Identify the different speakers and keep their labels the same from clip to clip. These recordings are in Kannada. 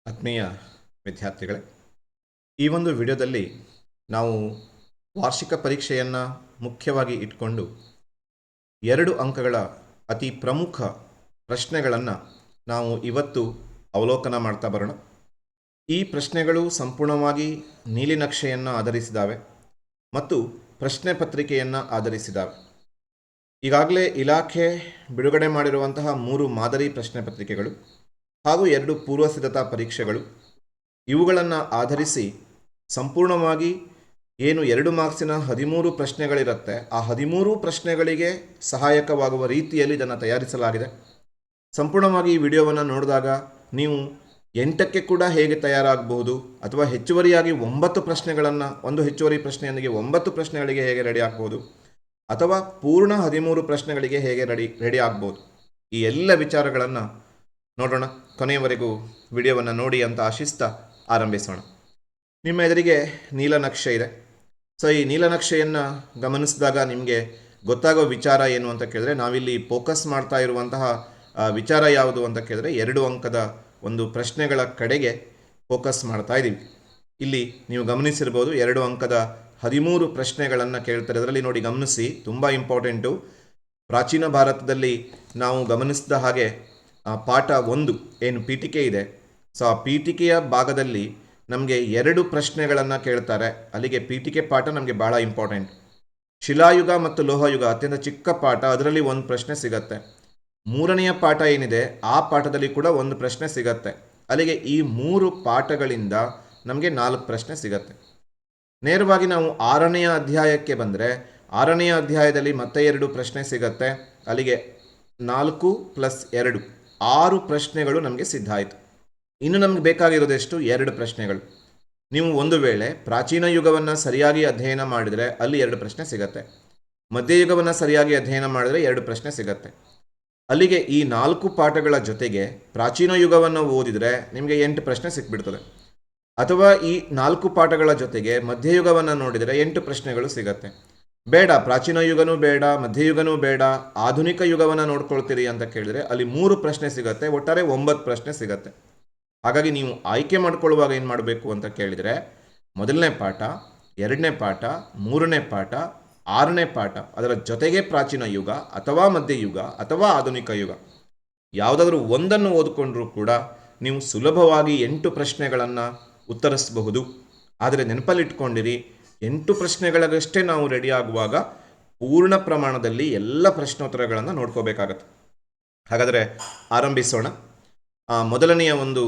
Speaker 1: ಆತ್ಮೀಯ ವಿದ್ಯಾರ್ಥಿಗಳೇ, ಈ ಒಂದು ವಿಡಿಯೋದಲ್ಲಿ ನಾವು ವಾರ್ಷಿಕ ಪರೀಕ್ಷೆಯನ್ನು ಮುಖ್ಯವಾಗಿ ಇಟ್ಕೊಂಡು 2 ಅಂಕಗಳ ಅತಿ ಪ್ರಮುಖ ಪ್ರಶ್ನೆಗಳನ್ನು ನಾವು ಇವತ್ತು ಅವಲೋಕನ ಮಾಡ್ತಾ ಬರೋಣ. ಈ ಪ್ರಶ್ನೆಗಳು ಸಂಪೂರ್ಣವಾಗಿ ನೀಲಿನಕ್ಷೆಯನ್ನು ಆಧರಿಸಿದ್ದಾವೆ ಮತ್ತು ಪ್ರಶ್ನೆ ಪತ್ರಿಕೆಯನ್ನು ಆಧರಿಸಿದ್ದಾವೆ. ಈಗಾಗಲೇ ಇಲಾಖೆ ಬಿಡುಗಡೆ ಮಾಡಿರುವಂತಹ 3 ಮಾದರಿ ಪ್ರಶ್ನೆ ಪತ್ರಿಕೆಗಳು ಹಾಗೂ 2 ಪೂರ್ವಸಿದ್ಧತಾ ಪರೀಕ್ಷೆಗಳು, ಇವುಗಳನ್ನು ಆಧರಿಸಿ ಸಂಪೂರ್ಣವಾಗಿ ಏನು 2 ಮಾರ್ಕ್ಸಿನ 13 ಪ್ರಶ್ನೆಗಳಿರುತ್ತೆ, ಆ 13 ಪ್ರಶ್ನೆಗಳಿಗೆ ಸಹಾಯಕವಾಗುವ ರೀತಿಯಲ್ಲಿ ಇದನ್ನು ತಯಾರಿಸಲಾಗಿದೆ. ಸಂಪೂರ್ಣವಾಗಿ ಈ ವಿಡಿಯೋವನ್ನು ನೋಡಿದಾಗ ನೀವು 8ಕ್ಕೆ ಕೂಡ ಹೇಗೆ ತಯಾರಾಗಬಹುದು, ಅಥವಾ ಹೆಚ್ಚುವರಿಯಾಗಿ 9 ಪ್ರಶ್ನೆಗಳನ್ನು, ಒಂದು ಹೆಚ್ಚುವರಿ ಪ್ರಶ್ನೆಯೊಂದಿಗೆ 9 ಪ್ರಶ್ನೆಗಳಿಗೆ ಹೇಗೆ ರೆಡಿ ಆಗ್ಬೋದು, ಅಥವಾ ಪೂರ್ಣ 13 ಪ್ರಶ್ನೆಗಳಿಗೆ ಹೇಗೆ ರೆಡಿ ಆಗ್ಬೋದು, ಈ ಎಲ್ಲ ವಿಚಾರಗಳನ್ನು ನೋಡೋಣ. ಕೊನೆಯವರೆಗೂ ವಿಡಿಯೋವನ್ನು ನೋಡಿ ಅಂತ ಆಶಿಸ್ತಾ ಆರಂಭಿಸೋಣ. ನಿಮ್ಮ ಎದುರಿಗೆ ನೀಲನಕ್ಷೆ ಇದೆ. ಸೊ ಈ ನೀಲನಕ್ಷೆಯನ್ನು ಗಮನಿಸಿದಾಗ ನಿಮಗೆ ಗೊತ್ತಾಗೋ ವಿಚಾರ ಏನು ಅಂತ ಕೇಳಿದ್ರೆ, ನಾವಿಲ್ಲಿ ಫೋಕಸ್ ಮಾಡ್ತಾ ಇರುವಂತಹ ವಿಚಾರ ಯಾವುದು ಅಂತ ಕೇಳಿದ್ರೆ 2 ಅಂಕದ ಒಂದು ಪ್ರಶ್ನೆಗಳ ಕಡೆಗೆ ಫೋಕಸ್ ಮಾಡ್ತಾ ಇದ್ದೀವಿ. ಇಲ್ಲಿ ನೀವು ಗಮನಿಸಿರ್ಬೋದು 2 ಅಂಕದ 13 ಪ್ರಶ್ನೆಗಳನ್ನು ಕೇಳ್ತಾರೆ. ಅದರಲ್ಲಿ ನೋಡಿ, ಗಮನಿಸಿ, ತುಂಬ ಇಂಪಾರ್ಟೆಂಟು. ಪ್ರಾಚೀನ ಭಾರತದಲ್ಲಿ ನಾವು ಗಮನಿಸಿದ ಹಾಗೆ ಪಾಠ 1 ಏನು ಪೀಠಿಕೆ ಇದೆ, ಸೊ ಆ ಪೀಠಿಕೆಯ ಭಾಗದಲ್ಲಿ ನಮಗೆ 2 ಪ್ರಶ್ನೆಗಳನ್ನು ಕೇಳ್ತಾರೆ. ಅಲ್ಲಿಗೆ ಪೀಠಿಕೆ ಪಾಠ ನಮಗೆ ಭಾಳ ಇಂಪಾರ್ಟೆಂಟ್. ಶಿಲಾಯುಗ ಮತ್ತು ಲೋಹಯುಗ ಅತ್ಯಂತ ಚಿಕ್ಕ ಪಾಠ, ಅದರಲ್ಲಿ 1 ಪ್ರಶ್ನೆ ಸಿಗತ್ತೆ. 3ನೆಯ ಪಾಠ ಏನಿದೆ ಆ ಪಾಠದಲ್ಲಿ ಕೂಡ 1 ಪ್ರಶ್ನೆ ಸಿಗತ್ತೆ. ಅಲ್ಲಿಗೆ ಈ 3 ಪಾಠಗಳಿಂದ ನಮಗೆ 4 ಪ್ರಶ್ನೆ ಸಿಗತ್ತೆ. ನೇರವಾಗಿ ನಾವು 6ನೆಯ ಅಧ್ಯಾಯಕ್ಕೆ ಬಂದರೆ 6ನೆಯ ಅಧ್ಯಾಯದಲ್ಲಿ ಮತ್ತೆ 2 ಪ್ರಶ್ನೆ ಸಿಗತ್ತೆ. ಅಲ್ಲಿಗೆ 4 + 2 6 ಪ್ರಶ್ನೆಗಳು ನಮಗೆ ಸಿದ್ಧ ಆಯಿತು. ಇನ್ನು ನಮಗೆ ಬೇಕಾಗಿರೋದೆಷ್ಟು? 2 ಪ್ರಶ್ನೆಗಳು. ನೀವು ಒಂದು ವೇಳೆ ಪ್ರಾಚೀನ ಯುಗವನ್ನು ಸರಿಯಾಗಿ ಅಧ್ಯಯನ ಮಾಡಿದರೆ ಅಲ್ಲಿ 2 ಪ್ರಶ್ನೆ ಸಿಗತ್ತೆ. ಮಧ್ಯಯುಗವನ್ನು ಸರಿಯಾಗಿ ಅಧ್ಯಯನ ಮಾಡಿದರೆ 2 ಪ್ರಶ್ನೆ ಸಿಗತ್ತೆ. ಅಲ್ಲಿಗೆ ಈ 4 ಪಾಠಗಳ ಜೊತೆಗೆ ಪ್ರಾಚೀನ ಯುಗವನ್ನು ಓದಿದರೆ ನಿಮಗೆ 8 ಪ್ರಶ್ನೆ ಸಿಕ್ಬಿಡ್ತದೆ. ಅಥವಾ ಈ 4 ಪಾಠಗಳ ಜೊತೆಗೆ ಮಧ್ಯಯುಗವನ್ನು ನೋಡಿದರೆ 8 ಪ್ರಶ್ನೆಗಳು ಸಿಗತ್ತೆ. ಬೇಡ, ಪ್ರಾಚೀನ ಯುಗನೂ ಬೇಡ, ಮಧ್ಯಯುಗನೂ ಬೇಡ, ಆಧುನಿಕ ಯುಗವನ್ನು ನೋಡ್ಕೊಳ್ತೀರಿ ಅಂತ ಕೇಳಿದರೆ ಅಲ್ಲಿ 3 ಪ್ರಶ್ನೆ ಸಿಗತ್ತೆ. ಒಟ್ಟಾರೆ 9 ಪ್ರಶ್ನೆ ಸಿಗತ್ತೆ. ಹಾಗಾಗಿ ನೀವು ಆಯ್ಕೆ ಮಾಡ್ಕೊಳ್ಳುವಾಗ ಏನು ಮಾಡಬೇಕು ಅಂತ ಕೇಳಿದರೆ, 1ನೇ ಪಾಠ, 2ನೇ ಪಾಠ, 3ನೇ ಪಾಠ, 6ನೇ ಪಾಠ, ಅದರ ಜೊತೆಗೆ ಪ್ರಾಚೀನ ಯುಗ ಅಥವಾ ಮಧ್ಯಯುಗ ಅಥವಾ ಆಧುನಿಕ ಯುಗ ಯಾವುದಾದ್ರೂ ಒಂದನ್ನು ಓದಿಕೊಂಡ್ರೂ ಕೂಡ ನೀವು ಸುಲಭವಾಗಿ 8 ಪ್ರಶ್ನೆಗಳನ್ನು ಉತ್ತರಿಸಬಹುದು. ಆದರೆ ನೆನಪಲ್ಲಿಟ್ಕೊಂಡಿರಿ, 8 ಪ್ರಶ್ನೆಗಳಿಗಷ್ಟೇ ನಾವು ರೆಡಿ ಆಗುವಾಗ ಪೂರ್ಣ ಪ್ರಮಾಣದಲ್ಲಿ ಎಲ್ಲ ಪ್ರಶ್ನೋತ್ತರಗಳನ್ನು ನೋಡ್ಕೋಬೇಕಾಗತ್ತೆ. ಹಾಗಾದರೆ ಆರಂಭಿಸೋಣ. ಮೊದಲನೆಯ ಒಂದು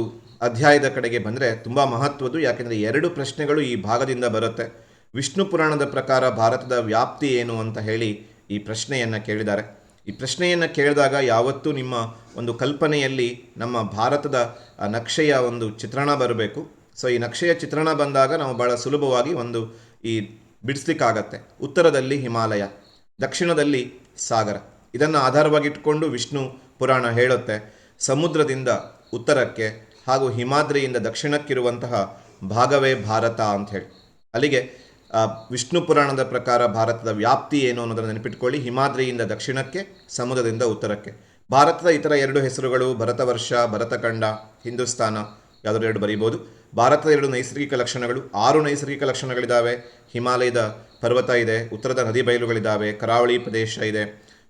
Speaker 1: ಅಧ್ಯಾಯದ ಕಡೆಗೆ ಬಂದರೆ ತುಂಬ ಮಹತ್ವದ್ದು, ಯಾಕೆಂದರೆ 2 ಪ್ರಶ್ನೆಗಳು ಈ ಭಾಗದಿಂದ ಬರುತ್ತೆ. ವಿಷ್ಣು ಪುರಾಣದ ಪ್ರಕಾರ ಭಾರತದ ವ್ಯಾಪ್ತಿ ಏನು ಅಂತ ಹೇಳಿ ಈ ಪ್ರಶ್ನೆಯನ್ನು ಕೇಳಿದ್ದಾರೆ. ಈ ಪ್ರಶ್ನೆಯನ್ನು ಕೇಳಿದಾಗ ಯಾವತ್ತೂ ನಿಮ್ಮ ಒಂದು ಕಲ್ಪನೆಯಲ್ಲಿ ನಮ್ಮ ಭಾರತದ ನಕ್ಷೆಯ ಒಂದು ಚಿತ್ರಣ ಬರಬೇಕು. ಸೊ ಈ ನಕ್ಷೆಯ ಚಿತ್ರಣ ಬಂದಾಗ ನಾವು ಭಾಳ ಸುಲಭವಾಗಿ ಒಂದು ಈ ಬಿಡಿಸ್ಲಿಕ್ಕಾಗತ್ತೆ. ಉತ್ತರದಲ್ಲಿ ಹಿಮಾಲಯ, ದಕ್ಷಿಣದಲ್ಲಿ ಸಾಗರ. ಇದನ್ನು ಆಧಾರವಾಗಿಟ್ಕೊಂಡು ವಿಷ್ಣು ಪುರಾಣ ಹೇಳುತ್ತೆ ಸಮುದ್ರದಿಂದ ಉತ್ತರಕ್ಕೆ ಹಾಗೂ ಹಿಮಾದ್ರಿಯಿಂದ ದಕ್ಷಿಣಕ್ಕಿರುವಂತಹ ಭಾಗವೇ ಭಾರತ ಅಂತ ಹೇಳಿ. ಅಲ್ಲಿಗೆ ವಿಷ್ಣು ಪುರಾಣದ ಪ್ರಕಾರ ಭಾರತದ ವ್ಯಾಪ್ತಿ ಏನು ಅನ್ನೋದನ್ನು ನೆನಪಿಟ್ಕೊಳ್ಳಿ. ಹಿಮಾದ್ರಿಯಿಂದ ದಕ್ಷಿಣಕ್ಕೆ, ಸಮುದ್ರದಿಂದ ಉತ್ತರಕ್ಕೆ. ಭಾರತದ ಇತರ 2 ಹೆಸರುಗಳು ಭರತವರ್ಷ, ಭರತಖಂಡ, ಹಿಂದೂಸ್ತಾನ, ಯಾವುದಾದ್ರು 2 ಬರೀಬೋದು. ಭಾರತದ 2 ನೈಸರ್ಗಿಕ ಲಕ್ಷಣಗಳು, 6 ನೈಸರ್ಗಿಕ ಲಕ್ಷಣಗಳಿದ್ದಾವೆ. ಹಿಮಾಲಯದ ಪರ್ವತ ಇದೆ, ಉತ್ತರದ ನದಿ ಬಯಲುಗಳಿದ್ದಾವೆ, ಕರಾವಳಿ ಪ್ರದೇಶ ಇದೆ,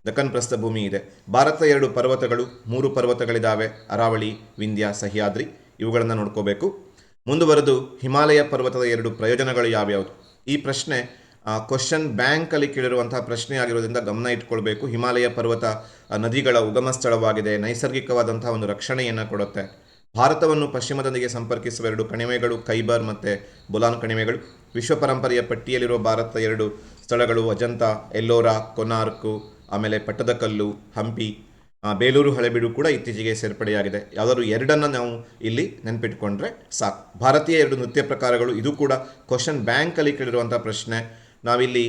Speaker 1: ದಕ್ಕನ್ ಪ್ರಸ್ಥಭೂಮಿ ಇದೆ. ಭಾರತದ 2 ಪರ್ವತಗಳು, 3 ಪರ್ವತಗಳಿದ್ದಾವೆ, ಅರಾವಳಿ, ವಿಂಧ್ಯ, ಸಹ್ಯಾದ್ರಿ. ಇವುಗಳನ್ನು ನೋಡ್ಕೋಬೇಕು. ಮುಂದುವರೆದು ಹಿಮಾಲಯ ಪರ್ವತದ 2 ಪ್ರಯೋಜನಗಳು ಯಾವ್ಯಾವುದು? ಈ ಪ್ರಶ್ನೆ ಕ್ವಶನ್ ಬ್ಯಾಂಕಲ್ಲಿ ಕೇಳಿರುವಂತಹ ಪ್ರಶ್ನೆ ಆಗಿರೋದ್ರಿಂದ ಗಮನ ಇಟ್ಕೊಳ್ಬೇಕು. ಹಿಮಾಲಯ ಪರ್ವತ ನದಿಗಳ ಉಗಮ ಸ್ಥಳವಾಗಿದೆ, ನೈಸರ್ಗಿಕವಾದಂತಹ ಒಂದು ರಕ್ಷಣೆಯನ್ನು ಕೊಡುತ್ತೆ. ಭಾರತವನ್ನು ಪಶ್ಚಿಮದೊಂದಿಗೆ ಸಂಪರ್ಕಿಸುವ 2 ಕಣಿವೆಗಳು ಖೈಬರ್ ಮತ್ತು ಬೊಲಾನ್ ಕಣಿವೆಗಳು. ವಿಶ್ವ ಪರಂಪರೆಯ ಪಟ್ಟಿಯಲ್ಲಿರುವ ಭಾರತದ 2 ಸ್ಥಳಗಳು ಅಜಂತ, ಎಲ್ಲೋರಾ, ಕೊನಾರ್ಕು, ಆಮೇಲೆ ಪಟ್ಟದಕಲ್ಲು, ಹಂಪಿ, ಬೇಲೂರು ಹಳೆಬೀಡು ಕೂಡ ಇತ್ತೀಚೆಗೆ ಸೇರ್ಪಡೆಯಾಗಿದೆ. ಯಾವುದಾದ್ರು 2 ನಾವು ಇಲ್ಲಿ ನೆನಪಿಟ್ಕೊಂಡ್ರೆ ಸಾಕು. ಭಾರತೀಯ 2 ನೃತ್ಯ ಪ್ರಕಾರಗಳು, ಇದು ಕೂಡ ಕ್ವಶನ್ ಬ್ಯಾಂಕಲ್ಲಿ ಕೇಳಿರುವಂಥ ಪ್ರಶ್ನೆ. ನಾವಿಲ್ಲಿ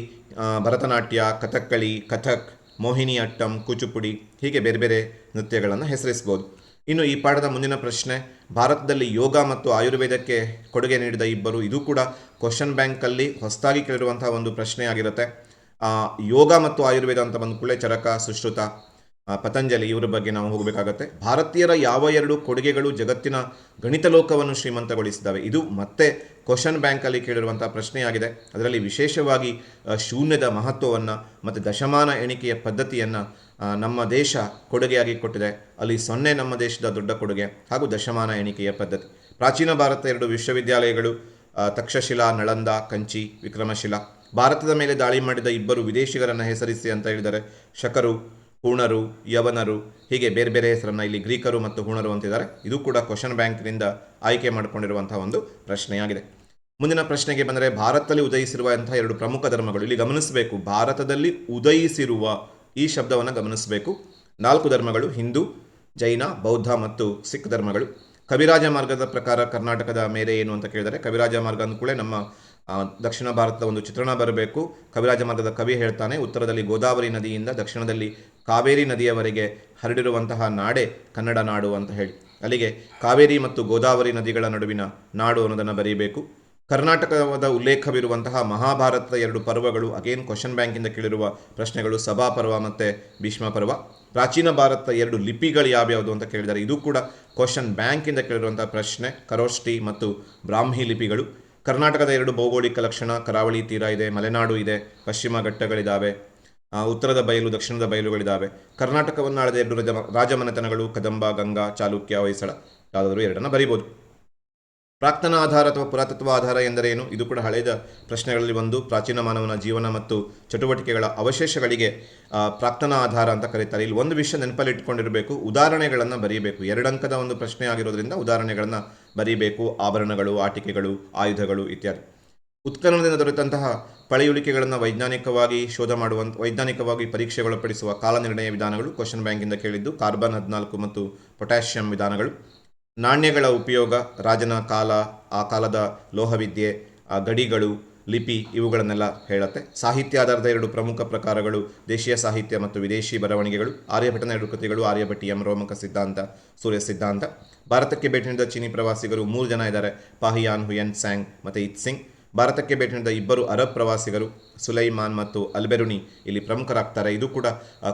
Speaker 1: ಭರತನಾಟ್ಯ, ಕಥಕ್ಕಳಿ, ಕಥಕ್, ಮೋಹಿನಿ ಅಟ್ಟಂ, ಕೂಚುಪುಡಿ, ಹೀಗೆ ಬೇರೆ ಬೇರೆ ನೃತ್ಯಗಳನ್ನು ಹೆಸರಿಸ್ಬೋದು. ಇನ್ನು ಈ ಪಾಠದ ಮುಂದಿನ ಪ್ರಶ್ನೆ, ಭಾರತದಲ್ಲಿ ಯೋಗ ಮತ್ತು ಆಯುರ್ವೇದಕ್ಕೆ ಕೊಡುಗೆ ನೀಡಿದ ಇಬ್ಬರು. ಇದು ಕೂಡ ಕ್ವಶನ್ ಬ್ಯಾಂಕಲ್ಲಿ ಹೊಸದಾಗಿ ಕೇಳಿರುವಂತಹ ಒಂದು ಪ್ರಶ್ನೆ ಆಗಿರುತ್ತೆ. ಯೋಗ ಮತ್ತು ಆಯುರ್ವೇದ ಅಂತ ಬಂದ ಕೂಡಲೇ ಚರಕ, ಸುಶ್ರುತ. ಪತಂಜಲಿ ಇವರ ಬಗ್ಗೆ ನಾವು ಹೋಗಬೇಕಾಗತ್ತೆ. ಭಾರತೀಯರ ಯಾವ ಎರಡು ಕೊಡುಗೆಗಳು ಜಗತ್ತಿನ ಗಣಿತ ಲೋಕವನ್ನು ಶ್ರೀಮಂತಗೊಳಿಸಿದ್ದಾವೆ? ಇದು ಮತ್ತೆ ಕ್ವಶನ್ ಬ್ಯಾಂಕಲ್ಲಿ ಕೇಳಿರುವಂಥ ಪ್ರಶ್ನೆಯಾಗಿದೆ. ಅದರಲ್ಲಿ ವಿಶೇಷವಾಗಿ ಶೂನ್ಯದ ಮಹತ್ವವನ್ನು ಮತ್ತು ದಶಮಾನ ಎಣಿಕೆಯ ಪದ್ಧತಿಯನ್ನು ನಮ್ಮ ದೇಶ ಕೊಡುಗೆಯಾಗಿ ಕೊಟ್ಟಿದೆ. ಅಲ್ಲಿ 0 ನಮ್ಮ ದೇಶದ ದೊಡ್ಡ ಕೊಡುಗೆ ಹಾಗೂ ದಶಮಾನ ಎಣಿಕೆಯ ಪದ್ಧತಿ. ಪ್ರಾಚೀನ ಭಾರತ 2 ವಿಶ್ವವಿದ್ಯಾಲಯಗಳು, ತಕ್ಷಶಿಲಾ, ನಳಂದ, ಕಂಚಿ, ವಿಕ್ರಮಶಿಲಾ. ಭಾರತದ ಮೇಲೆ ದಾಳಿ ಮಾಡಿದ 2 ವಿದೇಶಿಗರನ್ನು ಹೆಸರಿಸಿ ಅಂತ ಹೇಳಿದರೆ ಶಕರು, ಹೂಣರು, ಯವನರು, ಹೀಗೆ ಬೇರೆ ಬೇರೆ ಹೆಸರನ್ನು ಇಲ್ಲಿ ಗ್ರೀಕರು ಮತ್ತು ಹೂಣರು ಅಂತಿದ್ದಾರೆ. ಇದು ಕೂಡ ಕ್ವಶನ್ ಬ್ಯಾಂಕ್ನಿಂದ ಆಯ್ಕೆ ಮಾಡಿಕೊಂಡಿರುವಂತಹ ಒಂದು ಪ್ರಶ್ನೆಯಾಗಿದೆ. ಮುಂದಿನ ಪ್ರಶ್ನೆಗೆ ಬಂದರೆ, ಭಾರತದಲ್ಲಿ ಉದಯಿಸಿರುವಂತಹ 2 ಪ್ರಮುಖ ಧರ್ಮಗಳು. ಇಲ್ಲಿ ಗಮನಿಸಬೇಕು, ಭಾರತದಲ್ಲಿ ಉದಯಿಸಿರುವ ಈ ಶಬ್ದವನ್ನು ಗಮನಿಸಬೇಕು. 4 ಧರ್ಮಗಳು: ಹಿಂದೂ, ಜೈನ, ಬೌದ್ಧ ಮತ್ತು ಸಿಖ್ ಧರ್ಮಗಳು. ಕವಿರಾಜ ಮಾರ್ಗದ ಪ್ರಕಾರ ಕರ್ನಾಟಕದ ಮೇರೆ ಏನು ಅಂತ ಕೇಳಿದರೆ, ಕವಿರಾಜ ಮಾರ್ಗ ಅಂದ್ಕೂಳೆ ನಮ್ಮ ದಕ್ಷಿಣ ಭಾರತದ ಒಂದು ಚಿತ್ರಣ ಬರಬೇಕು. ಕವಿರಾಜ ಮಾರ್ಗದ ಕವಿ ಹೇಳ್ತಾನೆ, ಉತ್ತರದಲ್ಲಿ ಗೋದಾವರಿ ನದಿಯಿಂದ ದಕ್ಷಿಣದಲ್ಲಿ ಕಾವೇರಿ ನದಿಯವರೆಗೆ ಹರಡಿರುವಂತಹ ನಾಡೇ ಕನ್ನಡ ನಾಡು ಅಂತ ಹೇಳಿ. ಅಲ್ಲಿಗೆ ಕಾವೇರಿ ಮತ್ತು ಗೋದಾವರಿ ನದಿಗಳ ನಡುವಿನ ನಾಡು ಅನ್ನೋದನ್ನು ಬರೀಬೇಕು. ಕರ್ನಾಟಕದ ಉಲ್ಲೇಖವಿರುವಂತಹ ಮಹಾಭಾರತದ 2 ಪರ್ವಗಳು, ಅಗೇನ್ ಕ್ವಶನ್ ಬ್ಯಾಂಕಿಂದ ಕೇಳಿರುವ ಪ್ರಶ್ನೆಗಳು, ಸಭಾ ಪರ್ವ ಮತ್ತು ಭೀಷ್ಮ ಪರ್ವ. ಪ್ರಾಚೀನ ಭಾರತದ 2 ಲಿಪಿಗಳು ಯಾವ್ಯಾವುದು ಅಂತ ಕೇಳಿದ್ದಾರೆ. ಇದು ಕೂಡ ಕ್ವಶನ್ ಬ್ಯಾಂಕಿಂದ ಕೇಳಿರುವಂಥ ಪ್ರಶ್ನೆ, ಖರೋಷ್ಠಿ ಮತ್ತು ಬ್ರಾಹ್ಮಿ ಲಿಪಿಗಳು. ಕರ್ನಾಟಕದ 2 ಭೌಗೋಳಿಕ ಲಕ್ಷಣ, ಕರಾವಳಿ ತೀರ ಇದೆ, ಮಲೆನಾಡು ಇದೆ, ಪಶ್ಚಿಮ ಘಟ್ಟಗಳಿದ್ದಾವೆ, ಉತ್ತರದ ಬಯಲು, ದಕ್ಷಿಣದ ಬಯಲುಗಳಿದ್ದಾವೆ. ಕರ್ನಾಟಕವನ್ನು ಆಳಿದ 2 ರಾಜಮನೆತನಗಳು, ಕದಂಬ, ಗಂಗಾ, ಚಾಲುಕ್ಯ, ಹೊಯ್ಸಳ. ಯಾವುದಾದ್ರೂ 2 ಬರೀಬೋದು. ಪ್ರಾಕ್ತನ ಆಧಾರ ಅಥವಾ ಪುರಾತತ್ವ ಆಧಾರ ಎಂದರೇನು? ಇದು ಕೂಡ ಹಳೆಯದ ಪ್ರಶ್ನೆಗಳಲ್ಲಿ ಒಂದು. ಪ್ರಾಚೀನ ಮಾನವನ ಜೀವನ ಮತ್ತು ಚಟುವಟಿಕೆಗಳ ಅವಶೇಷಗಳಿಗೆ ಪ್ರಾಕ್ತನ ಆಧಾರ ಅಂತ ಕರೀತಾರೆ. ಇಲ್ಲಿ ಒಂದು ವಿಷಯ ನೆನಪಲ್ಲಿ ಇಟ್ಕೊಂಡಿರಬೇಕು, ಉದಾಹರಣೆಗಳನ್ನು ಬರೀಬೇಕು. 2 ಅಂಕದ ಒಂದು ಪ್ರಶ್ನೆ ಆಗಿರೋದ್ರಿಂದ ಉದಾಹರಣೆಗಳನ್ನು ಬರೀಬೇಕು. ಆಭರಣಗಳು, ಆಟಿಕೆಗಳು, ಆಯುಧಗಳು ಇತ್ಯಾದಿ. ಉತ್ಖನನದಿಂದ ದೊರೆತಂತಹ ಪಳೆಯುಳಿಕೆಗಳನ್ನು ವೈಜ್ಞಾನಿಕವಾಗಿ ಪರೀಕ್ಷೆಗೊಳಪಡಿಸುವ ಕಾಲನಿರ್ಣಯ ವಿಧಾನಗಳು ಕ್ವಶನ್ ಬ್ಯಾಂಕಿಂದ ಕೇಳಿದ್ದು. ಕಾರ್ಬನ್ 14 ಮತ್ತು ಪೊಟ್ಯಾಷಿಯಂ ವಿಧಾನಗಳು. ನಾಣ್ಯಗಳ ಉಪಯೋಗ, ರಾಜನ ಕಾಲ, ಆ ಕಾಲದ ಲೋಹವಿದ್ಯೆ, ಗಡಿಗಳು, ಲಿಪಿ, ಇವುಗಳನ್ನೆಲ್ಲ ಹೇಳುತ್ತೆ. ಸಾಹಿತ್ಯ ಆಧಾರದ 2 ಪ್ರಮುಖ ಪ್ರಕಾರಗಳು, ದೇಶೀಯ ಸಾಹಿತ್ಯ ಮತ್ತು ವಿದೇಶಿ ಬರವಣಿಗೆಗಳು. ಆರ್ಯಭಟನ 2 ಕೃತಿಗಳು, ಆರ್ಯಭಟೀಯಂ, ರೋಮಕ ಸಿದ್ಧಾಂತ, ಸೂರ್ಯ ಸಿದ್ಧಾಂತ. ಭಾರತಕ್ಕೆ ಭೇಟಿ ನೀಡಿದ ಚೀನಿ ಪ್ರವಾಸಿಗರು 3 ಜನ ಇದ್ದಾರೆ, ಪಾಹಿಯಾನ್, ಹುಯನ್ ಸ್ಯಾಂಗ್ ಮತ್ತು ಇತ್ಸಿಂಗ್. ಭಾರತಕ್ಕೆ ಭೇಟಿ ನೀಡಿದ 2 ಅರಬ್ ಪ್ರವಾಸಿಗರು, ಸುಲೈಮಾನ್ ಮತ್ತು ಅಲ್ಬೆರುನಿ ಇಲ್ಲಿ ಪ್ರಮುಖರಾಗ್ತಾರೆ. ಇದು ಕೂಡ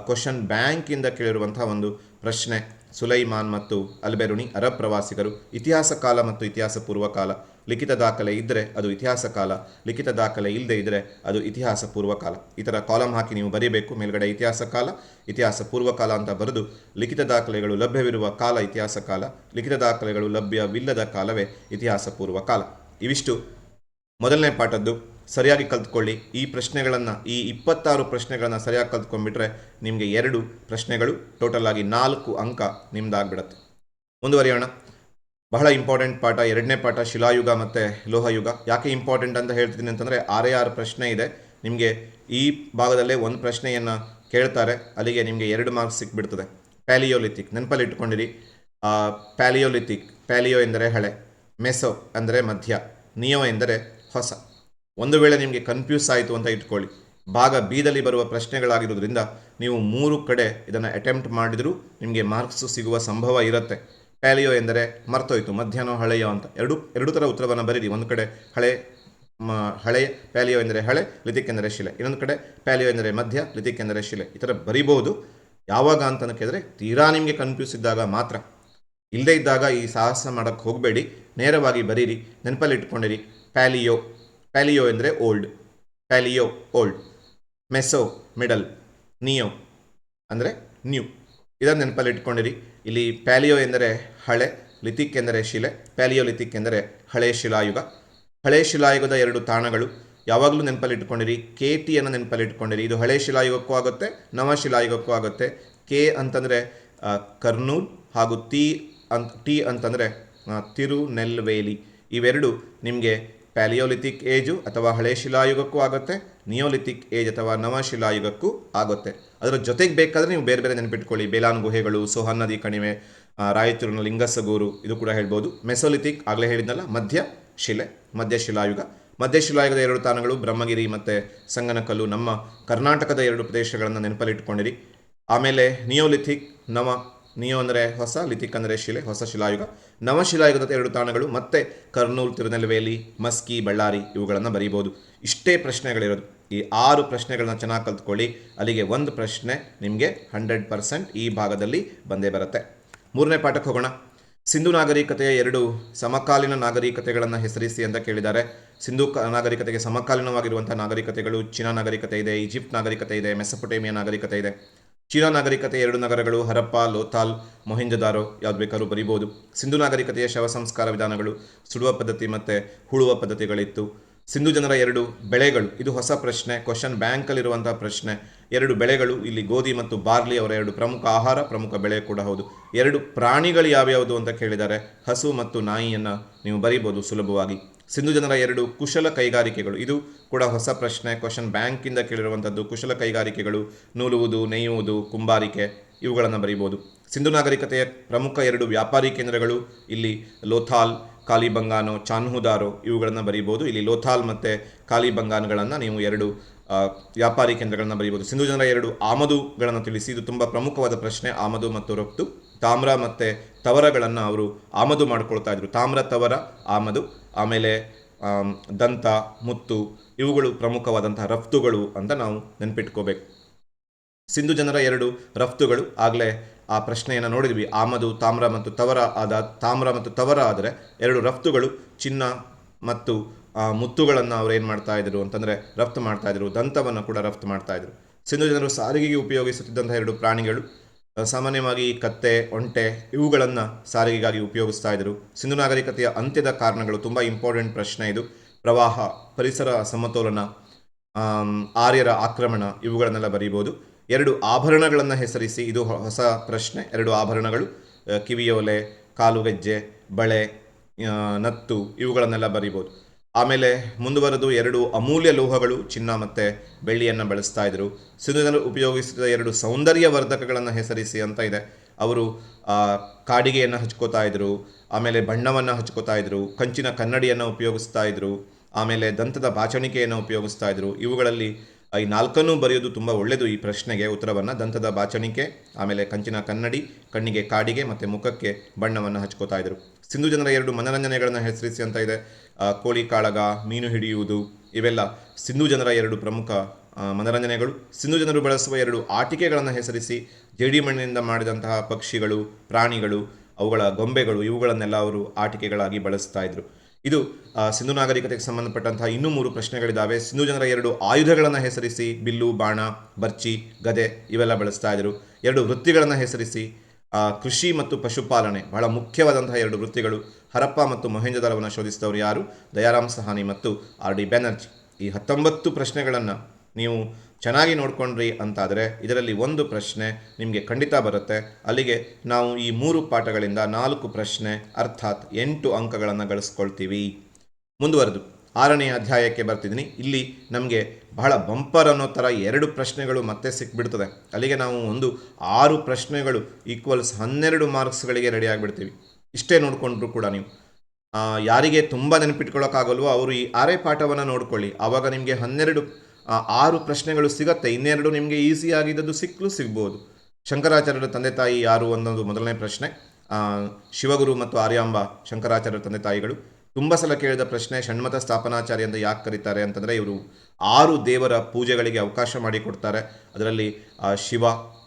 Speaker 1: ಕ್ವಶನ್ ಬ್ಯಾಂಕಿಂದ ಕೇಳಿರುವಂತಹ ಒಂದು ಪ್ರಶ್ನೆ. ಸುಲೈಮಾನ್ ಮತ್ತು ಅಲ್ಬೆರುನಿ ಅರಬ್ ಪ್ರವಾಸಿಗರು. ಇತಿಹಾಸ ಕಾಲ ಮತ್ತು ಇತಿಹಾಸ ಪೂರ್ವ ಕಾಲ. ಲಿಖಿತ ದಾಖಲೆ ಇದ್ದರೆ ಅದು ಇತಿಹಾಸ ಕಾಲ, ಲಿಖಿತ ದಾಖಲೆ ಇಲ್ಲದೆ ಇದ್ದರೆ ಅದು ಇತಿಹಾಸ ಪೂರ್ವ ಕಾಲ. ಈ ಥರ ಕಾಲಮ್ ಹಾಕಿ ನೀವು ಬರೀಬೇಕು. ಮೇಲ್ಗಡೆ ಇತಿಹಾಸ ಕಾಲ, ಇತಿಹಾಸ ಪೂರ್ವ ಕಾಲ ಅಂತ ಬರೆದು, ಲಿಖಿತ ದಾಖಲೆಗಳು ಲಭ್ಯವಿರುವ ಕಾಲ ಇತಿಹಾಸ ಕಾಲ, ಲಿಖಿತ ದಾಖಲೆಗಳು ಲಭ್ಯವಿಲ್ಲದ ಕಾಲವೇ ಇತಿಹಾಸ ಪೂರ್ವ ಕಾಲ. ಇವಿಷ್ಟು ಮೊದಲನೇ ಪಾಠದ್ದು. ಸರಿಯಾಗಿ ಕಲ್ತ್ಕೊಳ್ಳಿ. ಈ ಪ್ರಶ್ನೆಗಳನ್ನು, ಈ 26 ಪ್ರಶ್ನೆಗಳನ್ನು ಸರಿಯಾಗಿ ಕಲ್ತ್ಕೊಂಡ್ಬಿಟ್ರೆ ನಿಮಗೆ 2 ಪ್ರಶ್ನೆಗಳು, ಟೋಟಲ್ ಆಗಿ 4 ಅಂಕ ನಿಮ್ದಾಗ್ಬಿಡತ್ತೆ. ಮುಂದುವರಿಯೋಣ. ಬಹಳ ಇಂಪಾರ್ಟೆಂಟ್ ಪಾಠ 2ನೇ ಪಾಠ, ಶಿಲಾಯುಗ ಮತ್ತು ಲೋಹಯುಗ. ಯಾಕೆ ಇಂಪಾರ್ಟೆಂಟ್ ಅಂತ ಹೇಳ್ತಿದ್ದೀನಿ ಅಂತಂದರೆ, 6 ಪ್ರಶ್ನೆ ಇದೆ. ನಿಮಗೆ ಈ ಭಾಗದಲ್ಲೇ ಒಂದು ಪ್ರಶ್ನೆಯನ್ನು ಕೇಳ್ತಾರೆ, ಅಲ್ಲಿಗೆ ನಿಮಗೆ 2 ಮಾರ್ಕ್ಸ್ ಸಿಕ್ಬಿಡ್ತದೆ. ಪ್ಯಾಲಿಯೋಲಿಥಿಕ್ ನೆನಪಲ್ಲಿ ಇಟ್ಕೊಂಡಿರಿ. ಪ್ಯಾಲಿಯೋಲಿಥಿಕ್, ಪ್ಯಾಲಿಯೋ ಎಂದರೆ ಹಳೆ, ಮೆಸೋ ಅಂದರೆ ಮಧ್ಯ, ನಿಯೋ ಎಂದರೆ ಹೊಸ. ಒಂದು ವೇಳೆ ನಿಮಗೆ ಕನ್ಫ್ಯೂಸ್ ಆಯಿತು ಅಂತ ಇಟ್ಕೊಳ್ಳಿ, ಭಾಗ ಬಿದಲ್ಲಿ ಬರುವ ಪ್ರಶ್ನೆಗಳಾಗಿರೋದ್ರಿಂದ ನೀವು 3 ಕಡೆ ಇದನ್ನು ಅಟೆಂಪ್ಟ್ ಮಾಡಿದರೂ ನಿಮಗೆ ಮಾರ್ಕ್ಸ್ ಸಿಗುವ ಸಂಭವ ಇರುತ್ತೆ. ಪ್ಯಾಲಿಯೋ ಎಂದರೆ ಮರ್ತೋಯ್ತು, ಮಧ್ಯಾಹ್ನ ಹಳೆಯೋ ಅಂತ ಎರಡು ಥರ ಉತ್ತರವನ್ನು ಬರೀರಿ. ಒಂದು ಕಡೆ ಹಳೆಯ ಪ್ಯಾಲಿಯೋ ಎಂದರೆ ಹಳೆ, ಲಿಥಿಕ್ ಎಂದರೆ ಶಿಲೆ. ಇನ್ನೊಂದು ಕಡೆ ಪ್ಯಾಲಿಯೋ ಎಂದರೆ ಮಧ್ಯ, ಲಿಥಿಕ್ ಎಂದರೆ ಶಿಲೆ. ಈ ಥರ ಬರಿಬಹುದು. ಯಾವಾಗ ಅಂತ ಕೇಳಿದ್ರೆ ತೀರಾ ನಿಮಗೆ ಕನ್ಫ್ಯೂಸ್ ಇದ್ದಾಗ ಮಾತ್ರ. ಇಲ್ಲದೇ ಇದ್ದಾಗ ಈ ಸಾಹಸ ಮಾಡೋಕ್ಕೆ ಹೋಗಬೇಡಿ, ನೇರವಾಗಿ ಬರೀರಿ. ನೆನಪಲ್ಲಿ ಇಟ್ಕೊಂಡಿರಿ. ಪ್ಯಾಲಿಯೋ ಎಂದರೆ old, Palio old. Meso middle, neo ಅಂದರೆ ನ್ಯೂ. ಇದನ್ನು ನೆನಪಲ್ಲಿ ಇಟ್ಕೊಂಡಿರಿ. ಇಲ್ಲಿ ಪ್ಯಾಲಿಯೋ ಎಂದರೆ ಹಳೆ, ಲಿಥಿಕ್ ಎಂದರೆ ಶಿಲೆ, ಪ್ಯಾಲಿಯೋಲಿಥಿಕ್ ಎಂದರೆ ಹಳೆ ಶಿಲಾಯುಗ. ಹಳೆ ಶಿಲಾಯುಗದ 2 ತಾಣಗಳು ಯಾವಾಗಲೂ ನೆನಪಲ್ಲಿ ಇಟ್ಕೊಂಡಿರಿ. KTಯನ್ನು ನೆನಪಲ್ಲಿ ಇಟ್ಕೊಂಡಿರಿ. ಇದು ಹಳೆ ಶಿಲಾಯುಗಕ್ಕೂ ಆಗುತ್ತೆ, ನವ ಶಿಲಾಯುಗಕ್ಕೂ ಆಗುತ್ತೆ. ಕೆ ಅಂತಂದರೆ ಕರ್ನೂಲ್ ಹಾಗೂ ಟಿ ಅಂತಂದರೆ ತಿರುನೆಲ್ವೇಲಿ. ಇವೆರಡು ನಿಮಗೆ ಪ್ಯಾಲಿಯೋಲಿಥಿಕ್ ಏಜು ಅಥವಾ ಹಳೆ ಶಿಲಾಯುಗಕ್ಕೂ ಆಗುತ್ತೆ, ನಿಯೋಲಿಥಿಕ್ ಏಜ್ ಅಥವಾ ನವಶಿಲಾಯುಗಕ್ಕೂ ಆಗುತ್ತೆ. ಅದರ ಜೊತೆಗೆ ಬೇಕಾದರೆ ನೀವು ಬೇರೆ ಬೇರೆ ನೆನಪಿಟ್ಕೊಳ್ಳಿ. ಬೇಲಾನ್ ಗುಹೆಗಳು, ಸೋಹನ್ ನದಿ ಕಣಿವೆ, ರಾಯಚೂರಿನ ಲಿಂಗಸಗೂರು, ಇದು ಕೂಡ ಹೇಳ್ಬೋದು. ಮೆಸೋಲಿಥಿಕ್ ಆಗಲೇ ಹೇಳಿದ್ನಲ್ಲ, ಮಧ್ಯಶಿಲಾಯುಗ. ಮಧ್ಯಶಿಲಾಯುಗದ 2 ತಾಣಗಳು ಬ್ರಹ್ಮಗಿರಿ ಮತ್ತು ಸಂಗನಕಲ್ಲು. ನಮ್ಮ ಕರ್ನಾಟಕದ 2 ಪ್ರದೇಶಗಳನ್ನು ನೆನಪಲ್ಲಿಟ್ಕೊಂಡಿರಿ. ಆಮೇಲೆ ನಿಯೋಲಿಥಿಕ್, ನಿಯೋ ಅಂದರೆ ಹೊಸ, ಲಿಥಿಕ್ ಅಂದರೆ ಶಿಲೆ, ಹೊಸ ಶಿಲಾಯುಗ. ನವಶಿಲಾಯುಗದ 2 ತಾಣಗಳು ಮತ್ತೆ ಕರ್ನೂಲ್, ತಿರುನೆಲ್ವೇಲಿ, ಮಸ್ಕಿ, ಬಳ್ಳಾರಿ, ಇವುಗಳನ್ನು ಬರೀಬೋದು. ಇಷ್ಟೇ ಪ್ರಶ್ನೆಗಳಿರೋದು. ಈ 6 ಪ್ರಶ್ನೆಗಳನ್ನ ಚೆನ್ನಾಗಿ ಕಲ್ತ್ಕೊಳ್ಳಿ. ಅಲ್ಲಿಗೆ ಒಂದು ಪ್ರಶ್ನೆ ನಿಮಗೆ 100% ಈ ಭಾಗದಲ್ಲಿ ಬಂದೇ ಬರುತ್ತೆ. 3ನೇ ಪಾಠಕ್ಕೆ ಹೋಗೋಣ. ಸಿಂಧು ನಾಗರಿಕತೆಯ 2 ಸಮಕಾಲೀನ ನಾಗರಿಕತೆಗಳನ್ನು ಹೆಸರಿಸಿ ಅಂತ ಕೇಳಿದ್ದಾರೆ. ಸಿಂಧು ನಾಗರಿಕತೆಗೆ ಸಮಕಾಲೀನವಾಗಿರುವಂಥ ನಾಗರಿಕತೆಗಳು ಚೀನಾ ನಾಗರಿಕತೆ ಇದೆ, ಈಜಿಪ್ಟ್ ನಾಗರಿಕತೆ ಇದೆ, ಮೆಸೊಪೊಟೇಮಿಯಾ ನಾಗರಿಕತೆ ಇದೆ. ಚೀನಾ ನಾಗರಿಕತೆ 2 ನಗರಗಳು ಹರಪ್ಪ, ಲೋಥಾಲ್, ಮೊಹೆಂಜೊದಾರೋ, ಯಾವ್ದು ಬೇಕಾದ್ರೂ ಬರಿಬೋದು. ಸಿಂಧು ನಾಗರಿಕತೆಯ ಶವ ಸಂಸ್ಕಾರ ವಿಧಾನಗಳು, ಸುಡುವ ಪದ್ಧತಿ ಮತ್ತು ಹೂಳುವ ಪದ್ಧತಿಗಳಿತ್ತು. ಸಿಂಧು ಜನರ 2 ಬೆಳೆಗಳು, ಇದು ಹೊಸ ಪ್ರಶ್ನೆ, ಕ್ವಶನ್ ಬ್ಯಾಂಕಲ್ಲಿರುವಂಥ ಪ್ರಶ್ನೆ. 2 ಬೆಳೆಗಳು, ಇಲ್ಲಿ ಗೋಧಿ ಮತ್ತು ಬಾರ್ಲಿ ಅವರ 2 ಪ್ರಮುಖ ಆಹಾರ, ಪ್ರಮುಖ ಬೆಳೆ ಕೂಡ ಹೌದು. 2 ಪ್ರಾಣಿಗಳು ಯಾವ್ಯಾವುದು ಅಂತ ಕೇಳಿದ್ದಾರೆ, ಹಸು ಮತ್ತು ನಾಯಿಯನ್ನು ನೀವು ಬರಿಬೋದು ಸುಲಭವಾಗಿ. ಸಿಂಧು ಜನರ 2 ಕುಶಲ ಕೈಗಾರಿಕೆಗಳು, ಇದು ಕೂಡ ಹೊಸ ಪ್ರಶ್ನೆ, ಕ್ವಶನ್ ಬ್ಯಾಂಕಿಂದ ಕೇಳಿರುವಂಥದ್ದು. ಕುಶಲ ಕೈಗಾರಿಕೆಗಳು ನೂಲುವುದು, ನೇಯುವುದು, ಕುಂಬಾರಿಕೆ, ಇವುಗಳನ್ನು ಬರಿಬೋದು. ಸಿಂಧು ನಾಗರಿಕತೆಯ ಪ್ರಮುಖ 2 ವ್ಯಾಪಾರಿ ಕೇಂದ್ರಗಳು, ಇಲ್ಲಿ ಲೋಥಾಲ್, ಕಾಲಿಬಂಗಾನೋ, ಚಾನ್ಹುದಾರೋ, ಇವುಗಳನ್ನು ಬರಿಬೋದು. ಇಲ್ಲಿ ಲೋಥಾಲ್ ಮತ್ತು ಕಾಲಿಬಂಗಾನ್ಗಳನ್ನು ನೀವು 2 ವ್ಯಾಪಾರಿ ಕೇಂದ್ರಗಳನ್ನು ಬರೀಬೋದು. ಸಿಂಧು ಜನರ 2 ಆಮದುಗಳನ್ನು ತಿಳಿಸಿ, ಇದು ತುಂಬ ಪ್ರಮುಖವಾದ ಪ್ರಶ್ನೆ. ಆಮದು ಮತ್ತು ರಫ್ತು, ತಾಮ್ರ ಮತ್ತು ತವರಗಳನ್ನು ಅವರು ಆಮದು ಮಾಡ್ಕೊಳ್ತಾ ಇದ್ರು. ತಾಮ್ರ, ತವರ ಆಮದು. ಆಮೇಲೆ ದಂತ, ಮುತ್ತು, ಇವುಗಳು ಪ್ರಮುಖವಾದಂತಹ ರಫ್ತುಗಳು ಅಂತ ನಾವು ನೆನ್ಪಿಟ್ಕೋಬೇಕು. ಸಿಂಧು ಜನರ 2 ರಫ್ತುಗಳು, ಆಗಲೇ ಆ ಪ್ರಶ್ನೆಯನ್ನು ನೋಡಿದ್ವಿ. ಆಮದು, ತಾಮ್ರ ಮತ್ತು ತವರ ಆದರೆ 2 ರಫ್ತುಗಳು ಚಿನ್ನ ಮತ್ತು ಮುತ್ತುಗಳನ್ನು ಅವ್ರು ಏನು ಮಾಡ್ತಾಯಿದ್ರು ಅಂತಂದರೆ ರಫ್ತು ಮಾಡ್ತಾಯಿದ್ರು. ದಂತವನ್ನು ಕೂಡ ರಫ್ತು ಮಾಡ್ತಾಯಿದ್ರು. ಸಿಂಧು ಜನರು ಸಾರಿಗೆಗೆ ಉಪಯೋಗಿಸುತ್ತಿದ್ದಂಥ 2 ಪ್ರಾಣಿಗಳು, ಸಾಮಾನ್ಯವಾಗಿ ಕತ್ತೆ, ಒಂಟೆ, ಇವುಗಳನ್ನು ಸಾರಿಗೆಗಾಗಿ ಉಪಯೋಗಿಸ್ತಾ ಇದ್ರು. ಸಿಂಧು ನಾಗರಿಕತೆಯ ಅಂತ್ಯದ ಕಾರಣಗಳು, ತುಂಬ ಇಂಪಾರ್ಟೆಂಟ್ ಪ್ರಶ್ನೆ ಇದು. ಪ್ರವಾಹ, ಪರಿಸರ ಸಮತೋಲನ, ಆರ್ಯರ ಆಕ್ರಮಣ, ಇವುಗಳನ್ನೆಲ್ಲ ಬರೀಬೋದು. 2 ಆಭರಣಗಳನ್ನು ಹೆಸರಿಸಿ, ಇದು ಹೊಸ ಪ್ರಶ್ನೆ. 2 ಆಭರಣಗಳು, ಕಿವಿಯೋಲೆ, ಕಾಲುಗೆಜ್ಜೆ, ಬಳೆ, ನತ್ತು, ಇವುಗಳನ್ನೆಲ್ಲ ಬರೀಬೋದು. ಆಮೇಲೆ ಮುಂದುವರೆದು 2 ಅಮೂಲ್ಯ ಲೋಹಗಳು, ಚಿನ್ನ ಮತ್ತು ಬೆಳ್ಳಿಯನ್ನು ಬಳಸ್ತಾ ಇದ್ರು. ಸಿಂಧು ಜನರು ಉಪಯೋಗಿಸಿದ 2 ಸೌಂದರ್ಯವರ್ಧಕಗಳನ್ನು ಹೆಸರಿಸಿ ಅಂತ ಇದೆ. ಅವರು ಕಾಡಿಗೆಯನ್ನು ಹಚ್ಕೋತಾ ಇದ್ರು, ಆಮೇಲೆ ಬಣ್ಣವನ್ನು ಹಚ್ಕೋತಾ ಇದ್ರು, ಕಂಚಿನ ಕನ್ನಡಿಯನ್ನು ಉಪಯೋಗಿಸ್ತಾ ಇದ್ರು, ಆಮೇಲೆ ದಂತದ ಬಾಚಣಿಕೆಯನ್ನು ಉಪಯೋಗಿಸ್ತಾ ಇದ್ರು. ಇವುಗಳಲ್ಲಿ ಈ 4 ಬರೆಯೋದು ತುಂಬ ಒಳ್ಳೆಯದು ಈ ಪ್ರಶ್ನೆಗೆ ಉತ್ತರವನ್ನು. ದಂತದ ಬಾಚಣಿಕೆ, ಆಮೇಲೆ ಕಂಚಿನ ಕನ್ನಡಿ, ಕಣ್ಣಿಗೆ ಕಾಡಿಗೆ ಮತ್ತು ಮುಖಕ್ಕೆ ಬಣ್ಣವನ್ನು ಹಚ್ಕೋತಾ ಇದ್ರು. ಸಿಂಧು ಜನರ 2 ಮನರಂಜನೆಗಳನ್ನು ಹೆಸರಿಸಿ ಅಂತ ಇದೆ. ಕೋಳಿ ಕಾಳಗ, ಮೀನು ಹಿಡಿಯುವುದು, ಇವೆಲ್ಲ ಸಿಂಧು ಜನರ 2 ಪ್ರಮುಖ ಮನರಂಜನೆಗಳು. ಸಿಂಧು ಜನರು ಬಳಸುವ 2 ಆಟಿಕೆಗಳನ್ನು ಹೆಸರಿಸಿ. ಜೇಡಿಮಣ್ಣಿನಿಂದ ಮಾಡಿದಂತಹ ಪಕ್ಷಿಗಳು, ಪ್ರಾಣಿಗಳು, ಅವುಗಳ ಗೊಂಬೆಗಳು, ಇವುಗಳನ್ನೆಲ್ಲ ಅವರು ಆಟಿಕೆಗಳಾಗಿ ಬಳಸ್ತಾ ಇದ್ರು. ಇದು ಸಿಂಧು ನಾಗರಿಕತೆಗೆ ಸಂಬಂಧಪಟ್ಟಂತಹ ಇನ್ನೂ 3 ಪ್ರಶ್ನೆಗಳಿದ್ದಾವೆ. ಸಿಂಧು ಜನರ 2 ಆಯುಧಗಳನ್ನು ಹೆಸರಿಸಿ. ಬಿಲ್ಲು, ಬಾಣ, ಬರ್ಚಿ, ಗದೆ, ಇವೆಲ್ಲ ಬಳಸ್ತಾ ಇದ್ರು. 2 ವೃತ್ತಿಗಳನ್ನು ಹೆಸರಿಸಿ. ಕೃಷಿ ಮತ್ತು ಪಶುಪಾಲನೆ ಬಹಳ ಮುಖ್ಯವಾದಂತಹ 2 ವೃತ್ತಿಗಳು. ಹರಪ್ಪ ಮತ್ತು ಮೊಹೆಂಜೊದಾರೋವನ್ನು ಶೋಧಿಸಿದವರು ಯಾರು? ದಯಾರಾಮ್ ಸಹಾನಿ ಮತ್ತು RD ಬ್ಯಾನರ್ಜಿ. ಈ 19 ಪ್ರಶ್ನೆಗಳನ್ನು ನೀವು ಚೆನ್ನಾಗಿ ನೋಡ್ಕೊಂಡ್ರಿ ಅಂತಾದರೆ ಇದರಲ್ಲಿ ಒಂದು ಪ್ರಶ್ನೆ ನಿಮಗೆ ಖಂಡಿತ ಬರುತ್ತೆ. ಅಲ್ಲಿಗೆ ನಾವು ಈ 3 ಪಾಠಗಳಿಂದ 4 ಪ್ರಶ್ನೆ ಅರ್ಥಾತ್ 8 ಅಂಕಗಳನ್ನು ಗಳಿಸ್ಕೊಳ್ತೀವಿ. ಮುಂದುವರೆದು 6ನೇ ಅಧ್ಯಾಯಕ್ಕೆ ಬರ್ತಿದ್ದೀನಿ. ಇಲ್ಲಿ ನಮಗೆ ಬಹಳ ಬಂಪರ್ ಅನ್ನೋ ಥರ 2 ಪ್ರಶ್ನೆಗಳು ಮತ್ತೆ ಸಿಕ್ಬಿಡ್ತದೆ. ಅಲ್ಲಿಗೆ ನಾವು 6 ಪ್ರಶ್ನೆಗಳು ಈಕ್ವಲ್ಸ್ 12 ಮಾರ್ಕ್ಸ್ಗಳಿಗೆ ರೆಡಿ ಆಗಿಬಿಡ್ತೀವಿ. ಇಷ್ಟೇ ನೋಡಿಕೊಂಡ್ರು ಕೂಡ ನೀವು ಯಾರಿಗೆ ತುಂಬ ನೆನಪಿಟ್ಕೊಳ್ಳೋಕ್ಕಾಗಲ್ವೋ ಅವರು ಈ 6 ಪಾಠವನ್ನು ನೋಡ್ಕೊಳ್ಳಿ. ಆವಾಗ ನಿಮಗೆ 6 ಪ್ರಶ್ನೆಗಳು ಸಿಗತ್ತೆ. ಇನ್ನೆರಡು ನಿಮಗೆ ಈಸಿ ಆಗಿದ್ದದ್ದು ಸಿಗ್ಬೋದು. ಶಂಕರಾಚಾರ್ಯರ ತಂದೆ ತಾಯಿ ಯಾರು ಅನ್ನೋದು ಮೊದಲನೇ ಪ್ರಶ್ನೆ. ಶಿವಗುರು ಮತ್ತು ಆರ್ಯಾಂಬ ಶಂಕರಾಚಾರ್ಯರ ತಂದೆ ತಾಯಿಗಳು. ತುಂಬ ಸಲ ಕೇಳಿದ ಪ್ರಶ್ನೆ, ಷಣ್ಮತ ಸ್ಥಾಪನಾಚಾರ್ಯ ಅಂತ ಯಾಕೆ ಕರೀತಾರೆ ಅಂತಂದರೆ ಇವರು 6 ದೇವರ ಪೂಜೆಗಳಿಗೆ ಅವಕಾಶ ಮಾಡಿಕೊಡ್ತಾರೆ. ಅದರಲ್ಲಿ ಶಿವ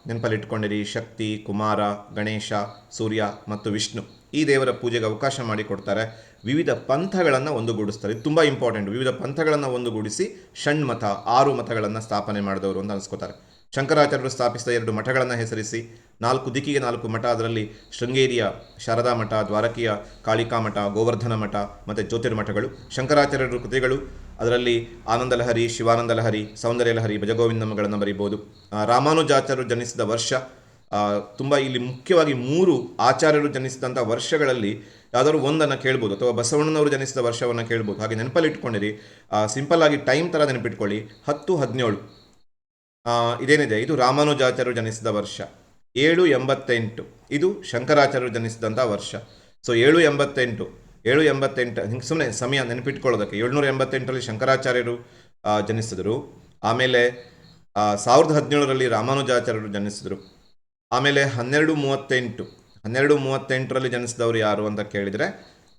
Speaker 1: ನೆನಪಲ್ಲಿಟ್ಕೊಂಡಿರಿ, ಶಕ್ತಿ, ಕುಮಾರ, ಗಣೇಶ, ಸೂರ್ಯ ಮತ್ತು ವಿಷ್ಣು, ಈ ದೇವರ ಪೂಜೆಗೆ ಅವಕಾಶ ಮಾಡಿಕೊಡ್ತಾರೆ. ವಿವಿಧ ಪಂಥಗಳನ್ನು ಒಂದುಗೂಡಿಸ್ತಾರೆ. ಇದು ತುಂಬ ಇಂಪಾರ್ಟೆಂಟ್. ವಿವಿಧ ಪಂಥಗಳನ್ನು ಒಂದುಗೂಡಿಸಿ ಷಣ್ಮತ 6 ಮತಗಳನ್ನು ಸ್ಥಾಪನೆ ಮಾಡಿದವರು ಅಂತ ಅನಿಸ್ಕೋತಾರೆ. ಶಂಕರಾಚಾರ್ಯರು ಸ್ಥಾಪಿಸಿದ 2 ಮಠಗಳನ್ನು ಹೆಸರಿಸಿ. 4 ದಿಕ್ಕಿಗೆ 4 ಮಠ. ಅದರಲ್ಲಿ ಶೃಂಗೇರಿಯ ಶಾರದಾ ಮಠ, ದ್ವಾರಕಿಯ ಕಾಳಿಕಾ ಮಠ, ಗೋವರ್ಧನ ಮಠ ಮತ್ತು ಜ್ಯೋತಿರ್ಮಠಗಳು. ಶಂಕರಾಚಾರ್ಯರ ಕೃತಿಗಳು, ಅದರಲ್ಲಿ ಆನಂದ ಲಹರಿ, ಶಿವಾನಂದ ಲಹರಿ, ಸೌಂದರ್ಯ ಲಹರಿ, ಭಜಗೋವಿಂದಮಗಳನ್ನು ಬರೀಬೋದು. ರಾಮಾನುಜಾಚಾರ್ಯರು ಜನಿಸಿದ ವರ್ಷ, ತುಂಬ ಇಲ್ಲಿ ಮುಖ್ಯವಾಗಿ 3 ಆಚಾರ್ಯರು ಜನಿಸಿದಂಥ ವರ್ಷಗಳಲ್ಲಿ ಯಾವುದಾದ್ರು ಒಂದನ್ನು ಕೇಳ್ಬೋದು, ಅಥವಾ ಬಸವಣ್ಣನವರು ಜನಿಸಿದ ವರ್ಷವನ್ನು ಕೇಳ್ಬೋದು. ಹಾಗೆ ನೆನಪಲ್ಲಿ ಇಟ್ಕೊಂಡಿರಿ. ಸಿಂಪಲ್ ಆಗಿ ಟೈಮ್ ಥರ ನೆನಪಿಟ್ಕೊಳ್ಳಿ. 10-17 ಇದೇನಿದೆ ಇದು ರಾಮಾನುಜಾಚಾರ್ಯರು ಜನಿಸಿದ ವರ್ಷ. 788 ಇದು ಶಂಕರಾಚಾರ್ಯರು ಜನಿಸಿದಂಥ ವರ್ಷ. ಸೊ 788 ಹಿಂಗೆ ಸುಮ್ಮನೆ ಸಮಯ ನೆನಪಿಟ್ಕೊಳ್ಳೋದಕ್ಕೆ. 788ರಲ್ಲಿ ಶಂಕರಾಚಾರ್ಯರು ಜನಿಸಿದರು. ಆಮೇಲೆ 1017ರಲ್ಲಿ ರಾಮಾನುಜಾಚಾರ್ಯರು ಜನಿಸಿದರು. ಆಮೇಲೆ 1238ರಲ್ಲಿ ಜನಿಸಿದವರು ಯಾರು ಅಂತ ಕೇಳಿದರೆ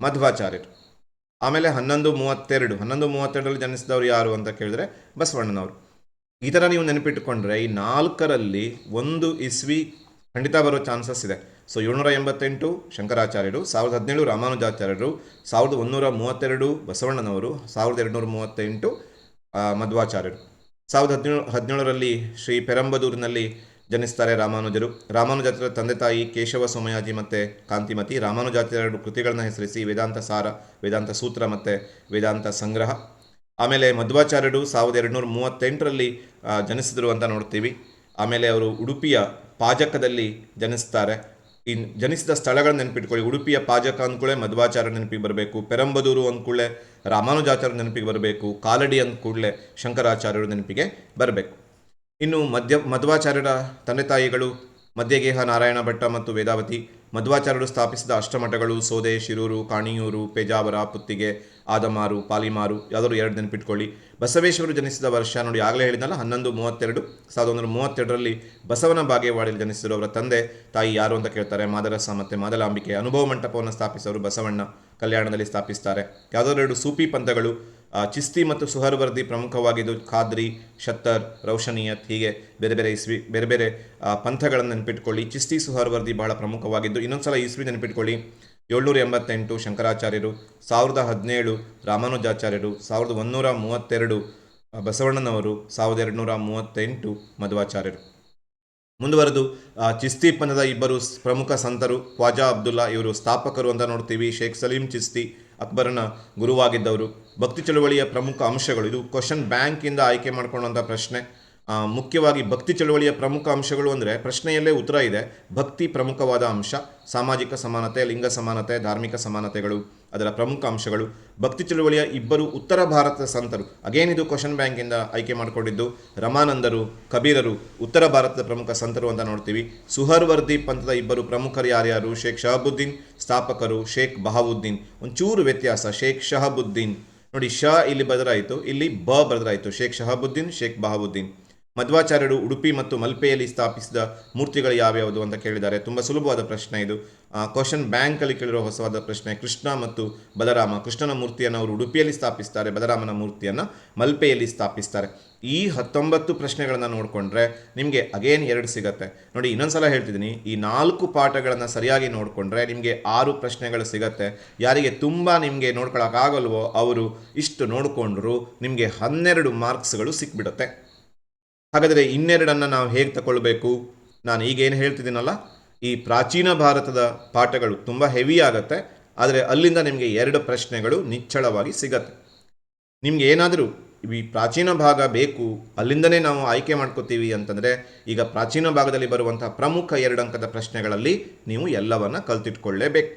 Speaker 1: ಮಧ್ವಾಚಾರ್ಯರು. ಆಮೇಲೆ 1132ರಲ್ಲಿ ಜನಿಸಿದವರು ಯಾರು ಅಂತ ಕೇಳಿದ್ರೆ ಬಸವಣ್ಣನವರು. ಈ ಥರ ನೀವು ನೆನಪಿಟ್ಟುಕೊಂಡ್ರೆ ಈ 4ರಲ್ಲಿ ಒಂದು ಇಸ್ವಿ ಖಂಡಿತ ಬರೋ ಚಾನ್ಸಸ್ ಇದೆ. ಸೊ 788 ಶಂಕರಾಚಾರ್ಯರು, 1017 ರಾಮಾನುಜಾಚಾರ್ಯರು, 1132 ಬಸವಣ್ಣನವರು, 1238 ಮಧ್ವಾಚಾರ್ಯರು. 1017ರಲ್ಲಿ ಶ್ರೀ ಪೆರಂಬದೂರಿನಲ್ಲಿ ಜನಿಸ್ತಾರೆ ರಾಮಾನುಜರು. ರಾಮಾನುಜಾಚಾರ್ಯರ ತಂದೆ ತಾಯಿ ಕೇಶವ ಸೋಮಯಾಜಿ ಮತ್ತು ಕಾಂತಿಮತಿ. ರಾಮಾನುಜಾಚಾರ್ಯರು ಕೃತಿಗಳನ್ನು ಹೆಸರಿಸಿ ವೇದಾಂತ ಸಾರ, ವೇದಾಂತ ಸೂತ್ರ ಮತ್ತು ವೇದಾಂತ ಸಂಗ್ರಹ. ಆಮೇಲೆ ಮಧ್ವಾಚಾರ್ಯರು 1238ರಲ್ಲಿ ಜನಿಸಿದರು ಅಂತ ನೋಡ್ತೀವಿ. ಆಮೇಲೆ ಅವರು ಉಡುಪಿಯ ಪಾಜಕದಲ್ಲಿ ಜನಿಸ್ತಾರೆ. ಈ ಜನಿಸಿದ ಸ್ಥಳಗಳನ್ನ ನೆನಪಿಟ್ಕೊಳ್ಳಿ. ಉಡುಪಿಯ ಪಾಜಕ ಅಂದ್ಕೂಳೆ ಮಧ್ವಾಚಾರ್ಯ ನೆನಪಿಗೆ ಬರಬೇಕು, ಪೆರಂಬದೂರು ಅಂದ್ಕೂಳೆ ರಾಮಾನುಜಾಚಾರ್ಯ ನೆನಪಿಗೆ ಬರಬೇಕು, ಕಾಲಡಿ ಅಂದ್ಕೂಡಲೇ ಶಂಕರಾಚಾರ್ಯರು ನೆನಪಿಗೆ ಬರಬೇಕು. ಇನ್ನು ಮಧ್ವಾಚಾರ್ಯರ ತಂದೆ ತಾಯಿಗಳು ಮಧ್ಯಗೇಹ ನಾರಾಯಣ ಭಟ್ಟ ಮತ್ತು ವೇದಾವತಿ. ಮಧ್ವಾಚಾರ್ಯರು ಸ್ಥಾಪಿಸಿದ ಅಷ್ಟಮಠಗಳು ಸೋದೆ, ಶಿರೂರು, ಕಾಣಿಯೂರು, ಪೇಜಾವರ, ಪುತ್ತಿಗೆ, ಆದಮಾರು, ಪಾಲಿಮಾರು, ಯಾವುದಾದ್ರು 2 ನೆನಪಿಟ್ಕೊಳ್ಳಿ. ಬಸವೇಶ್ವರು ಜನಿಸಿದ ವರ್ಷ ನೋಡಿ, ಆಗಲೇ ಹೇಳಿದ್ನಲ್ಲ 1132. 1132ರಲ್ಲಿ ಬಸವನ ಬಾಗೇವಾಡಿಯಲ್ಲಿ ಜನಿಸಿದರು. ಅವರ ತಂದೆ ತಾಯಿ ಯಾರು ಅಂತ ಕೇಳ್ತಾರೆ. ಮಾದರಸ ಮತ್ತು ಮಾದಲಾಂಬಿಕೆ. ಅನುಭವ ಮಂಟಪವನ್ನು ಸ್ಥಾಪಿಸೋರು ಬಸವಣ್ಣ, ಕಲ್ಯಾಣದಲ್ಲಿ ಸ್ಥಾಪಿಸ್ತಾರೆ. ಯಾವುದಾದ್ರು 2 ಸೂಫಿ ಪಂಥಗಳು ಚಿಸ್ತಿ ಮತ್ತು ಸುಹರ್ವರ್ದಿ ಪ್ರಮುಖವಾಗಿದ್ದು. ಖಾದ್ರಿ, ಶತ್ತರ್, ರೌಶನಿಯತ್, ಹೀಗೆ ಬೇರೆ ಬೇರೆ ಪಂಥಗಳನ್ನು ನೆನಪಿಟ್ಕೊಳ್ಳಿ. ಚಿಸ್ತಿ ಸುಹರ್ವರ್ದಿ ಬಹಳ ಪ್ರಮುಖವಾಗಿದ್ದು. ಇನ್ನೊಂದ್ಸಲ ಇಸ್ವಿ ನೆನಪಿಟ್ಕೊಳ್ಳಿ. 788 ಶಂಕರಾಚಾರ್ಯರು, 1017 ರಾಮಾನುಜಾಚಾರ್ಯರು, 1132 ಬಸವಣ್ಣನವರು, 1238 ಮಧ್ವಾಚಾರ್ಯರು. ಮುಂದುವರೆದು ಚಿಸ್ತಿ ಪಂಥದ ಇಬ್ಬರು ಪ್ರಮುಖ ಸಂತರು ಖ್ವಾಜಾ ಅಬ್ದುಲ್ಲಾ, ಇವರು ಸ್ಥಾಪಕರು ಅಂತ ನೋಡ್ತೀವಿ. ಶೇಖ್ ಸಲೀಂ ಚಿಸ್ತಿ ಅಕ್ಬರನ ಗುರುವಾಗಿದ್ದವರು. ಭಕ್ತಿ ಚಳುವಳಿಯ ಪ್ರಮುಖ ಅಂಶಗಳು, ಇದು ಕ್ವಶನ್ ಬ್ಯಾಂಕಿಂದ ಆಯ್ಕೆ ಮಾಡಿಕೊಳ್ಳುವಂಥ ಪ್ರಶ್ನೆ. ಮುಖ್ಯವಾಗಿ ಭಕ್ತಿ ಚಳುವಳಿಯ ಪ್ರಮುಖ ಅಂಶಗಳು ಅಂದರೆ ಪ್ರಶ್ನೆಯಲ್ಲೇ ಉತ್ತರ ಇದೆ. ಭಕ್ತಿ ಪ್ರಮುಖವಾದ ಅಂಶ, ಸಾಮಾಜಿಕ ಸಮಾನತೆ, ಲಿಂಗ ಸಮಾನತೆ, ಧಾರ್ಮಿಕ ಸಮಾನತೆಗಳು ಅದರ ಪ್ರಮುಖ ಅಂಶಗಳು. ಭಕ್ತಿ ಚಳುವಳಿಯ ಇಬ್ಬರು ಉತ್ತರ ಭಾರತದ ಸಂತರು, ಅಗೇನ್ ಇದು ಕ್ವಶನ್ ಬ್ಯಾಂಕಿಂದ ಆಯ್ಕೆ ಮಾಡಿಕೊಂಡಿದ್ದು. ರಮಾನಂದರು, ಕಬೀರರು ಉತ್ತರ ಭಾರತದ ಪ್ರಮುಖ ಸಂತರು ಅಂತ ನೋಡ್ತೀವಿ. ಸುಹರ್ವರ್ದಿ ಪಂಥದ ಇಬ್ಬರು ಪ್ರಮುಖರು ಯಾರ್ಯಾರು? ಶೇಖ್ ಶಹಬುದ್ದೀನ್ ಸ್ಥಾಪಕರು, ಶೇಖ್ ಬಹಾವುದ್ದೀನ್. ಒಂಚೂರು ವ್ಯತ್ಯಾಸ, ಶೇಖ್ ಶಹಬುದ್ದೀನ್ ನೋಡಿ, ಶ ಇಲ್ಲಿ ಬದಲಾಯಿತು, ಇಲ್ಲಿ ಬದಲಾಯಿತು. ಶೇಖ್ ಶಹಬುದ್ದೀನ್, ಶೇಖ್ ಬಹಾವುದ್ದೀನ್. ಮಧ್ವಾಚಾರ್ಯರು ಉಡುಪಿ ಮತ್ತು ಮಲ್ಪೆಯಲ್ಲಿ ಸ್ಥಾಪಿಸಿದ ಮೂರ್ತಿಗಳು ಯಾವ್ಯಾವುದು ಅಂತ ಕೇಳಿದ್ದಾರೆ. ತುಂಬ ಸುಲಭವಾದ ಪ್ರಶ್ನೆ ಇದು. ಕ್ವಶನ್ ಬ್ಯಾಂಕಲ್ಲಿ ಕೇಳಿರೋ ಹೊಸವಾದ ಪ್ರಶ್ನೆ. ಕೃಷ್ಣ ಮತ್ತು ಬಲರಾಮ, ಕೃಷ್ಣನ ಮೂರ್ತಿಯನ್ನು ಅವರು ಉಡುಪಿಯಲ್ಲಿ ಸ್ಥಾಪಿಸ್ತಾರೆ, ಬಲರಾಮನ ಮೂರ್ತಿಯನ್ನು ಮಲ್ಪೆಯಲ್ಲಿ ಸ್ಥಾಪಿಸ್ತಾರೆ. ಈ 19 ಪ್ರಶ್ನೆಗಳನ್ನು ನೋಡಿಕೊಂಡ್ರೆ ನಿಮಗೆ ಅಗೇನ್ 2 ಸಿಗತ್ತೆ. ನೋಡಿ, ಇನ್ನೊಂದ್ಸಲ ಹೇಳ್ತಿದ್ದೀನಿ, ಈ 4 ಪಾಠಗಳನ್ನು ಸರಿಯಾಗಿ ನೋಡಿಕೊಂಡ್ರೆ ನಿಮಗೆ 6 ಪ್ರಶ್ನೆಗಳು ಸಿಗತ್ತೆ. ಯಾರಿಗೆ ತುಂಬ ನಿಮಗೆ ನೋಡ್ಕೊಳಕ್ಕಾಗಲ್ವೋ ಅವರು ಇಷ್ಟು ನೋಡಿಕೊಂಡ್ರು ನಿಮಗೆ 12 ಮಾರ್ಕ್ಸ್ಗಳು ಸಿಕ್ಬಿಡುತ್ತೆ. ಹಾಗಾದರೆ ಇನ್ನೆರಡನ್ನು ನಾವು ಹೇಗೆ ತಗೊಳ್ಬೇಕು? ನಾನು ಈಗೇನು ಹೇಳ್ತಿದ್ದೀನಲ್ಲ, ಈ ಪ್ರಾಚೀನ ಭಾರತದ ಪಾಠಗಳು ತುಂಬ ಹೆವಿ ಆಗುತ್ತೆ, ಆದರೆ ಅಲ್ಲಿಂದ ನಿಮಗೆ 2 ಪ್ರಶ್ನೆಗಳು ನಿಚ್ಚಳವಾಗಿ ಸಿಗತ್ತೆ. ನಿಮ್ಗೆ ಏನಾದರೂ ಈ ಪ್ರಾಚೀನ ಭಾಗ ಬೇಕು, ಅಲ್ಲಿಂದನೇ ನಾವು ಆಯ್ಕೆ ಮಾಡ್ಕೋತೀವಿ ಅಂತಂದರೆ, ಈಗ ಪ್ರಾಚೀನ ಭಾಗದಲ್ಲಿ ಬರುವಂತಹ ಪ್ರಮುಖ 2 ಅಂಕದ ಪ್ರಶ್ನೆಗಳಲ್ಲಿ ನೀವು ಎಲ್ಲವನ್ನ ಕಲ್ತಿಟ್ಕೊಳ್ಳೇಬೇಕು.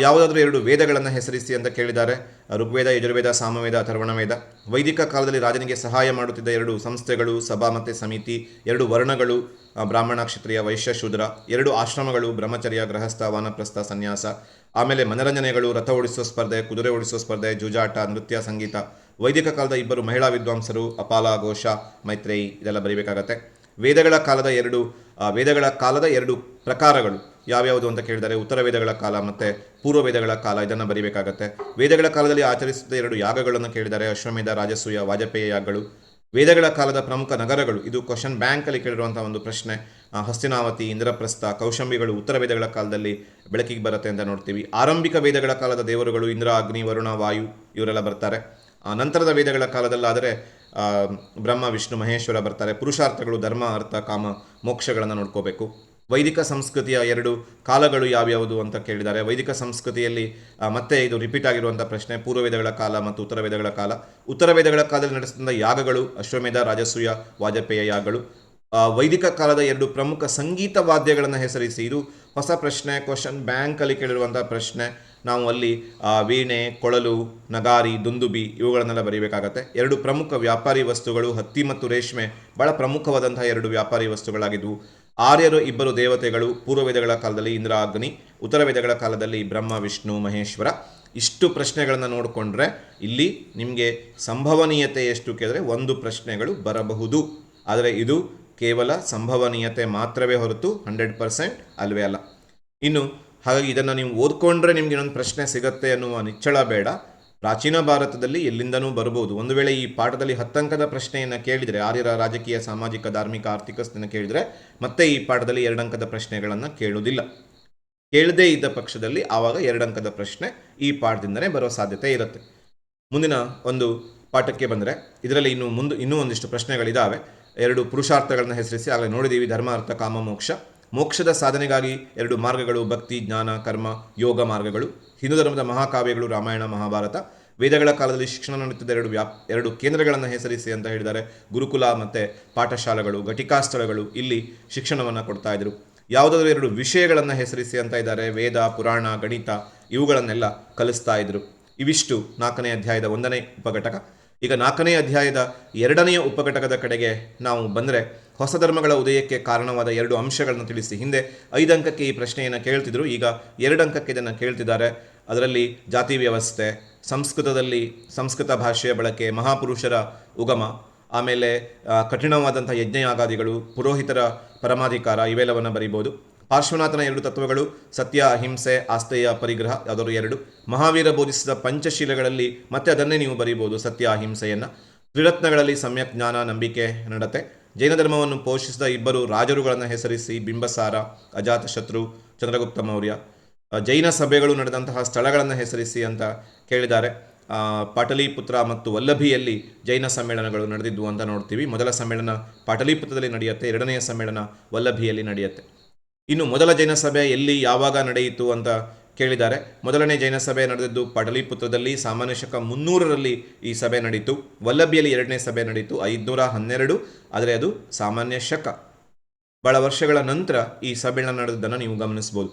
Speaker 1: ಯಾವುದಾದ್ರೂ 2 ವೇದಗಳನ್ನು ಹೆಸರಿಸಿ ಅಂತ ಕೇಳಿದ್ದಾರೆ. ಋಗ್ವೇದ, ಯಜುರ್ವೇದ, ಸಾಮವೇದ, ಅಥರ್ವಣವೇದ. ವೈದಿಕ ಕಾಲದಲ್ಲಿ ರಾಜನಿಗೆ ಸಹಾಯ ಮಾಡುತ್ತಿದ್ದ 2 ಸಂಸ್ಥೆಗಳು, ಸಭಾ ಮತ್ತು ಸಮಿತಿ. 2 ವರ್ಣಗಳು, ಬ್ರಾಹ್ಮಣ, ಕ್ಷತ್ರಿಯ, ವೈಶ್ಯ, ಶೂದ್ರ. 2 ಆಶ್ರಮಗಳು, ಬ್ರಹ್ಮಚರ್ಯ, ಗೃಹಸ್ಥ, ವಾನಪ್ರಸ್ಥ, ಸನ್ಯಾಸ. ಆಮೇಲೆ ಮನರಂಜನೆಗಳು, ರಥ ಓಡಿಸುವ ಸ್ಪರ್ಧೆ, ಕುದುರೆ ಓಡಿಸುವ ಸ್ಪರ್ಧೆ, ಜೂಜಾಟ, ನೃತ್ಯ, ಸಂಗೀತ. ವೈದಿಕ ಕಾಲದ 2 ಮಹಿಳಾ ವಿದ್ವಾಂಸರು, ಅಪಾಲ, ಘೋಷ, ಮೈತ್ರೇಯಿ. ಇದೆಲ್ಲ ಬರೀಬೇಕಾಗತ್ತೆ. ವೇದಗಳ ಕಾಲದ 2 ಪ್ರಕಾರಗಳು ಯಾವ್ಯಾವುದು ಅಂತ ಕೇಳಿದರೆ, ಉತ್ತರ ವೇದಗಳ ಕಾಲ ಮತ್ತು ಪೂರ್ವ ವೇದಗಳ ಕಾಲ. ಇದನ್ನು ಬರೀಬೇಕಾಗತ್ತೆ. ವೇದಗಳ ಕಾಲದಲ್ಲಿ ಆಚರಿಸಿದ 2 ಯಾಗಗಳನ್ನು ಕೇಳಿದ್ದಾರೆ, ಅಶ್ವಮೇಧ, ರಾಜಸೂಯ, ವಾಜಪೇಯ ಯಾಗಗಳು. ವೇದಗಳ ಕಾಲದ ಪ್ರಮುಖ ನಗರಗಳು, ಇದು ಕ್ವಶನ್ ಬ್ಯಾಂಕಲ್ಲಿ ಕೇಳಿರುವಂಥ ಒಂದು ಪ್ರಶ್ನೆ. ಹಸ್ತಿನಾವತಿ, ಇಂದ್ರಪ್ರಸ್ಥ, ಕೌಶಂಬಿಗಳು ಉತ್ತರ ವೇದಗಳ ಕಾಲದಲ್ಲಿ ಬೆಳಕಿಗೆ ಬರುತ್ತೆ ಅಂತ ನೋಡ್ತೀವಿ. ಆರಂಭಿಕ ವೇದಗಳ ಕಾಲದ ದೇವರುಗಳು ಇಂದ್ರ, ಅಗ್ನಿ, ವರುಣ, ವಾಯು ಇವರೆಲ್ಲ ಬರ್ತಾರೆ. ನಂತರದ ವೇದಗಳ ಕಾಲದಲ್ಲಾದರೆ ಬ್ರಹ್ಮ, ವಿಷ್ಣು, ಮಹೇಶ್ವರ ಬರ್ತಾರೆ. ಪುರುಷಾರ್ಥಗಳು ಧರ್ಮ, ಅರ್ಥ, ಕಾಮ, ಮೋಕ್ಷಗಳನ್ನು ನೋಡ್ಕೋಬೇಕು. ವೈದಿಕ ಸಂಸ್ಕೃತಿಯ 2 ಕಾಲಗಳು ಯಾವ್ಯಾವುದು ಅಂತ ಕೇಳಿದ್ದಾರೆ. ವೈದಿಕ ಸಂಸ್ಕೃತಿಯಲ್ಲಿ ಮತ್ತೆ ಇದು ರಿಪೀಟ್ ಆಗಿರುವಂಥ ಪ್ರಶ್ನೆ, ಪೂರ್ವ ವೇದಗಳ ಕಾಲ ಮತ್ತು ಉತ್ತರ ವೇದಗಳ ಕಾಲ. ಉತ್ತರ ವೇದಗಳ ಕಾಲದಲ್ಲಿ ನಡೆಸಿದ ಯಾಗಗಳು ಅಶ್ವಮೇಧ, ರಾಜಸೂಯ, ವಾಜಪೇಯ ಯಾಗಗಳು. ವೈದಿಕ ಕಾಲದ 2 ಪ್ರಮುಖ ಸಂಗೀತ ವಾದ್ಯಗಳನ್ನು ಹೆಸರಿಸಿ. ಇದು ಹೊಸ ಪ್ರಶ್ನೆ, ಕ್ವಶನ್ ಬ್ಯಾಂಕಲ್ಲಿ ಕೇಳಿರುವಂಥ ಪ್ರಶ್ನೆ. ನಾವು ಅಲ್ಲಿ ವೀಣೆ, ಕೊಳಲು, ನಗಾರಿ, ದುಂದುಬಿ ಇವುಗಳನ್ನೆಲ್ಲ ಬರೀಬೇಕಾಗತ್ತೆ. 2 ಪ್ರಮುಖ ವ್ಯಾಪಾರಿ ವಸ್ತುಗಳು, ಹತ್ತಿ ಮತ್ತು ರೇಷ್ಮೆ ಬಹಳ ಪ್ರಮುಖವಾದಂತಹ 2 ವ್ಯಾಪಾರಿ ವಸ್ತುಗಳಾಗಿದ್ವು. ಆರ್ಯರು 2 ದೇವತೆಗಳು, ಪೂರ್ವ ವೇದಗಳ ಕಾಲದಲ್ಲಿ ಇಂದ್ರ, ಅಗ್ನಿ, ಉತ್ತರ ವೇದಗಳ ಕಾಲದಲ್ಲಿ ಬ್ರಹ್ಮ, ವಿಷ್ಣು, ಮಹೇಶ್ವರ. ಇಷ್ಟು ಪ್ರಶ್ನೆಗಳನ್ನು ನೋಡಿಕೊಂಡ್ರೆ ಇಲ್ಲಿ ನಿಮಗೆ ಸಂಭವನೀಯತೆ ಎಷ್ಟು ಕೇಳಿದ್ರೆ 1 ಪ್ರಶ್ನೆಗಳು ಬರಬಹುದು. ಆದರೆ ಇದು ಕೇವಲ ಸಂಭವನೀಯತೆ ಮಾತ್ರವೇ ಹೊರತು 100% ಅಲ್ವೇ ಅಲ್ಲ. ಇನ್ನು ಹಾಗಾಗಿ ಇದನ್ನು ನೀವು ಓದ್ಕೊಂಡ್ರೆ ನಿಮ್ಗೆ ಇನ್ನೊಂದು ಪ್ರಶ್ನೆ ಸಿಗತ್ತೆ ಅನ್ನುವ ನಿಚ್ಚಳ ಬೇಡ. ಪ್ರಾಚೀನ ಭಾರತದಲ್ಲಿ ಎಲ್ಲಿಂದನೂ ಬರ್ಬೋದು. ಒಂದು ವೇಳೆ ಈ ಪಾಠದಲ್ಲಿ 10 ಅಂಕದ ಪ್ರಶ್ನೆಯನ್ನು ಕೇಳಿದರೆ, ಆರ್ಯರ ರಾಜಕೀಯ, ಸಾಮಾಜಿಕ, ಧಾರ್ಮಿಕ, ಆರ್ಥಿಕ ಸ್ಥಿತಿಯನ್ನು ಕೇಳಿದರೆ ಮತ್ತೆ ಈ ಪಾಠದಲ್ಲಿ 2 ಅಂಕದ ಪ್ರಶ್ನೆಗಳನ್ನು ಕೇಳುವುದಿಲ್ಲ. ಕೇಳದೇ ಇದ್ದ ಪಕ್ಷದಲ್ಲಿ ಆವಾಗ 2 ಅಂಕದ ಪ್ರಶ್ನೆ ಈ ಪಾಠದಿಂದನೇ ಬರೋ ಸಾಧ್ಯತೆ ಇರುತ್ತೆ. ಮುಂದಿನ ಒಂದು ಪಾಠಕ್ಕೆ ಬಂದರೆ ಇದರಲ್ಲಿ ಇನ್ನೂ ಒಂದಿಷ್ಟು ಪ್ರಶ್ನೆಗಳಿದ್ದಾವೆ. 2 ಪುರುಷಾರ್ಥಗಳನ್ನು ಹೆಸರಿಸಿ ಆಗಲೇ ನೋಡಿದ್ದೀವಿ. ಧರ್ಮ, ಅರ್ಥ, ಕಾಮ, ಮೋಕ್ಷ. ಮೋಕ್ಷದ ಸಾಧನೆಗಾಗಿ 2 ಮಾರ್ಗಗಳು: ಭಕ್ತಿ, ಜ್ಞಾನ, ಕರ್ಮ, ಯೋಗ ಮಾರ್ಗಗಳು. ಹಿಂದೂ ಧರ್ಮದ ಮಹಾಕಾವ್ಯಗಳು ರಾಮಾಯಣ, ಮಹಾಭಾರತ. ವೇದಗಳ ಕಾಲದಲ್ಲಿ ಶಿಕ್ಷಣ ನಡೆಯುತ್ತಿದ್ದ 2 ಕೇಂದ್ರಗಳನ್ನು ಹೆಸರಿಸಿ ಅಂತ ಹೇಳಿದ್ದಾರೆ. ಗುರುಕುಲ ಮತ್ತು ಪಾಠಶಾಲೆಗಳು, ಘಟಿಕಾ ಸ್ಥಳಗಳು. ಇಲ್ಲಿ ಶಿಕ್ಷಣವನ್ನು ಕೊಡ್ತಾ ಇದ್ರು. ಯಾವುದಾದ್ರೂ 2 ವಿಷಯಗಳನ್ನು ಹೆಸರಿಸಿ ಅಂತ ಇದ್ದಾರೆ. ವೇದ, ಪುರಾಣ, ಗಣಿತ ಇವುಗಳನ್ನೆಲ್ಲ ಕಲಿಸ್ತಾ ಇದ್ರು. ಇವಿಷ್ಟು 4ನೇ ಅಧ್ಯಾಯದ 1ನೇ ಉಪಘಟಕ. ಈಗ 4ನೇ ಅಧ್ಯಾಯದ 2ನೇ ಉಪಘಟಕದ ಕಡೆಗೆ ನಾವು ಬಂದರೆ, ಹೊಸ ಧರ್ಮಗಳ ಉದಯಕ್ಕೆ ಕಾರಣವಾದ 2 ಅಂಶಗಳನ್ನು ತಿಳಿಸಿ. ಹಿಂದೆ 5 ಅಂಕಕ್ಕೆ ಈ ಪ್ರಶ್ನೆಯನ್ನು ಕೇಳ್ತಿದ್ರು, ಈಗ 2 ಅಂಕಕ್ಕೆ ಇದನ್ನು ಕೇಳ್ತಿದ್ದಾರೆ. ಅದರಲ್ಲಿ ಜಾತಿ ವ್ಯವಸ್ಥೆ, ಸಂಸ್ಕೃತ ಭಾಷೆಯ ಬಳಕೆ, ಮಹಾಪುರುಷರ ಉಗಮ, ಆಮೇಲೆ ಕಠಿಣವಾದಂಥ ಯಜ್ಞಯಾಗಾದಿಗಳು, ಪುರೋಹಿತರ ಪರಮಾಧಿಕಾರ, ಇವೆಲ್ಲವನ್ನು ಬರೀಬೋದು. ಪಾರ್ಶ್ವನಾಥನ 2 ತತ್ವಗಳು: ಸತ್ಯ, ಅಹಿಂಸೆ, ಆಸ್ತೆಯ ಪರಿಗ್ರಹ. ಯಾವುದಾದ್ರು 2. ಮಹಾವೀರ ಬೋಧಿಸಿದ ಪಂಚಶೀಲಗಳಲ್ಲಿ ಮತ್ತೆ ಅದನ್ನೇ ನೀವು ಬರೀಬೋದು, ಸತ್ಯ, ಅಹಿಂಸೆಯನ್ನು. ತ್ರಿರತ್ನಗಳಲ್ಲಿ ಸಮ್ಯಕ್ ಜ್ಞಾನ, ನಂಬಿಕೆ, ನಡತೆ. ಜೈನ ಧರ್ಮವನ್ನು ಪೋಷಿಸಿದ 2 ರಾಜರುಗಳನ್ನು ಹೆಸರಿಸಿ. ಬಿಂಬಸಾರ, ಅಜಾತಶತ್ರು, ಚಂದ್ರಗುಪ್ತ ಮೌರ್ಯ. ಜೈನ ಸಭೆಗಳು ನಡೆದಂತಹ ಸ್ಥಳಗಳನ್ನು ಹೆಸರಿಸಿ ಅಂತ ಕೇಳಿದ್ದಾರೆ. ಪಾಟಲಿಪುತ್ರ ಮತ್ತು ವಲ್ಲಭಿಯಲ್ಲಿ ಜೈನ ಸಮ್ಮೇಳನಗಳು ನಡೆದಿದ್ವು ಅಂತ ನೋಡ್ತೀವಿ. ಮೊದಲ ಸಮ್ಮೇಳನ ಪಾಟಲಿಪುತ್ರದಲ್ಲಿ ನಡೆಯುತ್ತೆ, 2ನೇ ಸಮ್ಮೇಳನ ವಲ್ಲಭಿಯಲ್ಲಿ ನಡೆಯುತ್ತೆ. ಇನ್ನು ಮೊದಲ ಜೈನ ಸಭೆ ಎಲ್ಲಿ, ಯಾವಾಗ ನಡೆಯಿತು ಅಂತ ಕೇಳಿದ್ದಾರೆ. ಮೊದಲನೇ ಜೈನ ಸಭೆ ನಡೆದಿದ್ದು ಪಾಟಲಿಪುತ್ರದಲ್ಲಿ ಸಾಮಾನ್ಯ ಶಕ 300ರಲ್ಲಿ ಈ ಸಭೆ ನಡೀತು. ವಲ್ಲಭಿಯಲ್ಲಿ 2ನೇ ಸಭೆ ನಡೀತು 512. ಆದರೆ ಅದು ಸಾಮಾನ್ಯ ಶಕ. ಬಹಳ ವರ್ಷಗಳ ನಂತರ ಈ ಸಮ್ಮೇಳನ ನಡೆದದ್ದನ್ನು ನೀವು ಗಮನಿಸ್ಬೋದು.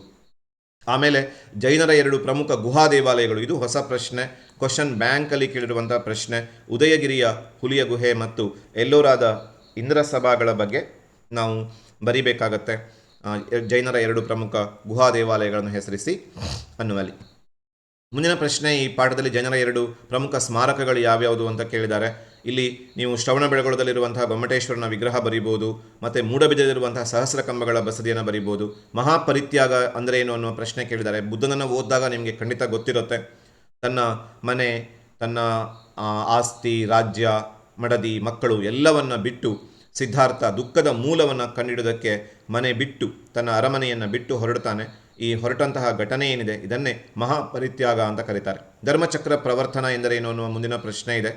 Speaker 1: ಆಮೇಲೆ ಜೈನರ 2 ಪ್ರಮುಖ ಗುಹಾ ದೇವಾಲಯಗಳು. ಇದು ಹೊಸ ಪ್ರಶ್ನೆ, ಕ್ವಶನ್ ಬ್ಯಾಂಕಲ್ಲಿ ಕೇಳಿರುವಂಥ ಪ್ರಶ್ನೆ. ಉದಯಗಿರಿಯ ಹುಲಿಯ ಗುಹೆ ಮತ್ತು ಎಲ್ಲೋರಾದ ಇಂದ್ರ ಸಭಾಗಳ ಬಗ್ಗೆ ನಾವು ಬರಿಬೇಕಾಗತ್ತೆ. ಜೈನರ 2 ಪ್ರಮುಖ ಗುಹಾ ದೇವಾಲಯಗಳನ್ನು ಹೆಸರಿಸಿ ಅನ್ನುವಲ್ಲಿ. ಮುಂದಿನ ಪ್ರಶ್ನೆ, ಈ ಪಾಠದಲ್ಲಿ ಜೈನರ 2 ಪ್ರಮುಖ ಸ್ಮಾರಕಗಳು ಯಾವ್ಯಾವುದು ಅಂತ ಕೇಳಿದ್ದಾರೆ. ಇಲ್ಲಿ ನೀವು ಶ್ರವಣಬೆಳಗೊಳದಲ್ಲಿರುವಂತಹ ಗೊಮ್ಮಟೇಶ್ವರನ ವಿಗ್ರಹ ಬರೀಬೋದು, ಮತ್ತು ಮೂಡಬಿದಲ್ಲಿರುವಂತಹ ಸಹಸ್ರ ಕಂಬಗಳ ಬಸದಿಯನ್ನು ಬರೀಬೋದು. ಮಹಾಪರಿತ್ಯಾಗ ಅಂದರೆ ಏನು ಅನ್ನುವ ಪ್ರಶ್ನೆ ಕೇಳಿದ್ದಾರೆ. ಬುದ್ಧನನ್ನು ಓದಿದಾಗ ನಿಮಗೆ ಖಂಡಿತ ಗೊತ್ತಿರುತ್ತೆ. ತನ್ನ ಮನೆ, ತನ್ನ ಆಸ್ತಿ, ರಾಜ್ಯ, ಮಡದಿ, ಮಕ್ಕಳು ಎಲ್ಲವನ್ನ ಬಿಟ್ಟು ಸಿದ್ಧಾರ್ಥ ದುಃಖದ ಮೂಲವನ್ನು ಕಂಡುಹಿಡಿಯೋದಕ್ಕೆ ಮನೆ ಬಿಟ್ಟು, ತನ್ನ ಅರಮನೆಯನ್ನು ಬಿಟ್ಟು ಹೊರಡ್ತಾನೆ. ಈ ಹೊರಟಂತಹ ಘಟನೆ ಏನಿದೆ ಇದನ್ನೇ ಮಹಾಪರಿತ್ಯಾಗ ಅಂತ ಕರೀತಾರೆ. ಧರ್ಮಚಕ್ರ ಪ್ರವರ್ತನ ಎಂದರೇನು ಅನ್ನುವ ಮುಂದಿನ ಪ್ರಶ್ನೆ ಇದೆ.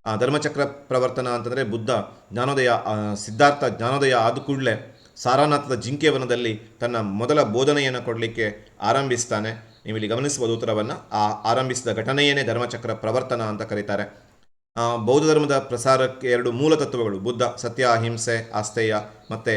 Speaker 1: ಧರ್ಮಚಕ್ರ ಪ್ರವರ್ತನ ಅಂತಂದರೆ ಬುದ್ಧ ಸಿದ್ಧಾರ್ಥ ಜ್ಞಾನೋದಯ ಆದ ಕೂಡಲೇ ಸಾರಾನಾಥದ ಜಿಂಕೆವನದಲ್ಲಿ ತನ್ನ ಮೊದಲ ಬೋಧನೆಯನ್ನು ಕೊಡಲಿಕ್ಕೆ ಆರಂಭಿಸ್ತಾನೆ. ನೀವು ಇಲ್ಲಿ ಗಮನಿಸಬಹುದು ಉತ್ತರವನ್ನು. ಆರಂಭಿಸಿದ ಘಟನೆಯೇ ಧರ್ಮಚಕ್ರ ಪ್ರವರ್ತನ ಅಂತ ಕರೀತಾರೆ. ಬೌದ್ಧ ಧರ್ಮದ ಪ್ರಸಾರಕ್ಕೆ 2 ಮೂಲ ತತ್ವಗಳು: ಬುದ್ಧ, ಸತ್ಯ, ಅಹಿಂಸೆ, ಆಸ್ತೆಯ ಮತ್ತು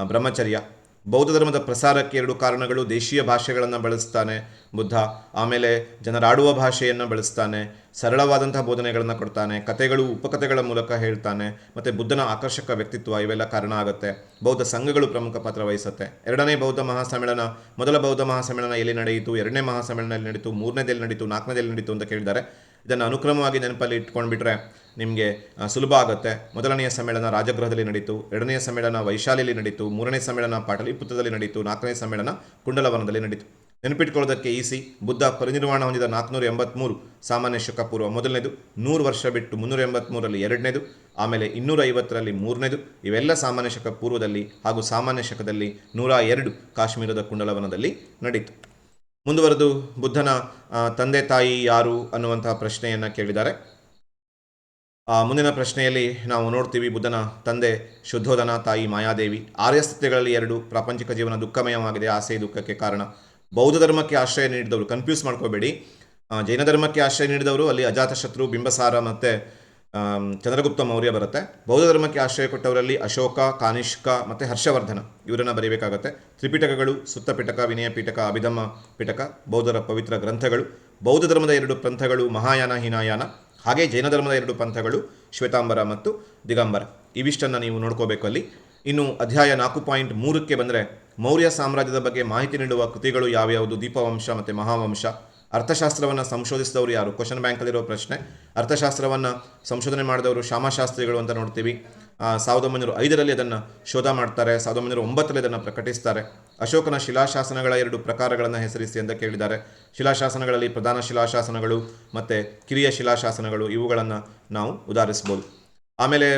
Speaker 1: ಬ್ರಹ್ಮಚರ್ಯ. ಬೌದ್ಧ ಧರ್ಮದ ಪ್ರಸಾರಕ್ಕೆ 2 ಕಾರಣಗಳು: ದೇಶೀಯ ಭಾಷೆಗಳನ್ನು ಬಳಸ್ತಾನೆ ಬುದ್ಧ, ಆಮೇಲೆ ಜನರಾಡುವ ಭಾಷೆಯನ್ನು ಬಳಸ್ತಾನೆ, ಸರಳವಾದಂತಹ ಬೋಧನೆಗಳನ್ನು ಕೊಡ್ತಾನೆ, ಕಥೆಗಳು, ಉಪಕಥೆಗಳ ಮೂಲಕ ಹೇಳ್ತಾನೆ, ಮತ್ತು ಬುದ್ಧನ ಆಕರ್ಷಕ ವ್ಯಕ್ತಿತ್ವ ಇವೆಲ್ಲ ಕಾರಣ ಆಗುತ್ತೆ. ಬೌದ್ಧ ಸಂಘಗಳು ಪ್ರಮುಖ ಪಾತ್ರ ವಹಿಸುತ್ತೆ. 2ನೇ ಬೌದ್ಧ ಮಹಾಸಮ್ಮೇಳನ, ಮೊದಲ ಬೌದ್ಧ ಮಹಾಸಮ್ಮೇಳನ ಎಲ್ಲಿ ನಡೆಯಿತು, 2ನೇ ಮಹಾಸಮ್ಮೇಳನ ಎಲ್ಲಿ ನಡೀತು, 3ನೇದೆಲ್ಲಿ ನಡೀತು, 4ನೇದೆಲ್ಲಿ ನಡೀತು ಅಂತ ಕೇಳಿದ್ದಾರೆ. ಇದನ್ನು ಅನುಕ್ರಮವಾಗಿ ನೆನಪಲ್ಲಿ ಇಟ್ಕೊಂಡ್ಬಿಟ್ರೆ ನಿಮಗೆ ಸುಲಭ ಆಗುತ್ತೆ. ಮೊದಲನೆಯ ಸಮ್ಮೇಳನ ರಾಜಗೃಹದಲ್ಲಿ ನಡೀತು, 2ನೇ ಸಮ್ಮೇಳನ ವೈಶಾಲಿಯಲ್ಲಿ ನಡೀತು, 3ನೇ ಸಮ್ಮೇಳನ ಪಾಟಲಿಪುತ್ರದಲ್ಲಿ ನಡೀತು, 4ನೇ ಸಮ್ಮೇಳನ ಕುಂಡಲವನದಲ್ಲಿ ನಡೀತು. ನೆನಪಿಟ್ಕೊಳ್ಳೋದಕ್ಕೆ ಈಸಿ. ಬುದ್ಧ ಪರಿನಿರ್ವಾಣ ಹೊಂದಿದ 483 ಸಾಮಾನ್ಯ ಶಕ ಪೂರ್ವ ಮೊದಲನೇದು, 100 ವರ್ಷ ಬಿಟ್ಟು 383ರಲ್ಲಿ 2ನೇದು, ಆಮೇಲೆ 250ರಲ್ಲಿ 3ನೇದು. ಇವೆಲ್ಲ ಸಾಮಾನ್ಯ ಶಕ ಪೂರ್ವದಲ್ಲಿ ಹಾಗೂ ಸಾಮಾನ್ಯ ಶಕದಲ್ಲಿ 102 ಕಾಶ್ಮೀರದ ಕುಂಡಲವನದಲ್ಲಿ ನಡೀತು. ಮುಂದುವರೆದು ಬುದ್ಧನ ತಂದೆ ತಾಯಿ ಯಾರು ಅನ್ನುವಂತಹ ಪ್ರಶ್ನೆಯನ್ನು ಕೇಳಿದ್ದಾರೆ. ಮುಂದಿನ ಪ್ರಶ್ನೆಯಲ್ಲಿ ನಾವು ನೋಡ್ತೀವಿ, ಬುದ್ಧನ ತಂದೆ ಶುದ್ಧೋಧನ, ತಾಯಿ ಮಾಯಾದೇವಿ. ಆರ್ಯಸ್ಥಿತಿಗಳಲ್ಲಿ 2, ಪ್ರಾಪಂಚಿಕ ಜೀವನ ದುಃಖಮಯವಾಗಿದೆ, ಆಸೆ ದುಃಖಕ್ಕೆ ಕಾರಣ. ಬೌದ್ಧ ಧರ್ಮಕ್ಕೆ ಆಶ್ರಯ ನೀಡಿದವರು, ಕನ್ಫ್ಯೂಸ್ ಮಾಡ್ಕೋಬೇಡಿ. ಜೈನ ಧರ್ಮಕ್ಕೆ ಆಶ್ರಯ ನೀಡಿದವರು ಅಲ್ಲಿ ಅಜಾತಶತ್ರು, ಬಿಂಬಸಾರ ಮತ್ತು ಚಂದ್ರಗುಪ್ತ ಮೌರ್ಯ ಬರುತ್ತೆ. ಬೌದ್ಧ ಧರ್ಮಕ್ಕೆ ಆಶ್ರಯ ಕೊಟ್ಟವರಲ್ಲಿ ಅಶೋಕ, ಕಾನಿಷ್ಕ ಮತ್ತು ಹರ್ಷವರ್ಧನ ಇವರನ್ನು ಬರೀಬೇಕಾಗತ್ತೆ. ತ್ರಿಪಿಟಕಗಳು: ಸುತ್ತ ಪಿಟಕ, ವಿನಯ ಪಿಟಕ, ಅಭಿಧಮ್ಮ ಪಿಟಕ ಬೌದ್ಧರ ಪವಿತ್ರ ಗ್ರಂಥಗಳು. ಬೌದ್ಧ ಧರ್ಮದ 2 ಪಂಥಗಳು ಮಹಾಯಾನ, ಹೀನಾಯಾನ. ಹಾಗೆ ಜೈನ ಧರ್ಮದ 2 ಪಂಥಗಳು ಶ್ವೇತಾಂಬರ ಮತ್ತು ದಿಗಂಬರ. ಇವಿಷ್ಟನ್ನು ನೀವು ನೋಡ್ಕೋಬೇಕು ಅಲ್ಲಿ. ಇನ್ನು ಅಧ್ಯಾಯ 4.3ಕ್ಕೆ ಬಂದರೆ, ಮೌರ್ಯ ಸಾಮ್ರಾಜ್ಯದ ಬಗ್ಗೆ ಮಾಹಿತಿ ನೀಡುವ ಕೃತಿಗಳು ಯಾವ್ಯಾವುದು: ದೀಪವಂಶ ಮತ್ತು ಮಹಾವಂಶ. ಅರ್ಥಶಾಸ್ತ್ರವನ್ನು ಸಂಶೋಧಿಸಿದವರು ಯಾರು? ಕ್ವಶನ್ ಬ್ಯಾಂಕಲ್ಲಿರೋ ಪ್ರಶ್ನೆ. ಅರ್ಥಶಾಸ್ತ್ರವನ್ನು ಸಂಶೋಧನೆ ಮಾಡಿದವರು ಶ್ಯಾಮಶಾಸ್ತ್ರಿಗಳು ಅಂತ ನೋಡ್ತೀವಿ. 1905ರಲ್ಲಿ ಅದನ್ನು ಶೋಧ ಮಾಡ್ತಾರೆ. 1909ರಲ್ಲಿ ಅದನ್ನು ಪ್ರಕಟಿಸ್ತಾರೆ. ಅಶೋಕನ ಶಿಲಾಶಾಸನಗಳ 2 ಪ್ರಕಾರಗಳನ್ನು ಹೆಸರಿಸಿ ಅಂತ ಕೇಳಿದ್ದಾರೆ. ಶಿಲಾಶಾಸನಗಳಲ್ಲಿ ಪ್ರಧಾನ ಶಿಲಾಶಾಸನಗಳು ಮತ್ತು ಕಿರಿಯ ಶಿಲಾಶಾಸನಗಳು, ಇವುಗಳನ್ನು ನಾವು ಉದಾಹರಿಸ್ಬೋದು. ಆಮೇಲೆ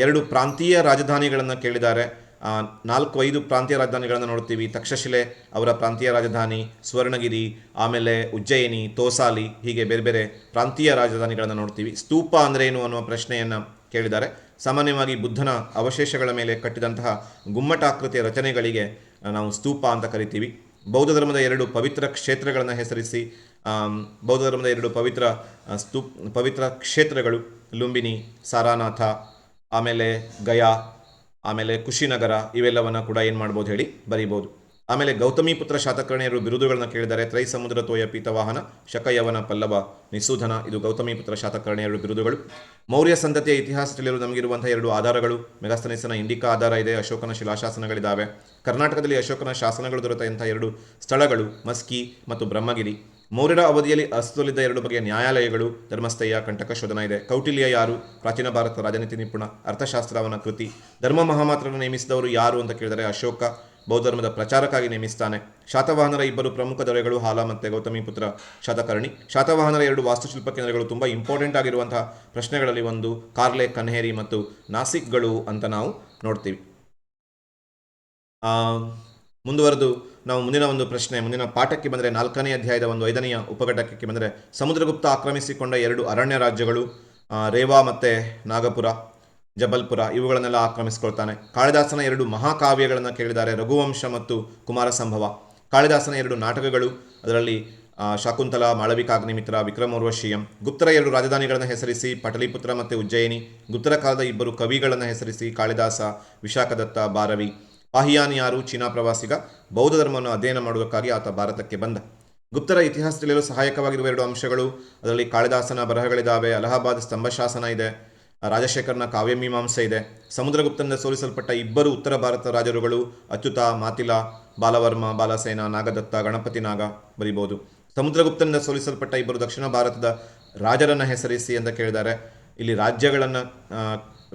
Speaker 1: 2 ಪ್ರಾಂತೀಯ ರಾಜಧಾನಿಗಳನ್ನು ಕೇಳಿದ್ದಾರೆ. 4-5 ಪ್ರಾಂತೀಯ ರಾಜಧಾನಿಗಳನ್ನು ನೋಡ್ತೀವಿ. ತಕ್ಷಶಿಲೆ ಅವರ ಪ್ರಾಂತೀಯ ರಾಜಧಾನಿ, ಸ್ವರ್ಣಗಿರಿ, ಆಮೇಲೆ ಉಜ್ಜಯಿನಿ, ತೋಸಾಲಿ, ಹೀಗೆ ಬೇರೆ ಬೇರೆ ಪ್ರಾಂತೀಯ ರಾಜಧಾನಿಗಳನ್ನು ನೋಡ್ತೀವಿ. ಸ್ತೂಪ ಅಂದರೆ ಏನು ಅನ್ನುವ ಪ್ರಶ್ನೆಯನ್ನು ಕೇಳಿದ್ದಾರೆ. ಸಾಮಾನ್ಯವಾಗಿ ಬುದ್ಧನ ಅವಶೇಷಗಳ ಮೇಲೆ ಕಟ್ಟಿದಂತಹ ಗುಮ್ಮಟಾಕೃತಿಯ ರಚನೆಗಳಿಗೆ ನಾವು ಸ್ತೂಪ ಅಂತ ಕರಿತೀವಿ. ಬೌದ್ಧ ಧರ್ಮದ 2 ಪವಿತ್ರ ಕ್ಷೇತ್ರಗಳನ್ನು ಹೆಸರಿಸಿ. ಬೌದ್ಧ ಧರ್ಮದ 2 ಪವಿತ್ರ ಕ್ಷೇತ್ರಗಳು ಲುಂಬಿನಿ, ಸಾರಾನಾಥ, ಆಮೇಲೆ ಗಯಾ, ಆಮೇಲೆ ಕುಶಿನಗರ, ಇವೆಲ್ಲವನ್ನು ಕೂಡ ಏನು ಮಾಡ್ಬೋದು ಹೇಳಿ ಬರೀಬೋದು. ಆಮೇಲೆ ಗೌತಮೀಪುತ್ರ ಶಾತಕರ್ಣಿಯರು ಬಿರುದುಗಳನ್ನು ಕೇಳಿದ್ದಾರೆ. ತ್ರೈಸಮುದ್ರ ತೋಯ ಪೀತವಾಹನ, ಶಕಯವನ ಪಲ್ಲವ ನಿಸೂಧನ, ಇದು ಗೌತಮೀಪುತ್ರ ಶಾತಕರ್ಣಿಯರು ಬಿರುದುಗಳು. ಮೌರ್ಯ ಸಂತತಿಯ ಇತಿಹಾಸ ತಿಳಿಯಲು ನಮಗಿರುವಂತಹ 2 ಆಧಾರಗಳು. ಮೆಗಾಸ್ತನಿಸನ ಇಂಡಿಕಾ ಆಧಾರ ಇದೆ, ಅಶೋಕನ ಶಿಲಾಶಾಸನಗಳಿದ್ದಾವೆ. ಕರ್ನಾಟಕದಲ್ಲಿ ಅಶೋಕನ ಶಾಸನಗಳು ದೊರೆತಂತಹ 2 ಸ್ಥಳಗಳು ಮಸ್ಕಿ ಮತ್ತು ಬ್ರಹ್ಮಗಿರಿ. ಮೌರ್ಯರ ಅವಧಿಯಲ್ಲಿ ಅಸ್ತಿತ್ವದಲ್ಲಿದ್ದ 2 ಬಗೆಯ ನ್ಯಾಯಾಲಯಗಳು, ಧರ್ಮಸ್ಥಯ್ಯ, ಕಂಟಕ ಶೋಧನ ಇದೆ. ಕೌಟಿಲ್ಯ ಯಾರು? ಪ್ರಾಚೀನ ಭಾರತ ರಾಜನೀತಿ ನಿಪುಣ, ಅರ್ಥಶಾಸ್ತ್ರ ಅವನ ಕೃತಿ. ಧರ್ಮ ಮಹಾಮಾತ್ರನ್ನು ನೇಮಿಸಿದವರು ಯಾರು ಅಂತ ಕೇಳಿದರೆ ಅಶೋಕ ಬೌದ್ಧ ಧರ್ಮದ ಪ್ರಚಾರಕ್ಕಾಗಿ ನೇಮಿಸ್ತಾನೆ. ಶಾತವಾಹನರ 2 ಪ್ರಮುಖ ದೊರೆಗಳು ಹಾಲ ಮತ್ತು ಗೌತಮೀಪುತ್ರ ಶಾತಕರ್ಣಿ. ಶಾತವಾಹನರ 2 ವಾಸ್ತುಶಿಲ್ಪ ಕೇಂದ್ರಗಳು ತುಂಬ ಇಂಪಾರ್ಟೆಂಟ್ ಆಗಿರುವಂತಹ ಪ್ರಶ್ನೆಗಳಲ್ಲಿ ಒಂದು ಕಾರ್ಲೆ, ಕನ್ಹೇರಿ ಮತ್ತು ನಾಸಿಕ್ಗಳು ಅಂತ ನಾವು ನೋಡ್ತೀವಿ. ಮುಂದುವರೆದು ನಾವು ಮುಂದಿನ ಒಂದು ಪ್ರಶ್ನೆ, ಮುಂದಿನ ಪಾಠಕ್ಕೆ ಬಂದರೆ 4ನೇ ಅಧ್ಯಾಯದ 5ನೇ ಉಪಘಟಕಕ್ಕೆ ಬಂದರೆ ಸಮುದ್ರಗುಪ್ತ ಆಕ್ರಮಿಸಿಕೊಂಡ 2 ಅರಣ್ಯ ರಾಜ್ಯಗಳು ರೇವಾ ಮತ್ತು ನಾಗಪುರ, ಜಬಲ್ಪುರ, ಇವುಗಳನ್ನೆಲ್ಲ ಆಕ್ರಮಿಸಿಕೊಳ್ತಾನೆ. ಕಾಳಿದಾಸನ 2 ಮಹಾಕಾವ್ಯಗಳನ್ನು ಕೇಳಿದ್ದಾರೆ, ರಘುವಂಶ ಮತ್ತು ಕುಮಾರ ಸಂಭವ. ಕಾಳಿದಾಸನ 2 ನಾಟಕಗಳು, ಅದರಲ್ಲಿ ಶಾಕುಂತಲ, ಮಾಳವಿಕಾಗ್ನಿಮಿತ್ರ, ವಿಕ್ರಮೋರ್ವಶೀಯಂ. ಗುಪ್ತರ 2 ರಾಜಧಾನಿಗಳನ್ನು ಹೆಸರಿಸಿ, ಪಟಲಿಪುತ್ರ ಮತ್ತು ಉಜ್ಜಯಿನಿ. ಗುಪ್ತರ ಕಾಲದ 2 ಕವಿಗಳನ್ನು ಹೆಸರಿಸಿ, ಕಾಳಿದಾಸ, ವಿಶಾಖದತ್ತ, ಭಾರವಿ. ಪಾಹಿಯಾನ್ ಯಾರು? ಚೀನಾ ಪ್ರವಾಸಿಗ. ಬೌದ್ಧ ಧರ್ಮವನ್ನು ಅಧ್ಯಯನ ಮಾಡುವುದಕ್ಕಾಗಿ ಆತ ಭಾರತಕ್ಕೆ ಬಂದ. ಗುಪ್ತರ ಇತಿಹಾಸ ತಿಳಿಯಲು ಸಹಾಯಕವಾಗಿರುವ 2 ಅಂಶಗಳು, ಅದರಲ್ಲಿ ಕಾಳಿದಾಸನ ಬರಹಗಳಿದ್ದಾವೆ, ಅಲಹಾಬಾದ್ ಸ್ತಂಭಶಾಸನ ಇದೆ, ರಾಜಶೇಖರನ ಕಾವ್ಯಮೀಮಾಂಸೆ ಇದೆ. ಸಮುದ್ರಗುಪ್ತನಿಂದ ಸೋಲಿಸಲ್ಪಟ್ಟ 2 ಉತ್ತರ ಭಾರತ ರಾಜರುಗಳು ಅಚ್ಯುತ, ಮಾತಿಲ, ಬಾಲವರ್ಮ, ಬಾಲಸೇನ, ನಾಗದತ್ತ, ಗಣಪತಿ ನಾಗ ಬರಿಬೋದು. ಸಮುದ್ರಗುಪ್ತನಿಂದ ಸೋಲಿಸಲ್ಪಟ್ಟ 2 ದಕ್ಷಿಣ ಭಾರತದ ರಾಜರನ್ನು ಹೆಸರಿಸಿ ಅಂತ ಕೇಳಿದ್ದಾರೆ. ಇಲ್ಲಿ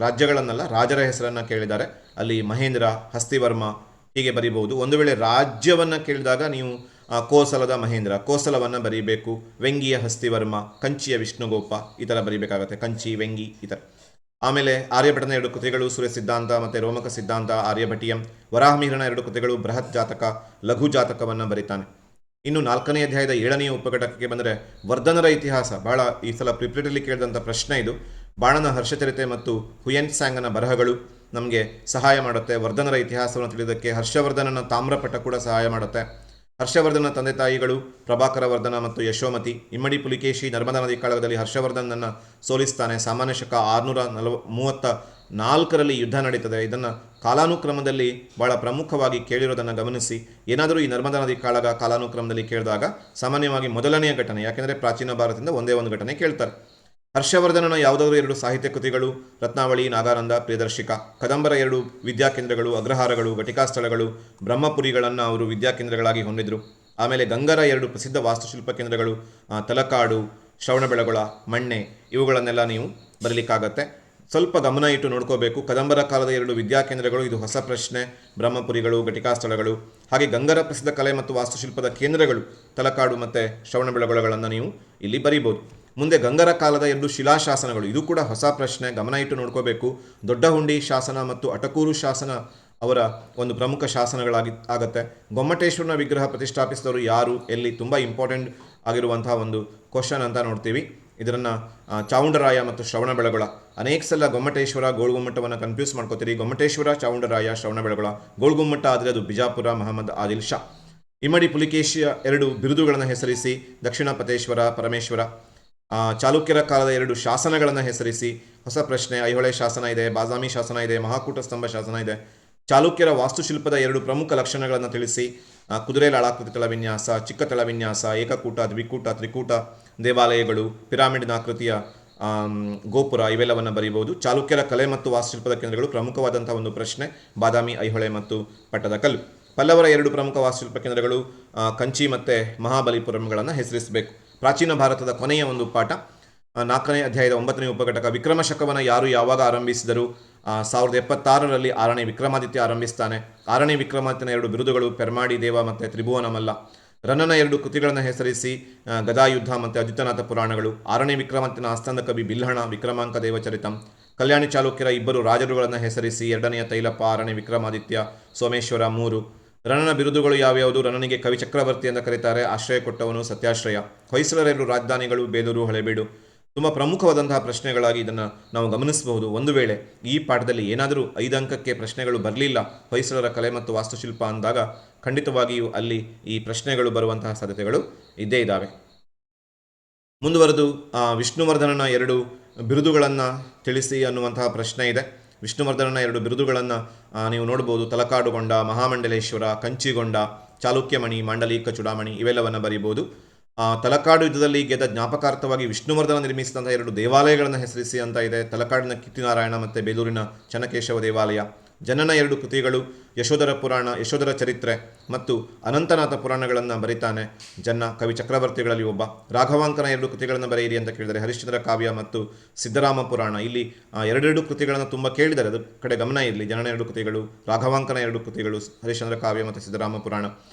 Speaker 1: ರಾಜ್ಯಗಳನ್ನಲ್ಲ ರಾಜರ ಹೆಸರನ್ನು ಕೇಳಿದ್ದಾರೆ. ಅಲ್ಲಿ ಮಹೇಂದ್ರ, ಹಸ್ತಿವರ್ಮ, ಹೀಗೆ ಬರೀಬಹುದು. ಒಂದು ವೇಳೆ ರಾಜ್ಯವನ್ನು ಕೇಳಿದಾಗ ನೀವು ಕೋಸಲದ ಮಹೇಂದ್ರ, ಕೋಸಲವನ್ನು ಬರೀಬೇಕು. ವೆಂಗಿಯ ಹಸ್ತಿವರ್ಮ, ಕಂಚಿಯ ವಿಷ್ಣುಗೋಪ, ಈ ಥರ ಬರೀಬೇಕಾಗುತ್ತೆ. ಕಂಚಿ, ವೆಂಗಿ, ಈ ಥರ. ಆಮೇಲೆ ಆರ್ಯಭಟನ 2 ಕೃತಿಗಳು, ಸೂರ್ಯ ಸಿದ್ಧಾಂತ ಮತ್ತು ರೋಮಕ ಸಿದ್ಧಾಂತ, ಆರ್ಯಭಟೀಯಂ. ವರಾಹಮಿಹಿರನ 2 ಕೃತಿಗಳು, ಬೃಹತ್ ಜಾತಕ, ಲಘು ಜಾತಕವನ್ನು ಬರೀತಾನೆ. ಇನ್ನು 4ನೇ ಅಧ್ಯಾಯದ 7ನೇ ಉಪಘಟಕಕ್ಕೆ ಬಂದರೆ ವರ್ಧನರ ಇತಿಹಾಸ. ಬಹಳ ಈ ಸಲ ಪ್ರಿಪ್ರೇಟರಿಲಿ ಕೇಳಿದಂಥ ಪ್ರಶ್ನೆ ಇದು. ಬಾಣನ ಹರ್ಷಚರಿತೆ ಮತ್ತು ಹುಯೆನ್ ಸ್ಯಾಂಗನ ಬರಹಗಳು ನಮಗೆ ಸಹಾಯ ಮಾಡುತ್ತೆ. ವರ್ಧನರ ಇತಿಹಾಸವನ್ನು ತಿಳಿಯೋದಕ್ಕೆ ಹರ್ಷವರ್ಧನನ ತಾಮ್ರಪಟ ಕೂಡ ಸಹಾಯ ಮಾಡುತ್ತೆ. ಹರ್ಷವರ್ಧನ ತಂದೆ ತಾಯಿಗಳು ಪ್ರಭಾಕರ ವರ್ಧನ ಮತ್ತು ಯಶೋಮತಿ. ಇಮ್ಮಡಿ ಪುಲಿಕೇಶಿ ನರ್ಮದಾ ನದಿ ಕಾಳಗದಲ್ಲಿ ಹರ್ಷವರ್ಧನನ್ನು ಸೋಲಿಸ್ತಾನೆ. ಸಾಮಾನ್ಯ ಶಕ 634ರಲ್ಲಿ ಯುದ್ಧ ನಡೀತದೆ. ಇದನ್ನು ಕಾಲಾನುಕ್ರಮದಲ್ಲಿ ಬಹಳ ಪ್ರಮುಖವಾಗಿ ಕೇಳಿರೋದನ್ನು ಗಮನಿಸಿ. ಏನಾದರೂ ಈ ನರ್ಮದಾ ನದಿ ಕಾಳಗ ಕಾಲಾನುಕ್ರಮದಲ್ಲಿ ಕೇಳಿದಾಗ ಸಾಮಾನ್ಯವಾಗಿ ಮೊದಲನೆಯ ಘಟನೆ, ಯಾಕೆಂದರೆ ಪ್ರಾಚೀನ ಭಾರತದಿಂದ ಒಂದೇ ಒಂದು ಘಟನೆ ಕೇಳ್ತಾರೆ. ಹರ್ಷವರ್ಧನನ ಯಾವುದಾದ್ರೂ 2 ಸಾಹಿತ್ಯ ಕೃತಿಗಳು, ರತ್ನಾವಳಿ, ನಾಗಾನಂದ, ಪ್ರಿಯದರ್ಶಿಕ. ಕದಂಬರ 2 ವಿದ್ಯಾಕೇಂದ್ರಗಳು, ಅಗ್ರಹಾರಗಳು, ಘಟಿಕಾಸ್ಥಳಗಳು, ಬ್ರಹ್ಮಪುರಿಗಳನ್ನು ಅವರು ವಿದ್ಯಾಕೇಂದ್ರಗಳಾಗಿ ಹೊಂದಿದ್ರು. ಆಮೇಲೆ ಗಂಗರ 2 ಪ್ರಸಿದ್ಧ ವಾಸ್ತುಶಿಲ್ಪ ಕೇಂದ್ರಗಳು, ತಲಕಾಡು, ಶ್ರವಣಬೆಳಗೊಳ, ಮಣ್ಣೆ, ಇವುಗಳನ್ನೆಲ್ಲ ನೀವು ಬರಲಿಕ್ಕಾಗತ್ತೆ. ಸ್ವಲ್ಪ ಗಮನ ಇಟ್ಟು ನೋಡ್ಕೋಬೇಕು. ಕದಂಬರ ಕಾಲದ 2 ವಿದ್ಯಾಕೇಂದ್ರಗಳು, ಇದು ಹೊಸ ಪ್ರಶ್ನೆ. ಬ್ರಹ್ಮಪುರಿಗಳು, ಘಟಿಕಾಸ್ಥಳಗಳು. ಹಾಗೆ ಗಂಗರ ಪ್ರಸಿದ್ಧ ಕಲೆ ಮತ್ತು ವಾಸ್ತುಶಿಲ್ಪದ ಕೇಂದ್ರಗಳು ತಲಕಾಡು ಮತ್ತು ಶ್ರವಣಬೆಳಗೊಳಗಳನ್ನು ನೀವು ಇಲ್ಲಿ ಬರೀಬೋದು. ಮುಂದೆ ಗಂಗರ ಕಾಲದ 2 ಶಿಲಾಶಾಸನಗಳು, ಇದು ಕೂಡ ಹೊಸ ಪ್ರಶ್ನೆ, ಗಮನ ಇಟ್ಟು ನೋಡ್ಕೋಬೇಕು. ದೊಡ್ಡಹುಂಡಿ ಶಾಸನ ಮತ್ತು ಅಟಕೂರು ಶಾಸನ ಅವರ ಒಂದು ಪ್ರಮುಖ ಆಗತ್ತೆ. ಗೊಮ್ಮಟೇಶ್ವರನ ವಿಗ್ರಹ ಪ್ರತಿಷ್ಠಾಪಿಸಿದವರು ಯಾರು, ಎಲ್ಲಿ, ತುಂಬ ಇಂಪಾರ್ಟೆಂಟ್ ಆಗಿರುವಂತಹ ಒಂದು ಕ್ವಶನ್ ಅಂತ ನೋಡ್ತೀವಿ. ಇದನ್ನು ಚಾವುಂಡರಾಯ ಮತ್ತು ಶ್ರವಣಬೆಳಗೊಳ. ಅನೇಕ ಸಲ ಗೊಮ್ಮಟೇಶ್ವರ, ಗೋಳ್ಗುಮ್ಮಟವನ್ನು ಕನ್ಫ್ಯೂಸ್ ಮಾಡ್ಕೋತೀರಿ. ಗೊಮ್ಮಟೇಶ್ವರ, ಚಾವುಂಡರಾಯ, ಶ್ರವಣಬೆಳಗೊಳ. ಗೋಳ್ಗುಮ್ಮಟ ಆದರೆ ಅದು ಬಿಜಾಪುರ, ಮಹಮ್ಮದ್ ಆದಿಲ್ ಶಾ. ಇಮ್ಮಡಿ ಪುಲಿಕೇಶಿಯ 2 ಬಿರುದುಗಳನ್ನು ಹೆಸರಿಸಿ. ದಕ್ಷಿಣ ಪತೇಶ್ವರ, ಪರಮೇಶ್ವರ. ಚಾಲುಕ್ಯರ ಕಾಲದ 2 ಶಾಸನಗಳನ್ನು ಹೆಸರಿಸಿ. ಹೊಸ ಪ್ರಶ್ನೆ. ಐಹೊಳೆ ಶಾಸನ ಇದೆ, ಬಾದಾಮಿ ಶಾಸನ ಇದೆ, ಮಹಾಕೂಟ ಸ್ತಂಭ ಶಾಸನ ಇದೆ. ಚಾಲುಕ್ಯರ ವಾಸ್ತುಶಿಲ್ಪದ 2 ಪ್ರಮುಖ ಲಕ್ಷಣಗಳನ್ನು ತಿಳಿಸಿ. ಕುದುರೆ ಲಾಳಾಕೃತಿ ತಳವಿನ್ಯಾಸ, ಚಿಕ್ಕ ತಳವಿನ್ಯಾಸ, ಏಕಕೂಟ, ದ್ವಿಕೂಟ, ತ್ರಿಕೂಟ ದೇವಾಲಯಗಳು, ಪಿರಾಮಿಡ್ನ ಆಕೃತಿಯ ಗೋಪುರ, ಇವೆಲ್ಲವನ್ನು ಬರೀಬಹುದು. ಚಾಲುಕ್ಯರ ಕಲೆ ಮತ್ತು ವಾಸ್ತುಶಿಲ್ಪದ ಕೇಂದ್ರಗಳು ಪ್ರಮುಖವಾದಂತಹ ಒಂದು ಪ್ರಶ್ನೆ. ಬಾದಾಮಿ, ಐಹೊಳೆ ಮತ್ತು ಪಟ್ಟದಕಲ್ಲು. ಪಲ್ಲವರ 2 ಪ್ರಮುಖ ವಾಸ್ತುಶಿಲ್ಪ ಕೇಂದ್ರಗಳು ಕಂಚಿ ಮತ್ತು ಮಹಾಬಲಿಪುರಂಗಳನ್ನು ಹೆಸರಿಸಬೇಕು. ಪ್ರಾಚೀನ ಭಾರತದ ಕೊನೆಯ ಒಂದು ಪಾಠ, 4ನೇ ಅಧ್ಯಾಯದ 9ನೇ ಉಪಘಟಕ. ವಿಕ್ರಮ ಶಕವನ್ನ ಯಾರು ಯಾವಾಗ ಆರಂಭಿಸಿದರು? 1076ರಲ್ಲಿ 6ನೇ ವಿಕ್ರಮಾದಿತ್ಯ ಆರಂಭಿಸ್ತಾನೆ. 6ನೇ ವಿಕ್ರಮಾದಿತ್ಯನ 2 ಬಿರುದುಗಳು ಪೆರ್ಮಾಡಿ ದೇವ ಮತ್ತು ತ್ರಿಭುವನ ಮಲ್ಲ. ರನ್ನನ 2 ಕೃತಿಗಳನ್ನು ಹೆಸರಿಸಿ, ಗದಾಯುದ್ಧ ಮತ್ತು ಅಜಿತನಾಥ ಪುರಾಣಗಳು. 6ನೇ ವಿಕ್ರಮಾದಿತ್ಯನ ಆಸ್ಥಾನ ಕವಿ ಬಿಲ್ಹಣ, ವಿಕ್ರಮಾಂಕ ದೇವಚರಿತಂ. ಕಲ್ಯಾಣಿ ಚಾಲುಕ್ಯರ 2 ರಾಜರುಗಳನ್ನು ಹೆಸರಿಸಿ, 2ನೆಯ ತೈಲಪ್ಪ, 6ನೇ ವಿಕ್ರಮಾದಿತ್ಯ, ಸೋಮೇಶ್ವರ 3. ರನ್ನನ ಬಿರುದುಗಳು ಯಾವ್ಯಾವುದು? ರನ್ನನಿಗೆ ಕವಿ ಚಕ್ರವರ್ತಿ ಅಂತ ಕರೀತಾರೆ. ಆಶ್ರಯ ಕೊಟ್ಟವನು ಸತ್ಯಾಶ್ರಯ. ಹೊಯ್ಸಳರ 2 ರಾಜಧಾನಿಗಳು ಬೇಲೂರು, ಹಳೆಬೀಡು. ತುಂಬ ಪ್ರಮುಖವಾದಂತಹ ಪ್ರಶ್ನೆಗಳಾಗಿ ಇದನ್ನು ನಾವು ಗಮನಿಸಬಹುದು. ಒಂದು ವೇಳೆ ಈ ಪಾಠದಲ್ಲಿ ಏನಾದರೂ 5 ಅಂಕಕ್ಕೆ ಪ್ರಶ್ನೆಗಳು ಬರಲಿಲ್ಲ, ಹೊಯ್ಸಳರ ಕಲೆ ಮತ್ತು ವಾಸ್ತುಶಿಲ್ಪ ಅಂದಾಗ ಖಂಡಿತವಾಗಿಯೂ ಅಲ್ಲಿ ಈ ಪ್ರಶ್ನೆಗಳು ಬರುವಂತಹ ಸಾಧ್ಯತೆಗಳು ಇದ್ದೇ ಇದ್ದಾವೆ. ಮುಂದುವರೆದು ವಿಷ್ಣುವರ್ಧನನ 2 ಬಿರುದುಗಳನ್ನು ತಿಳಿಸಿ ಅನ್ನುವಂತಹ ಪ್ರಶ್ನೆ ಇದೆ. ವಿಷ್ಣುವರ್ಧನನ 2 ಬಿರುದುಗಳನ್ನು ನೀವು ನೋಡ್ಬೋದು. ತಲಕಾಡುಗೊಂಡ, ಮಹಾಮಂಡಲೇಶ್ವರ, ಕಂಚಿಗೊಂಡ, ಚಾಲುಕ್ಯಮಣಿ, ಮಾಂಡಲೀಕ ಚೂಡಾಮಣಿ ಇವೆಲ್ಲವನ್ನು ಬರೀಬೋದು. ತಲಕಾಡು ಯುದ್ಧದಲ್ಲಿ ಗೆದ್ದ ಜ್ಞಾಪಕಾರ್ಥವಾಗಿ ವಿಷ್ಣುವರ್ಧನ ನಿರ್ಮಿಸಿದಂಥ 2 ದೇವಾಲಯಗಳನ್ನು ಹೆಸರಿಸಿ ಅಂತ ಇದೆ. ತಲಕಾಡಿನ ಕೀರ್ತಿನಾರಾಯಣ ಮತ್ತು ಬೇಲೂರಿನ ಚನ್ನಕೇಶವ ದೇವಾಲಯ. ಜನನ 2 ಕೃತಿಗಳು, ಯಶೋಧರ ಪುರಾಣ, ಯಶೋಧರ ಚರಿತ್ರೆ ಮತ್ತು ಅನಂತನಾಥ ಪುರಾಣಗಳನ್ನು ಬರೀತಾನೆ ಜನ್ನ, ಕವಿ ಚಕ್ರವರ್ತಿಗಳಲ್ಲಿ ಒಬ್ಬ. ರಾಘವಾಂಕನ 2 ಕೃತಿಗಳನ್ನು ಬರೆಯಿರಿ ಅಂತ ಕೇಳಿದರೆ, ಹರಿಶ್ಚಂದ್ರ ಕಾವ್ಯ ಮತ್ತು ಸಿದ್ದರಾಮ ಪುರಾಣ. ಇಲ್ಲಿ 2 ಕೃತಿಗಳನ್ನು ತುಂಬ ಕೇಳಿದ್ದಾರೆ, ಅದರ ಕಡೆ ಗಮನ ಇರಲಿ. ಜನನ 2 ಕೃತಿಗಳು, ರಾಘವಾಂಕನ 2 ಕೃತಿಗಳು, ಹರಿಶ್ಚಂದ್ರ ಕಾವ್ಯ ಮತ್ತು ಸಿದ್ದರಾಮ ಪುರಾಣ.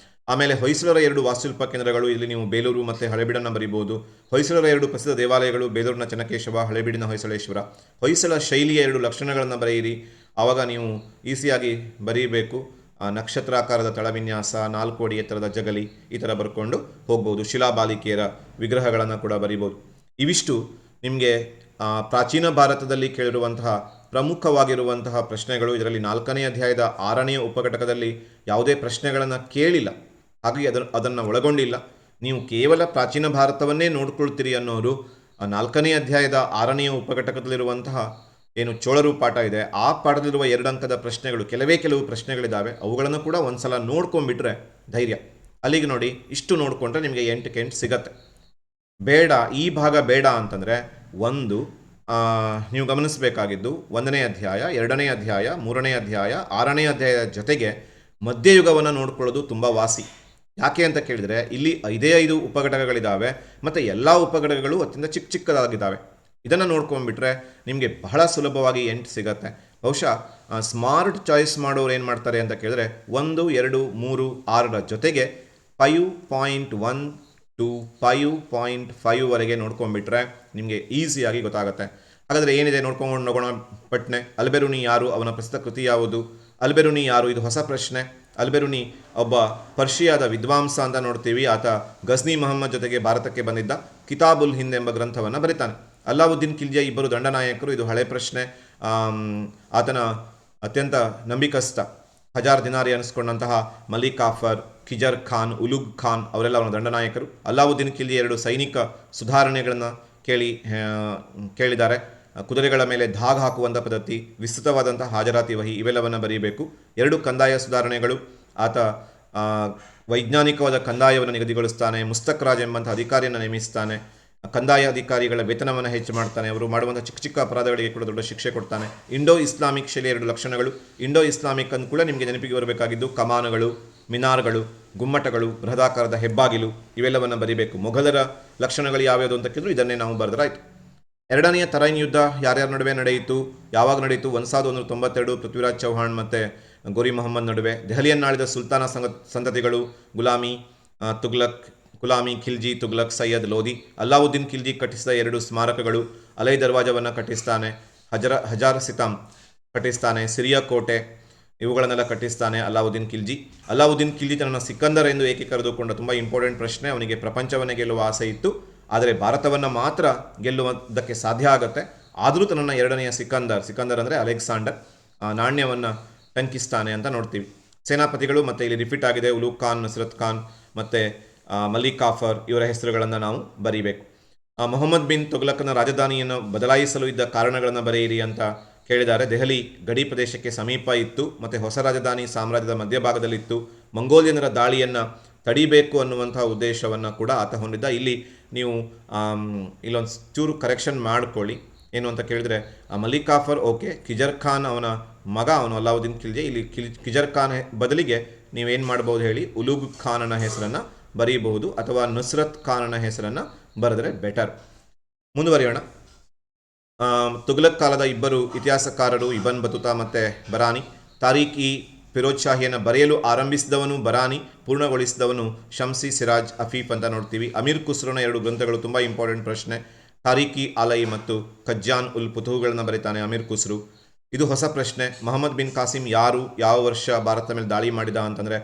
Speaker 1: ಆಮೇಲೆ ಹೊಯ್ಸಳರ 2 ವಾಸ್ತುಶಿಲ್ಪ ಕೇಂದ್ರಗಳು, ಇಲ್ಲಿ ನೀವು ಬೇಲೂರು ಮತ್ತು ಹಳೆಬೀಡನ್ನು ಬರೀಬಹುದು. ಹೊಯ್ಸಳರ 2 ಪ್ರಸಿದ್ಧ ದೇವಾಲಯಗಳು, ಬೇಲೂರಿನ ಚನ್ನಕೇಶವ, ಹಳೆಬೀಡಿನ ಹೊಯ್ಸಳೇಶ್ವರ. ಹೊಯ್ಸಳ ಶೈಲಿಯ 2 ಲಕ್ಷಣಗಳನ್ನು ಬರೆಯಿರಿ. ಆವಾಗ ನೀವು ಈಸಿಯಾಗಿ ಬರೀಬೇಕು. ನಕ್ಷತ್ರಾಕಾರದ ತಳವಿನ್ಯಾಸ, 4 ಅಡಿ ಎತ್ತರದ ಜಗಲಿ, ಈ ಥರ ಬರ್ಕೊಂಡು ಹೋಗ್ಬೋದು. ಶಿಲಾಬಾಲಿಕೆಯರ ವಿಗ್ರಹಗಳನ್ನು ಕೂಡ ಬರೀಬೋದು. ಇವಿಷ್ಟು ನಿಮಗೆ ಪ್ರಾಚೀನ ಭಾರತದಲ್ಲಿ ಕೇಳಿರುವಂತಹ ಪ್ರಮುಖವಾಗಿರುವಂತಹ ಪ್ರಶ್ನೆಗಳು. ಇದರಲ್ಲಿ 4ನೇ ಅಧ್ಯಾಯದ 6ನೇ ಉಪಘಟಕದಲ್ಲಿ ಯಾವುದೇ ಪ್ರಶ್ನೆಗಳನ್ನು ಕೇಳಿಲ್ಲ, ಹಾಗಾಗಿ ಅದನ್ನು ಒಳಗೊಂಡಿಲ್ಲ. ನೀವು ಕೇವಲ ಪ್ರಾಚೀನ ಭಾರತವನ್ನೇ ನೋಡ್ಕೊಳ್ತೀರಿ ಅನ್ನೋರು 4ನೇ ಅಧ್ಯಾಯದ 6ನೇ ಉಪಘಟಕದಲ್ಲಿರುವಂತಹ ಏನು ಚೋಳರು ಪಾಠ ಇದೆ, ಆ ಪಾಠದಲ್ಲಿರುವ 2 ಅಂಕದ ಪ್ರಶ್ನೆಗಳು, ಕೆಲವು ಪ್ರಶ್ನೆಗಳಿದ್ದಾವೆ, ಅವುಗಳನ್ನು ಕೂಡ ಒಂದ್ಸಲ ನೋಡ್ಕೊಂಡ್ಬಿಟ್ರೆ ಧೈರ್ಯ. ಅಲ್ಲಿಗೆ ನೋಡಿ, ಇಷ್ಟು ನೋಡಿಕೊಂಡ್ರೆ ನಿಮಗೆ 8ಕ್ಕೆ 8 ಸಿಗತ್ತೆ. ಬೇಡ, ಈ ಭಾಗ ಬೇಡ ಅಂತಂದರೆ ನೀವು ಗಮನಿಸಬೇಕಾಗಿದ್ದು 1ನೇ ಅಧ್ಯಾಯ, 2ನೇ ಅಧ್ಯಾಯ, 3ನೇ ಅಧ್ಯಾಯ, 6ನೇ ಅಧ್ಯಾಯದ ಜೊತೆಗೆ ಮಧ್ಯಯುಗವನ್ನು ನೋಡ್ಕೊಳ್ಳೋದು ತುಂಬ ವಾಸಿ. ಯಾಕೆ ಅಂತ ಕೇಳಿದರೆ, ಇಲ್ಲಿ 5 ಉಪಘಟಕಗಳಿದ್ದಾವೆ ಮತ್ತು ಎಲ್ಲ ಉಪಘಟಕಗಳು ಅತ್ಯಂತ ಚಿಕ್ಕದಾಗಿದ್ದಾವೆ. ಇದನ್ನು ನೋಡ್ಕೊಂಡ್ಬಿಟ್ರೆ ನಿಮಗೆ ಬಹಳ ಸುಲಭವಾಗಿ 8 ಸಿಗತ್ತೆ. ಬಹುಶಃ ಸ್ಮಾರ್ಟ್ ಚಾಯ್ಸ್ ಮಾಡೋರು ಏನು ಮಾಡ್ತಾರೆ ಅಂತ ಕೇಳಿದ್ರೆ, 1, 2, 3, 6ರ ಜೊತೆಗೆ 5.1 to 5.5ವರೆಗೆ ನೋಡ್ಕೊಂಡ್ಬಿಟ್ರೆ ನಿಮಗೆ ಈಸಿಯಾಗಿ ಗೊತ್ತಾಗುತ್ತೆ. ಹಾಗಾದರೆ ಏನಿದೆ ನೋಡ್ಕೊಂಡು ಹೋಗೋಣ ಪಟ್ನೆ. ಅಲ್ಬೆರುನಿ ಯಾರು? ಅವನ ಪ್ರಸಿದ್ಧ ಕೃತಿ ಯಾವುದು? ಅಲ್ಬೆರುನಿ ಯಾರು? ಇದು ಹೊಸ ಪ್ರಶ್ನೆ. ಅಲ್ಬೆರುನಿ ಒಬ್ಬ ಪರ್ಷಿಯಾದ ವಿದ್ವಾಂಸ ಅಂತ ನೋಡ್ತೀವಿ. ಆತ ಗಜ್ನಿ ಮೊಹಮ್ಮದ್ ಜೊತೆಗೆ ಭಾರತಕ್ಕೆ ಬಂದಿದ್ದ. ಕಿತಾಬುಲ್ ಹಿಂದ್ ಎಂಬ ಗ್ರಂಥವನ್ನು ಬರೀತಾನೆ. ಅಲ್ಲಾವುದ್ದೀನ್ ಖಿಲ್ಜಿಯ 2 ದಂಡನಾಯಕರು, ಇದು ಹಳೆ ಪ್ರಶ್ನೆ. ಆತನ ಅತ್ಯಂತ ನಂಬಿಕಸ್ಥ, 1000 ದಿನಾರಿ ಅನಿಸ್ಕೊಂಡಂತಹ ಮಲಿಕ್ ಕಾಫರ್, ಖಿಜರ್ ಖಾನ್, ಉಲುಗ್ ಖಾನ್ ಅವರೆಲ್ಲ ಅವನ ದಂಡನಾಯಕರು. ಅಲ್ಲಾವುದ್ದೀನ್ ಖಿಲ್ಜಿ 2 ಸೈನಿಕ ಸುಧಾರಣೆಗಳನ್ನು ಕೇಳಿದ್ದಾರೆ. ಕುದುರೆಗಳ ಮೇಲೆ ಧಾಗ್ ಹಾಕುವಂಥ ಪದ್ಧತಿ, ವಿಸ್ತೃತವಾದಂಥ ಹಾಜರಾತಿ ವಹಿ, ಇವೆಲ್ಲವನ್ನು ಬರೀಬೇಕು. 2 ಕಂದಾಯ ಸುಧಾರಣೆಗಳು. ಆತ ವೈಜ್ಞಾನಿಕವಾದ ಕಂದಾಯವನ್ನು ನಿಗದಿಗೊಳಿಸ್ತಾನೆ. ಮುಸ್ತಕ್ ರಾಜ್ ಎಂಬಂಥ ಅಧಿಕಾರಿಯನ್ನು ನೇಮಿಸ್ತಾನೆ. ಕಂದಾಯ ಅಧಿಕಾರಿಗಳ ವೇತನವನ್ನು ಹೆಚ್ಚು ಮಾಡ್ತಾನೆ. ಅವರು ಮಾಡುವಂಥ ಚಿಕ್ಕ ಅಪರಾಧಗಳಿಗೆ ಕೂಡ ದೊಡ್ಡ ಶಿಕ್ಷೆ ಕೊಡ್ತಾನೆ. ಇಂಡೋ ಇಸ್ಲಾಮಿಕ್ ಶೈಲಿಯ 2 ಲಕ್ಷಣಗಳು. ಇಂಡೋ ಇಸ್ಲಾಮಿಕ್ ಅಂದು ಕೂಡ ನಿಮಗೆ ನೆನಪಿಗೆ ಬರಬೇಕಾಗಿದ್ದು ಕಮಾನುಗಳು, ಮಿನಾರ್ಗಳು, ಗುಮ್ಮಟಗಳು, ಬೃಹದಾಕಾರದ ಹೆಬ್ಬಾಗಿಲು, ಇವೆಲ್ಲವನ್ನು ಬರೀಬೇಕು. ಮೊಘಲರ ಲಕ್ಷಣಗಳು ಯಾವ್ಯಾವುದು ಅಂತ ಕೇಳಿದ್ರು ಇದನ್ನೇ ನಾವು ಬರೆದ್ರಾಯ್ತು. 2ನೆಯ ತರೈನ್ ಯುದ್ಧ ಯಾರ್ಯಾರ ನಡುವೆ ನಡೆಯಿತು, ಯಾವಾಗ ನಡೆಯಿತು? 1192 ಪೃಥ್ವಿರಾಜ್ ಚೌಹಾಣ್ ಮತ್ತು ಗೋರಿ ಮೊಹಮ್ಮದ್ ನಡುವೆ. ದೆಹಲಿಯನ್ನಾಳಿದ ಸುಲ್ತಾನ ಸಂತತಿಗಳು ಗುಲಾಮಿ, ತುಗ್ಲಕ್, ಗುಲಾಮಿ, ಖಿಲ್ಜಿ, ತುಗ್ಲಕ್, ಸೈಯದ್, ಲೋಧಿ. ಅಲ್ಲಾವುದ್ದೀನ್ ಖಿಲ್ಜಿ ಕಟ್ಟಿಸಿದ 2 ಸ್ಮಾರಕಗಳು. ಅಲೈ ದರ್ವಾಜವನ್ನು ಕಟ್ಟಿಸ್ತಾನೆ. ಹಜಾರ್ ಸಿತಾಮ್ ಕಟ್ಟಿಸ್ತಾನೆ. ಸಿರಿಯಾ ಕೋಟೆ, ಇವುಗಳನ್ನೆಲ್ಲ ಕಟ್ಟಿಸ್ತಾನೆ ಅಲ್ಲಾವುದ್ದೀನ್ ಖಿಲ್ಜಿ. ಅಲ್ಲಾವುದ್ದೀನ್ ಖಿಲ್ಜಿ ತನ್ನ ಸಿಕಂದರ್ ಎಂದು ಏಕೆ ಕರೆದುಕೊಂಡ? ತುಂಬ ಇಂಪಾರ್ಟೆಂಟ್ ಪ್ರಶ್ನೆ. ಅವನಿಗೆ ಪ್ರಪಂಚವನ್ನೇ ಗೆಲ್ಲುವ ಆಸೆ ಇತ್ತು, ಆದರೆ ಭಾರತವನ್ನು ಮಾತ್ರ ಗೆಲ್ಲುವುದಕ್ಕೆ ಸಾಧ್ಯ ಆಗುತ್ತೆ. ಆದರೂ ತನ್ನ 2ನೆಯ ಸಿಕಂದರ್ ಅಂದರೆ ಅಲೆಕ್ಸಾಂಡರ್ ನಾಣ್ಯವನ್ನು ಟಂಕಿಸ್ತಾನೆ ಅಂತ ನೋಡ್ತೀವಿ. ಸೇನಾಪತಿಗಳು ಮತ್ತು ಇಲ್ಲಿ ರಿಪೀಟ್ ಆಗಿದೆ. ಉಲುಗ್ ಖಾನ್, ನಸ್ರತ್ ಖಾನ್ ಮತ್ತು ಮಲಿಕ್ ಕಾಫರ್ ಇವರ ಹೆಸರುಗಳನ್ನು ನಾವು ಬರೀಬೇಕು. ಮೊಹಮ್ಮದ್ ಬಿನ್ ತುಗ್ಲಕ್ನ ರಾಜಧಾನಿಯನ್ನು ಬದಲಾಯಿಸಲು ಇದ್ದ ಕಾರಣಗಳನ್ನು ಬರೆಯಿರಿ ಅಂತ ಕೇಳಿದ್ದಾರೆ. ದೆಹಲಿ ಗಡಿ ಪ್ರದೇಶಕ್ಕೆ ಸಮೀಪ ಇತ್ತು ಮತ್ತು ಹೊಸ ರಾಜಧಾನಿ ಸಾಮ್ರಾಜ್ಯದ ಮಧ್ಯಭಾಗದಲ್ಲಿತ್ತು. ಮಂಗೋಲಿಯನರ ದಾಳಿಯನ್ನು ತಡಿಬೇಕು ಅನ್ನುವಂಥ ಉದ್ದೇಶವನ್ನು ಕೂಡ ಆತ ಹೊಂದಿದ್ದ. ಇಲ್ಲಿ ನೀವು ಇಲ್ಲೊಂದು ಚೂರು ಕರೆಕ್ಷನ್ ಮಾಡ್ಕೊಳ್ಳಿ. ಏನು ಅಂತ ಕೇಳಿದರೆ, ಮಲಿಕ್ ಕಾಫರ್ ಓಕೆ, ಖಿಜರ್ ಖಾನ್ ಅವನ ಮಗ, ಅವನು ಅಲ್ಲಾವುದ್ದೀನ್ ಖಿಲ್ಜಿ. ಇಲ್ಲಿ ಖಿಜರ್ ಖಾನ್ ಬದಲಿಗೆ ನೀವೇನು ಮಾಡ್ಬೋದು ಹೇಳಿ, ಉಲುಗ್ ಖಾನನ ಹೆಸರನ್ನು ಬರೀಬಹುದು ಅಥವಾ ನುಸ್ರತ್ ಖಾನನ ಹೆಸರನ್ನು ಬರೆದರೆ ಬೆಟರ್. ಮುಂದುವರಿಯೋಣ. ತುಘಲಕ್ ಕಾಲದ ಇಬ್ಬರು ಇತಿಹಾಸಕಾರರು ಇಬನ್ ಬತುತಾ ಮತ್ತು ಬರಾನಿ. ತಾರೀಖ್-ಇ ಫಿರೋಜ್ ಶಾಹಿಯನ್ನು ಬರೆಯಲು ಆರಂಭಿಸಿದವನು ಬರಾನಿ, ಪೂರ್ಣಗೊಳಿಸಿದವನು ಶಮ್ಸಿ ಸಿರಾಜ್ ಅಫೀಫ್ ಅಂತ ನೋಡ್ತೀವಿ. ಅಮೀರ್ ಖುಸ್ರೋನ 2 ಗ್ರಂಥಗಳು ತುಂಬ ಇಂಪಾರ್ಟೆಂಟ್ ಪ್ರಶ್ನೆ. ತಾರೀಖ್-ಇ ಆಲೈ ಮತ್ತು ಖಜ್ಜಾನ್ ಉಲ್ ಫುತೂಹ್ಗಳನ್ನು ಬರೀತಾನೆ ಅಮೀರ್ ಖುಸ್ರು. ಇದು ಹೊಸ ಪ್ರಶ್ನೆ. ಮೊಹಮ್ಮದ್ ಬಿನ್ ಕಾಸಿಂ ಯಾರು, ಯಾವ ವರ್ಷ ಭಾರತದ ಮೇಲೆ ದಾಳಿ ಮಾಡಿದ ಅಂತಂದರೆ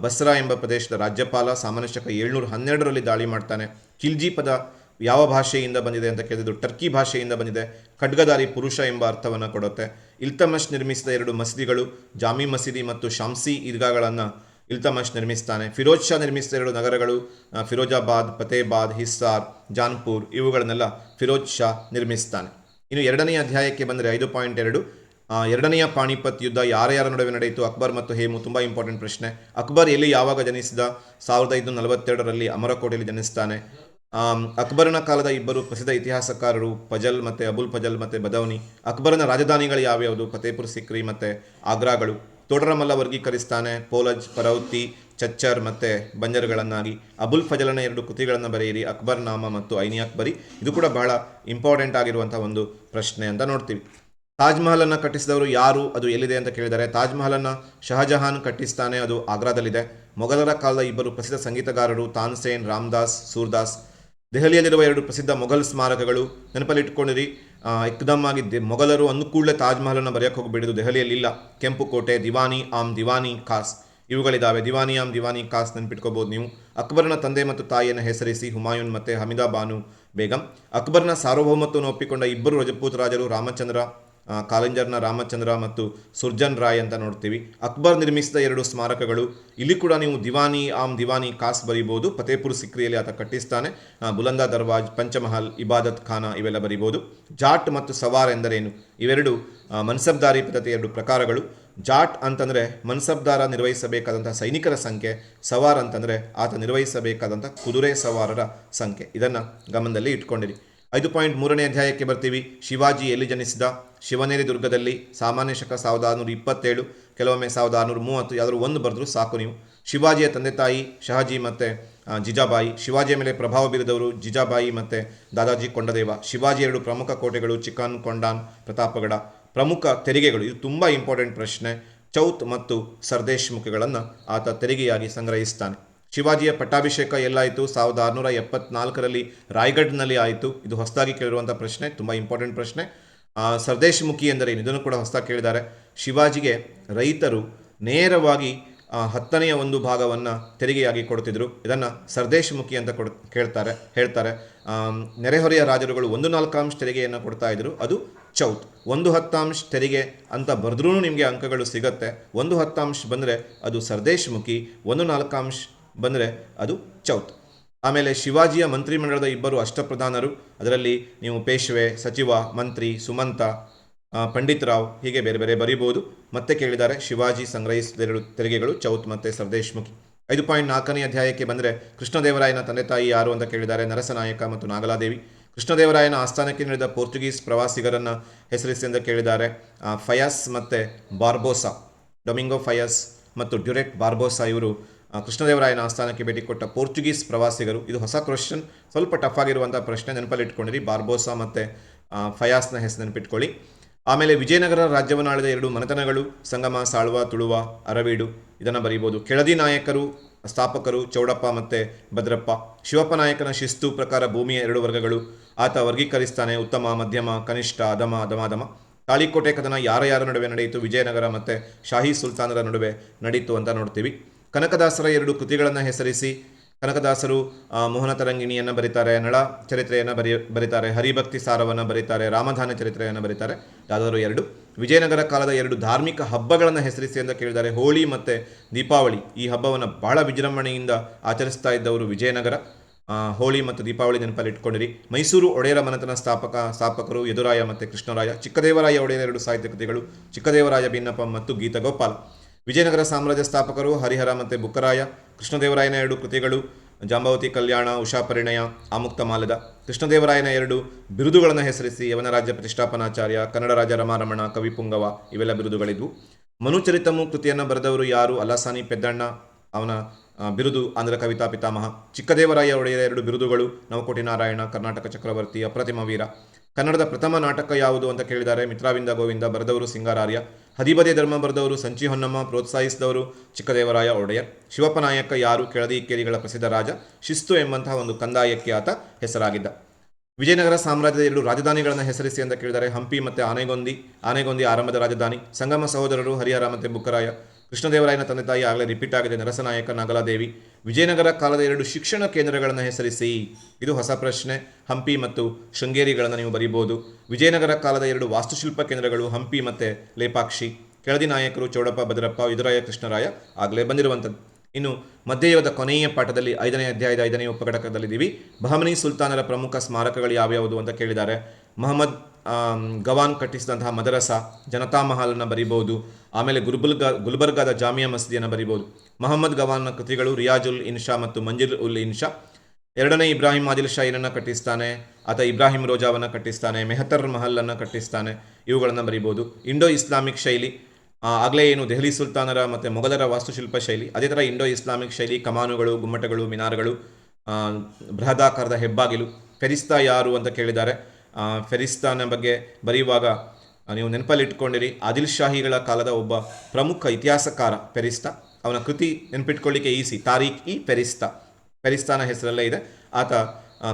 Speaker 1: ಬಸ್ರಾ ಎಂಬ ಪ್ರದೇಶದ ರಾಜ್ಯಪಾಲ. ಸಾಮಾನ್ಯ ಶಕ 712ರಲ್ಲಿ ದಾಳಿ ಮಾಡ್ತಾನೆ. ಖಿಲ್ಜಿ ಪದ ಯಾವ ಭಾಷೆಯಿಂದ ಬಂದಿದೆ ಅಂತ ಕೇಳಿದ್ದು ಟರ್ಕಿ ಭಾಷೆಯಿಂದ ಬಂದಿದೆ. ಖಡ್ಗಧಾರಿ ಪುರುಷ ಎಂಬ ಅರ್ಥವನ್ನು ಕೊಡುತ್ತೆ. ಇಲ್ತಮಶ್ ನಿರ್ಮಿಸಿದ 2 ಮಸೀದಿಗಳು ಜಾಮಿ ಮಸೀದಿ ಮತ್ತು ಶಾಮ್ಸಿ ಈದ್ಗಾಗಳನ್ನು ಇಲ್ತಮಶ್ ನಿರ್ಮಿಸ್ತಾನೆ. ಫಿರೋಜ್ ಶಾ ನಿರ್ಮಿಸಿದ 2 ನಗರಗಳು ಫಿರೋಜಾಬಾದ್, ಫತೇಬಾದ್, ಹಿಸ್ಸಾರ್, ಜಾನ್ಪುರ್ ಇವುಗಳನ್ನೆಲ್ಲ ಫಿರೋಜ್ ಶಾ ನಿರ್ಮಿಸ್ತಾನೆ. ಇನ್ನು 2ನೇ ಅಧ್ಯಾಯಕ್ಕೆ ಬಂದರೆ 5.2 ಎರಡನೆಯ ಪಾಣಿಪತ್ ಯುದ್ಧ ಯಾರ್ಯಾರ ನಡುವೆ ನಡೆಯಿತು? ಅಕ್ಬರ್ ಮತ್ತು ಹೇಮು. ತುಂಬ ಇಂಪಾರ್ಟೆಂಟ್ ಪ್ರಶ್ನೆ. ಅಕ್ಬರ್ ಎಲ್ಲಿ ಯಾವಾಗ ಜನಿಸಿದ? 1542ರಲ್ಲಿ ಅಮರಕೋಟೆಯಲ್ಲಿ ಜನಿಸ್ತಾನೆ. ಅಕ್ಬರನ ಕಾಲದ ಇಬ್ಬರು ಪ್ರಸಿದ್ಧ ಇತಿಹಾಸಕಾರರು ಫಜಲ್ ಮತ್ತು ಅಬುಲ್ ಫಜಲ್ ಮತ್ತು ಬದೌನಿ. ಅಕ್ಬರನ ರಾಜಧಾನಿಗಳು ಯಾವ್ಯಾವುದು? ಫತೇಪುರ್ ಸಿಕ್ರಿ ಮತ್ತು ಆಗ್ರಾಗಳು. ತೋಡರಮಲ್ಲ ವರ್ಗೀಕರಿಸ್ತಾನೆ ಪೋಲಜ್, ಪರೌತಿ, ಚಚ್ಚರ್ ಮತ್ತು ಬಂಜರ್ಗಳನ್ನಾಗಿ. ಅಬುಲ್ ಫಜಲನ 2 ಕೃತಿಗಳನ್ನು ಬರೆಯಿರಿ, ಅಕ್ಬರ್ ನಾಮ ಮತ್ತು ಐನಿ ಅಕ್ಬರಿ. ಇದು ಕೂಡ ಬಹಳ ಇಂಪಾರ್ಟೆಂಟ್ ಆಗಿರುವಂಥ ಒಂದು ಪ್ರಶ್ನೆ ಅಂತ ನೋಡ್ತೀವಿ. ತಾಜ್ ಮಹಲನ್ನು ಕಟ್ಟಿಸಿದವರು ಯಾರು? ಅದು ಎಲ್ಲಿದೆ ಅಂತ ಕೇಳಿದ್ದಾರೆ. ತಾಜ್ ಮಹಲನ್ನು ಶಹಜಹಾನ್ ಕಟ್ಟಿಸ್ತಾನೆ, ಅದು ಆಗ್ರಾದಲ್ಲಿದೆ. ಮೊಘಲರ ಕಾಲದ ಇಬ್ಬರು ಪ್ರಸಿದ್ಧ ಸಂಗೀತಗಾರರು ತಾನ್ಸೇನ್, ರಾಮದಾಸ್, ಸೂರ್ದಾಸ್. ದೆಹಲಿಯಲ್ಲಿರುವ 2 ಪ್ರಸಿದ್ಧ ಮೊಘಲ್ ಸ್ಮಾರಕಗಳು ನೆನಪಲ್ಲಿ ಇಟ್ಕೊಂಡಿರಿ. ಏಕದಮ್ ಆಗಿ ಮೊಘಲರು ಅಂದುಕೂಡಲೇ ತಾಜ್ ಮಹಲನ್ನು ಬರೆಯೋಕ್ಕೆ ಹೋಗಿಬಿಡಿದು, ದೆಹಲಿಯಲ್ಲಿಲ್ಲ. ಕೆಂಪು ಕೋಟೆ, Diwani am, Diwani Khas ಇವುಗಳಿದ್ದಾವೆ. Diwani am, Diwani ಖಾಸ್ ನೆನಪಿಟ್ಕೋಬೋದು ನೀವು. ಅಕ್ಬರನ ತಂದೆ ಮತ್ತು ತಾಯಿಯನ್ನು ಹೆಸರಿಸಿ. ಹುಮಾಯೂನ್ ಮತ್ತು ಹಮಿದಾ ಬಾನು ಬೇಗಂ. ಅಕ್ಬರ್ನ ಸಾರ್ವಭೌಮತ್ವವನ್ನು ಒಪ್ಪಿಕೊಂಡ ಇಬ್ಬರು ರಜಪೂತ್ ರಾಜರು ರಾಮಚಂದ್ರ, ಕಾಲಿಂಜರ್ನ ರಾಮಚಂದ್ರ ಮತ್ತು ಸುರ್ಜನ್ ರಾಯ್ ಅಂತ ನೋಡ್ತೀವಿ. ಅಕ್ಬರ್ ನಿರ್ಮಿಸಿದ 2 ಸ್ಮಾರಕಗಳು. ಇಲ್ಲಿ ಕೂಡ ನೀವು ದಿವಾನಿ ಆಮ್, ದಿವಾನಿ ಖಾಸ್ ಬರೀಬೋದು. ಫತೇಪುರ್ ಸಿಕ್ರಿಯಲ್ಲಿ ಆತ ಕಟ್ಟಿಸ್ತಾನೆ. ಬುಲಂದ ದರ್ವಾಜ್, ಪಂಚಮಹಲ್, ಇಬಾದತ್ ಖಾನ ಇವೆಲ್ಲ ಬರೀಬೋದು. ಜಾಟ್ ಮತ್ತು ಸವಾರ್ ಎಂದರೇನು? ಇವೆರಡು ಮನ್ಸಬ್ದಾರಿ ಪದ್ಧತಿಯ 2 ಪ್ರಕಾರಗಳು. ಜಾಟ್ ಅಂತಂದರೆ ಮನ್ಸಬ್ದಾರ ನಿರ್ವಹಿಸಬೇಕಾದಂಥ ಸೈನಿಕರ ಸಂಖ್ಯೆ. ಸವಾರ್ ಅಂತಂದರೆ ಆತ ನಿರ್ವಹಿಸಬೇಕಾದಂಥ ಕುದುರೆ ಸವಾರರ ಸಂಖ್ಯೆ. ಇದನ್ನು ಗಮನದಲ್ಲಿ ಇಟ್ಕೊಂಡಿರಿ. 5.3ನೇ ಅಧ್ಯಾಯಕ್ಕೆ ಬರ್ತೀವಿ. ಶಿವಾಜಿ ಎಲ್ಲಿ ಜನಿಸಿದ? ಶಿವನೇರಿ ದುರ್ಗದಲ್ಲಿ. ಸಾಮಾನ್ಯ ಶಕ 1627, ಕೆಲವೊಮ್ಮೆ 1630, ಯಾವ್ದಾದ್ರು ಒಂದು ಬರೆದ್ರು ಸಾಕು ನೀವು. ಶಿವಾಜಿಯ ತಂದೆ ತಾಯಿ ಶಹಾಜಿ ಮತ್ತು ಜಿಜಾಬಾಯಿ. ಶಿವಾಜಿಯ ಮೇಲೆ ಪ್ರಭಾವ ಬೀರಿದವರು ಜಿಜಾಬಾಯಿ ಮತ್ತು ದಾದಾಜಿ ಕೊಂಡದೇವ. ಶಿವಾಜಿ 2 ಪ್ರಮುಖ ಕೋಟೆಗಳು ಚಿಕನ್, ಕೊಂಡಾನ್, ಪ್ರತಾಪಗಡ. ಪ್ರಮುಖ ತೆರಿಗೆಗಳು, ಇದು ತುಂಬ ಇಂಪಾರ್ಟೆಂಟ್ ಪ್ರಶ್ನೆ. ಚೌತ್ ಮತ್ತು ಸರ್ದೇಶ್ ಮುಖಿಗಳನ್ನು ಆತ ತೆರಿಗೆಯಾಗಿ ಸಂಗ್ರಹಿಸ್ತಾನೆ. ಶಿವಾಜಿಯ ಪಟ್ಟಾಭಿಷೇಕ ಎಲ್ಲಾಯಿತು? 1674ರಲ್ಲಿ ರಾಯ್ಗಢ್ನಲ್ಲಿ ಆಯಿತು. ಇದು ಹೊಸದಾಗಿ ಕೇಳಿರುವಂಥ ಪ್ರಶ್ನೆ, ತುಂಬ ಇಂಪಾರ್ಟೆಂಟ್ ಪ್ರಶ್ನೆ. ಸರ್ದೇಶ್ ಮುಖಿ ಎಂದರೇನು? ಇದನ್ನು ಕೂಡ ಹೊಸದಾಗಿ ಕೇಳಿದ್ದಾರೆ. ಶಿವಾಜಿಗೆ ರೈತರು ನೇರವಾಗಿ 10ನೇ 1 ಭಾಗವನ್ನು ತೆರಿಗೆಯಾಗಿ ಕೊಡ್ತಿದ್ರು. ಇದನ್ನು ಸರ್ದೇಶ್ ಮುಖಿ ಅಂತ ಹೇಳ್ತಾರೆ. ನೆರೆಹೊರೆಯ ರಾಜರುಗಳು 1/4 ತೆರಿಗೆಯನ್ನು ಕೊಡ್ತಾ ಇದ್ರು, ಅದು ಚೌತ್. 1/10 ತೆರಿಗೆ ಅಂತ ಬರೆದ್ರೂ ನಿಮಗೆ ಅಂಕಗಳು ಸಿಗತ್ತೆ. 1/10 ಬಂದರೆ ಅದು ಸರ್ದೇಶ್ ಮುಖಿ, 1/4 ಬಂದರೆ ಅದು ಚೌತ್. ಆಮೇಲೆ ಶಿವಾಜಿಯ ಮಂತ್ರಿಮಂಡಲದ ಇಬ್ಬರು ಅಷ್ಟಪ್ರಧಾನರು. ಅದರಲ್ಲಿ ನೀವು ಪೇಶ್ವೆ, ಸಚಿವ, ಮಂತ್ರಿ, ಸುಮಂತ, ಪಂಡಿತ್ ರಾವ್ ಹೀಗೆ ಬೇರೆ ಬೇರೆ ಬರೀಬೋದು. ಮತ್ತೆ ಕೇಳಿದ್ದಾರೆ ಶಿವಾಜಿ ಸಂಗ್ರಹಿಸಿದ 2 ತೆರಿಗೆಗಳು ಚೌತ್ ಮತ್ತು ಸರ್ದೇಶ್ ಮುಖಿ. 5.4ನೇ ಅಧ್ಯಾಯಕ್ಕೆ ಬಂದರೆ ಕೃಷ್ಣದೇವರಾಯನ ತಂದೆ ತಾಯಿ ಯಾರು ಅಂತ ಕೇಳಿದ್ದಾರೆ. ನರಸನಾಯಕ ಮತ್ತು ನಾಗಲಾದೇವಿ. ಕೃಷ್ಣದೇವರಾಯನ ಆಸ್ಥಾನಕ್ಕೆ ನೀಡಿದ ಪೋರ್ಚುಗೀಸ್ ಪ್ರವಾಸಿಗರನ್ನು ಹೆಸರಿಸಿ ಅಂತ ಕೇಳಿದ್ದಾರೆ. ಫಯಾಸ್ ಮತ್ತು ಬಾರ್ಬೋಸಾ. ಡೊಮಿಂಗೋ ಫಯಾಸ್ ಮತ್ತು ಡ್ಯುರೆಟ್ ಬಾರ್ಬೋಸಾ ಇವರು ಕೃಷ್ಣದೇವರಾಯನ ಆಸ್ಥಾನಕ್ಕೆ ಭೇಟಿ ಕೊಟ್ಟ ಪೋರ್ಚುಗೀಸ್ ಪ್ರವಾಸಿಗರು. ಇದು ಹೊಸ ಕ್ವಶನ್, ಸ್ವಲ್ಪ ಟಫ್ ಆಗಿರುವಂಥ ಪ್ರಶ್ನೆ, ನೆನಪಲ್ಲಿ ಇಟ್ಕೊಂಡಿರಿ. ಬಾರ್ಬೋಸಾ ಮತ್ತು ಫಯಾಸ್ನ ಹೆಸರು ನೆನಪಿಟ್ಕೊಳ್ಳಿ. ಆಮೇಲೆ ವಿಜಯನಗರ ರಾಜ್ಯವನ್ನು ಆಳಿದ 2 ಮನೆತನಗಳು ಸಂಗಮ, ಸಾಳ್ವ, ತುಳುವ, ಅರವೀಡು. ಇದನ್ನು ಬರೀಬೋದು. ಕೆಳದಿ ನಾಯಕರು ಸ್ಥಾಪಕರು ಚೌಡಪ್ಪ ಮತ್ತು ಭದ್ರಪ್ಪ. ಶಿವಪ್ಪ ನಾಯಕನ ಶಿಸ್ತು ಪ್ರಕಾರ ಭೂಮಿಯ 2 ವರ್ಗಗಳು ಆತ ವರ್ಗೀಕರಿಸ್ತಾನೆ. ಉತ್ತಮ, ಮಧ್ಯಮ, ಕನಿಷ್ಠ, ಅಧಮ, ಅಧಮಾಧಮ. ತಾಳಿಕೋಟೆ ಕದನ ಯಾರ ನಡುವೆ ನಡೆಯಿತು? ವಿಜಯನಗರ ಮತ್ತು ಶಾಹಿ ಸುಲ್ತಾನರ ನಡುವೆ ನಡೀತು ಅಂತ ನೋಡ್ತೀವಿ. ಕನಕದಾಸರ 2 ಕೃತಿಗಳನ್ನು ಹೆಸರಿಸಿ. ಕನಕದಾಸರು ಮೋಹನ ತರಂಗಿಣಿಯನ್ನು ಬರೀತಾರೆ, ನಳ ಚರಿತ್ರೆಯನ್ನು ಬರೀತಾರೆ, ಹರಿಭಕ್ತಿ ಸಾರವನ್ನು ಬರೀತಾರೆ, ರಾಮಧಾನ್ಯ ಚರಿತ್ರೆಯನ್ನು ಬರೀತಾರೆ. ಯಾವುದಾದ್ರು 2. ವಿಜಯನಗರ ಕಾಲದ 2 ಧಾರ್ಮಿಕ ಹಬ್ಬಗಳನ್ನು ಹೆಸರಿಸಿ ಅಂತ ಕೇಳಿದ್ದಾರೆ. ಹೋಳಿ ಮತ್ತು ದೀಪಾವಳಿ. ಈ ಹಬ್ಬವನ್ನು ಬಹಳ ವಿಜೃಂಭಣೆಯಿಂದ ಆಚರಿಸ್ತಾ ಇದ್ದವರು ವಿಜಯನಗರ. ಹೋಳಿ ಮತ್ತು ದೀಪಾವಳಿ ನೆನಪಲ್ಲಿ ಇಟ್ಕೊಂಡಿರಿ. ಮೈಸೂರು ಒಡೆಯರ ಮನೆತನ ಸ್ಥಾಪಕರು ಯದುರಾಯ ಮತ್ತು ಕೃಷ್ಣರಾಯ. ಚಿಕ್ಕದೇವರಾಯ ಒಡೆಯರ 2 ಸಾಹಿತ್ಯ ಕೃತಿಗಳು ಚಿಕ್ಕದೇವರಾಯ ಭಿನ್ನಪಂ ಮತ್ತು ಗೀತಗೋಪಾಲ. ವಿಜಯನಗರ ಸಾಮ್ರಾಜ್ಯ ಸ್ಥಾಪಕರು ಹರಿಹರ ಮತ್ತು ಬುಕ್ಕರಾಯ. ಕೃಷ್ಣದೇವರಾಯನ 2 ಕೃತಿಗಳು ಜಾಂಬವತಿ ಕಲ್ಯಾಣ, ಉಷಾ ಪರಿಣಯ, ಆಮುಕ್ತ ಮಾಲದ. ಕೃಷ್ಣದೇವರಾಯನ 2 ಬಿರುದುಗಳನ್ನು ಹೆಸರಿಸಿ. ಯವನ ರಾಜ್ಯ ಪ್ರತಿಷ್ಠಾಪನಾಚಾರ್ಯ, ಕನ್ನಡ ರಾಜ ರಮಾರಮಣ, ಕವಿ ಪುಂಗವ ಇವೆಲ್ಲ ಬಿರುದುಗಳಿದ್ವು. ಮನುಚರಿತಮು ಕೃತಿಯನ್ನು ಬರೆದವರು ಯಾರು? ಅಲಸಾನಿ ಪೆದ್ದಣ್ಣ. ಅವನ ಬಿರುದು ಆಂಧ್ರ ಕವಿತಾ ಪಿತಾಮಹ. ಚಿಕ್ಕದೇವರಾಯ ಒಡೆಯರ 2 ಬಿರುದುಗಳು: ನವಕೋಟಿ ನಾರಾಯಣ, ಕರ್ನಾಟಕ ಚಕ್ರವರ್ತಿ, ಅಪ್ರತಿಮ ವೀರ. ಕನ್ನಡದ ಪ್ರಥಮ ನಾಟಕ ಯಾವುದು ಅಂತ ಕೇಳಿದ್ದಾರೆ. ಮಿತ್ರವಿಂದ ಗೋವಿಂದ. ಬರೆದವರು ಸಿಂಗಾರಾರ್ಯ. ಹದಿಬದೆ ಧರ್ಮ ಬರೆದವರು ಸಂಚಿ ಹೊನ್ನಮ್ಮ. ಪ್ರೋತ್ಸಾಹಿಸಿದವರು ಚಿಕ್ಕದೇವರಾಯ ಒಡೆಯರ್. ಶಿವಪ್ಪ ನಾಯಕ ಯಾರು? ಕೆಳದಿ ಕೇರಿಗಳ ಪ್ರಸಿದ್ಧ ರಾಜ. ಶಿಸ್ತು ಎಂಬಂತಹ ಒಂದು ಕಂದಾಯಕ್ಕೆ ಆತ ಹೆಸರಾಗಿದ್ದ. ವಿಜಯನಗರ ಸಾಮ್ರಾಜ್ಯದ 2 ರಾಜಧಾನಿಗಳನ್ನು ಹೆಸರಿಸಿ ಅಂತ ಕೇಳಿದರೆ. ಹಂಪಿ ಮತ್ತು ಆನೆಗೊಂದಿ. ಆನೆಗೊಂದಿ ಆರಂಭದ ರಾಜಧಾನಿ. ಸಂಗಮ ಸಹೋದರರು ಹರಿಹರ ಮತ್ತು ಬುಕ್ಕರಾಯ. ಕೃಷ್ಣದೇವರಾಯನ ತಂದೆ ತಾಯಿ ಆಗಲೇ ರಿಪೀಟ್ ಆಗಿದೆ. ನರಸನಾಯಕ, ನಾಗಲಾದೇವಿ. ವಿಜಯನಗರ ಕಾಲದ 2 ಶಿಕ್ಷಣ ಕೇಂದ್ರಗಳನ್ನು ಹೆಸರಿಸಿ. ಇದು ಹೊಸ ಪ್ರಶ್ನೆ. ಹಂಪಿ ಮತ್ತು ಶೃಂಗೇರಿಗಳನ್ನು ನೀವು ಬರೀಬಹುದು. ವಿಜಯನಗರ ಕಾಲದ 2 ವಾಸ್ತುಶಿಲ್ಪ ಕೇಂದ್ರಗಳು ಹಂಪಿ ಮತ್ತು ಲೇಪಾಕ್ಷಿ. ಕೆಳದಿ ನಾಯಕರು ಚೌಡಪ್ಪ, ಭದ್ರಪ್ಪ, ವಿದುರಾಯ, ಕೃಷ್ಣರಾಯ ಆಗಲೇ ಬಂದಿರುವಂಥದ್ದು. ಇನ್ನು ಮಧ್ಯಯುಗದ ಕೊನೆಯ ಪಾಠದಲ್ಲಿ 5ನೇ ಅಧ್ಯಾಯದ 5ನೇ ಉಪಘಟಕದಲ್ಲಿದ್ದೀವಿ. ಬಹಮನಿ ಸುಲ್ತಾನರ ಪ್ರಮುಖ ಸ್ಮಾರಕಗಳು ಯಾವ್ಯಾವುದು ಅಂತ ಕೇಳಿದ್ದಾರೆ. ಮಹಮ್ಮದ್ ಗವಾನ್ ಕಟ್ಟಿಸಿದಂತಹ ಮದರಸ, ಜನತಾ ಮಹಲನ್ನು ಬರೀಬಹುದು. ಆಮೇಲೆ ಗುಲ್ಬರ್ಗಾದ ಜಾಮಿಯಾ ಮಸೀದಿಯನ್ನು ಬರೀಬಹುದು. ಮಹಮ್ಮದ್ ಗವಾನ್ನ ಕೃತಿಗಳು ರಿಯಾಜುಲ್ ಇನ್ಶಾ ಮತ್ತು ಮಂಜಿಲ್ ಉಲ್ ಇನ್ಶಾ. 2ನೇ ಇಬ್ರಾಹಿಂ ಆದಿಲ್ ಶಾ ಏನನ್ನು ಕಟ್ಟಿಸ್ತಾನೆ? ಆತ ಇಬ್ರಾಹಿಂ ರೋಜಾವನ್ನು ಕಟ್ಟಿಸ್ತಾನೆ. ಮೆಹತರ್ ಮಹಲನ್ನು ಕಟ್ಟಿಸ್ತಾನೆ. ಇವುಗಳನ್ನು ಬರೀಬಹುದು. ಇಂಡೋ ಇಸ್ಲಾಮಿಕ್ ಶೈಲಿ ಆಗಲೇ ಏನು ದೆಹಲಿ ಸುಲ್ತಾನರ ಮತ್ತು ಮೊಘಲರ ವಾಸ್ತುಶಿಲ್ಪ ಶೈಲಿ. ಅದೇ ಥರ ಇಂಡೋ ಇಸ್ಲಾಮಿಕ್ ಶೈಲಿ, ಕಮಾನುಗಳು, ಗುಮ್ಮಟಗಳು, ಮಿನಾರ್ಗಳು, ಬೃಹದಾಕಾರದ ಹೆಬ್ಬಾಗಿಲು. ಫೆರಿಸ್ತಾ ಯಾರು ಅಂತ ಕೇಳಿದ್ದಾರೆ. ಫೆರಿಸ್ತಾನ ಬಗ್ಗೆ ಬರೆಯುವಾಗ ನೀವು ನೆನಪಲ್ಲಿಟ್ಕೊಂಡಿರಿ, ಆದಿಲ್ ಶಾಹಿಗಳ ಕಾಲದ ಒಬ್ಬ ಪ್ರಮುಖ ಇತಿಹಾಸಕಾರ ಫೆರಿಸ್ತಾ. ಅವನ ಕೃತಿ ನೆನಪಿಟ್ಕೊಳ್ಳಿಕ್ಕೆ ಈಸಿ, ತಾರೀಖ್ ಇ ಫೆರಿಸ್ತಾ. ಫೆರಿಸ್ತಾನ ಹೆಸರಲ್ಲೇ ಇದೆ. ಆತ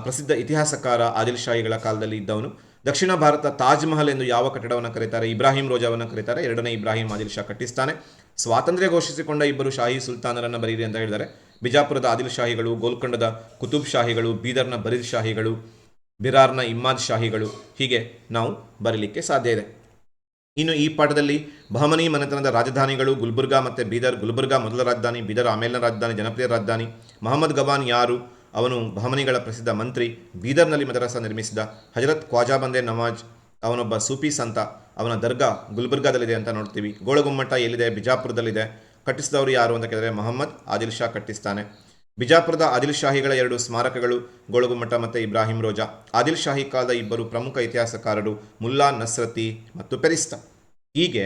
Speaker 1: ಪ್ರಸಿದ್ಧ ಇತಿಹಾಸಕಾರ, ಆದಿಲ್ ಶಾಹಿಗಳ ಕಾಲದಲ್ಲಿ ಇದ್ದವನು. ದಕ್ಷಿಣ ಭಾರತ ತಾಜ್ ಮಹಲ್ ಎಂದು ಯಾವ ಕಟ್ಟಡವನ್ನು ಕರೀತಾರೆ? ಇಬ್ರಾಹಿಂ ರೋಜಾವನ್ನು ಕರೀತಾರೆ. 2ನೇ ಇಬ್ರಾಹಿಂ ಆದಿಲ್ ಶಾ ಕಟ್ಟಿಸ್ತಾನೆ. ಸ್ವಾತಂತ್ರ್ಯ ಘೋಷಿಸಿಕೊಂಡ 2 ಶಾಹಿ ಸುಲ್ತಾನರನ್ನು ಬರೀರಿ ಅಂತ ಹೇಳಿದ್ದಾರೆ. ಬಿಜಾಪುರದ ಆದಿಲ್ ಶಾಹಿಗಳು, ಗೋಲ್ಕೊಂಡದ ಕುತುಬ್ ಶಾಹಿಗಳು, ಬೀದರ್ನ ಬರೀದ್ ಶಾಹಿಗಳು, ಬಿರಾರ್ನ ಇಮ್ಮಾದ್ ಶಾಹಿಗಳು. ಹೀಗೆ ನಾವು ಬರೀಲಿಕ್ಕೆ ಸಾಧ್ಯ ಇದೆ. ಇನ್ನು ಈ ಪಾಠದಲ್ಲಿ ಬಹಮನಿ ಮನೆತನದ ರಾಜಧಾನಿಗಳು ಗುಲ್ಬರ್ಗಾ ಮತ್ತು ಬೀದರ್. ಗುಲ್ಬರ್ಗಾ ಮೊದಲ ರಾಜಧಾನಿ, ಬೀದರ್ ಆಮೇಲಿನ ರಾಜಧಾನಿ, ಜನಪ್ರಿಯ ರಾಜಧಾನಿ. ಮಹಮ್ಮದ್ ಗವಾನ್ ಯಾರು? ಅವನು ಬಹಮನಿಗಳ ಪ್ರಸಿದ್ಧ ಮಂತ್ರಿ. ಬೀದರ್ನಲ್ಲಿ ಮದರಸ ನಿರ್ಮಿಸಿದ. ಹಜರತ್ ಖ್ವಾಜಾ ಬಂದೆ ನವಾಜ್ ಅವನೊಬ್ಬ ಸೂಫಿ ಸಂತ. ಅವನ ದರ್ಗಾ ಗುಲ್ಬರ್ಗಾದಲ್ಲಿದೆ ಅಂತ ನೋಡ್ತೀವಿ. ಗೋಳಗುಮ್ಮಟ ಎಲ್ಲಿದೆ? ಬಿಜಾಪುರದಲ್ಲಿದೆ. ಕಟ್ಟಿಸಿದವರು ಯಾರು ಅಂತ ಕೇಳಿದರೆ ಮಹಮ್ಮದ್ ಆದಿಲ್ ಶಾ ಕಟ್ಟಿಸ್ತಾನೆ. ಬಿಜಾಪುರದ ಆದಿಲ್ ಶಾಹಿಗಳ 2 ಸ್ಮಾರಕಗಳು ಗೋಳಗುಮ್ಮಟ ಮತ್ತು ಇಬ್ರಾಹಿಂ ರೋಜಾ. ಆದಿಲ್ ಶಾಹಿ ಕಾಲದ 2 ಪ್ರಮುಖ ಇತಿಹಾಸಕಾರರು ಮುಲ್ಲಾ ನಸ್ರತಿ ಮತ್ತು ಫೆರಿಸ್ತಾ. ಹೀಗೆ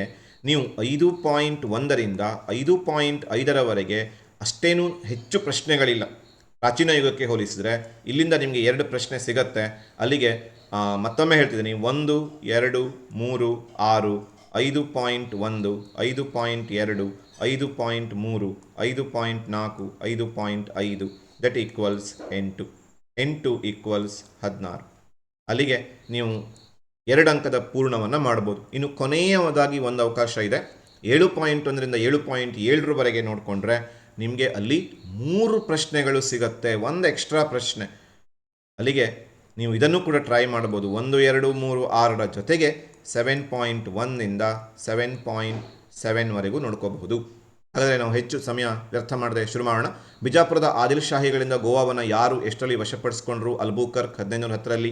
Speaker 1: ನೀವು 5.1ರಿಂದ 5.5ರವರೆಗೆ ಅಷ್ಟೇನೂ ಹೆಚ್ಚು ಪ್ರಶ್ನೆಗಳಿಲ್ಲ. ಪ್ರಾಚೀನ ಯುಗಕ್ಕೆ ಹೋಲಿಸಿದರೆ ಇಲ್ಲಿಂದ ನಿಮಗೆ 2 ಪ್ರಶ್ನೆ ಸಿಗತ್ತೆ. ಅಲ್ಲಿಗೆ ಮತ್ತೊಮ್ಮೆ ಹೇಳ್ತಿದ್ದೀನಿ, 1, 2, 3, 6, 5.1, 5.2, 5.3, 5.4, 5.5 ದಟ್ ಈಕ್ವಲ್ಸ್ 8. 8 ಈಕ್ವಲ್ಸ್ 16. ಅಲ್ಲಿಗೆ ನೀವು 2 ಅಂಕದ ಪೂರ್ಣವನ್ನು ಮಾಡ್ಬೋದು. ಇನ್ನು ಕೊನೆಯದಾಗಿ ಒಂದು ಅವಕಾಶ ಇದೆ. 7.1ರಿಂದ 7.7ರವರೆಗೆ ನೋಡಿಕೊಂಡ್ರೆ ನಿಮಗೆ ಅಲ್ಲಿ 3 ಪ್ರಶ್ನೆಗಳು ಸಿಗತ್ತೆ, 1 ಎಕ್ಸ್ಟ್ರಾ ಪ್ರಶ್ನೆ. ಅಲ್ಲಿಗೆ ನೀವು ಇದನ್ನು ಕೂಡ ಟ್ರೈ ಮಾಡ್ಬೋದು. 1, 2, 3, 6ರ ಜೊತೆಗೆ 7.1ನಿಂದ 7.7ವರೆಗೂ ನೋಡ್ಕೋಬಹುದು. ಹಾಗಾದರೆ ನಾವು ಹೆಚ್ಚು ಸಮಯ ವ್ಯರ್ಥ ಮಾಡದೆ ಶುರು ಮಾಡೋಣ. ಬಿಜಾಪುರದ ಆದಿಲ್ ಶಾಹಿಗಳಿಂದ ಗೋವಾವನ್ನು ಯಾರು ಎಷ್ಟರಲ್ಲಿ ವಶಪಡಿಸಿಕೊಂಡ್ರು? ಅಲ್ಬುಕರ್ಕ್ 1510ರಲ್ಲಿ.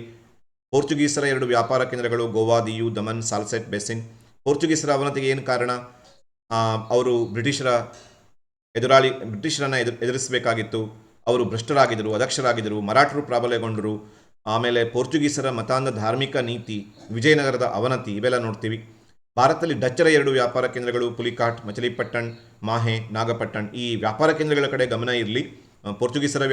Speaker 1: ಪೋರ್ಚುಗೀಸರ 2 ವ್ಯಾಪಾರ ಕೇಂದ್ರಗಳು ಗೋವಾ, ದಿಯು, ದಮನ್, ಸಾಲ್ಸೆಟ್, ಬೆಸಿನ್. ಪೋರ್ಚುಗೀಸರ ಅವನತಿಗೆ ಏನು ಕಾರಣ? ಅವರು ಬ್ರಿಟಿಷರನ್ನು ಎದುರಿಸಬೇಕಾಗಿತ್ತು. ಅವರು ಭ್ರಷ್ಟರಾಗಿದ್ದರು, ಅದಕ್ಷರಾಗಿದ್ದರು, ಮರಾಠರು ಪ್ರಾಬಲ್ಯಗೊಂಡರು. ಆಮೇಲೆ ಪೋರ್ಚುಗೀಸರ ಮತಾಂಧ ಧಾರ್ಮಿಕ ನೀತಿ, ವಿಜಯನಗರದ ಅವನತಿ, ಇವೆಲ್ಲ ನೋಡ್ತೀವಿ. ಭಾರತದಲ್ಲಿ ಡಚ್ಚರ 2 ವ್ಯಾಪಾರ ಕೇಂದ್ರಗಳು ಪುಲಿಕಾಟ್, ಮಚಲಿಪಟ್ಟಣ್, ಮಾಹೆ, ನಾಗಪಟ್ಟಣ್. ಈ ವ್ಯಾಪಾರ ಕೇಂದ್ರಗಳ ಕಡೆ ಗಮನ ಇರಲಿ. ಪೋರ್ಚುಗೀಸರ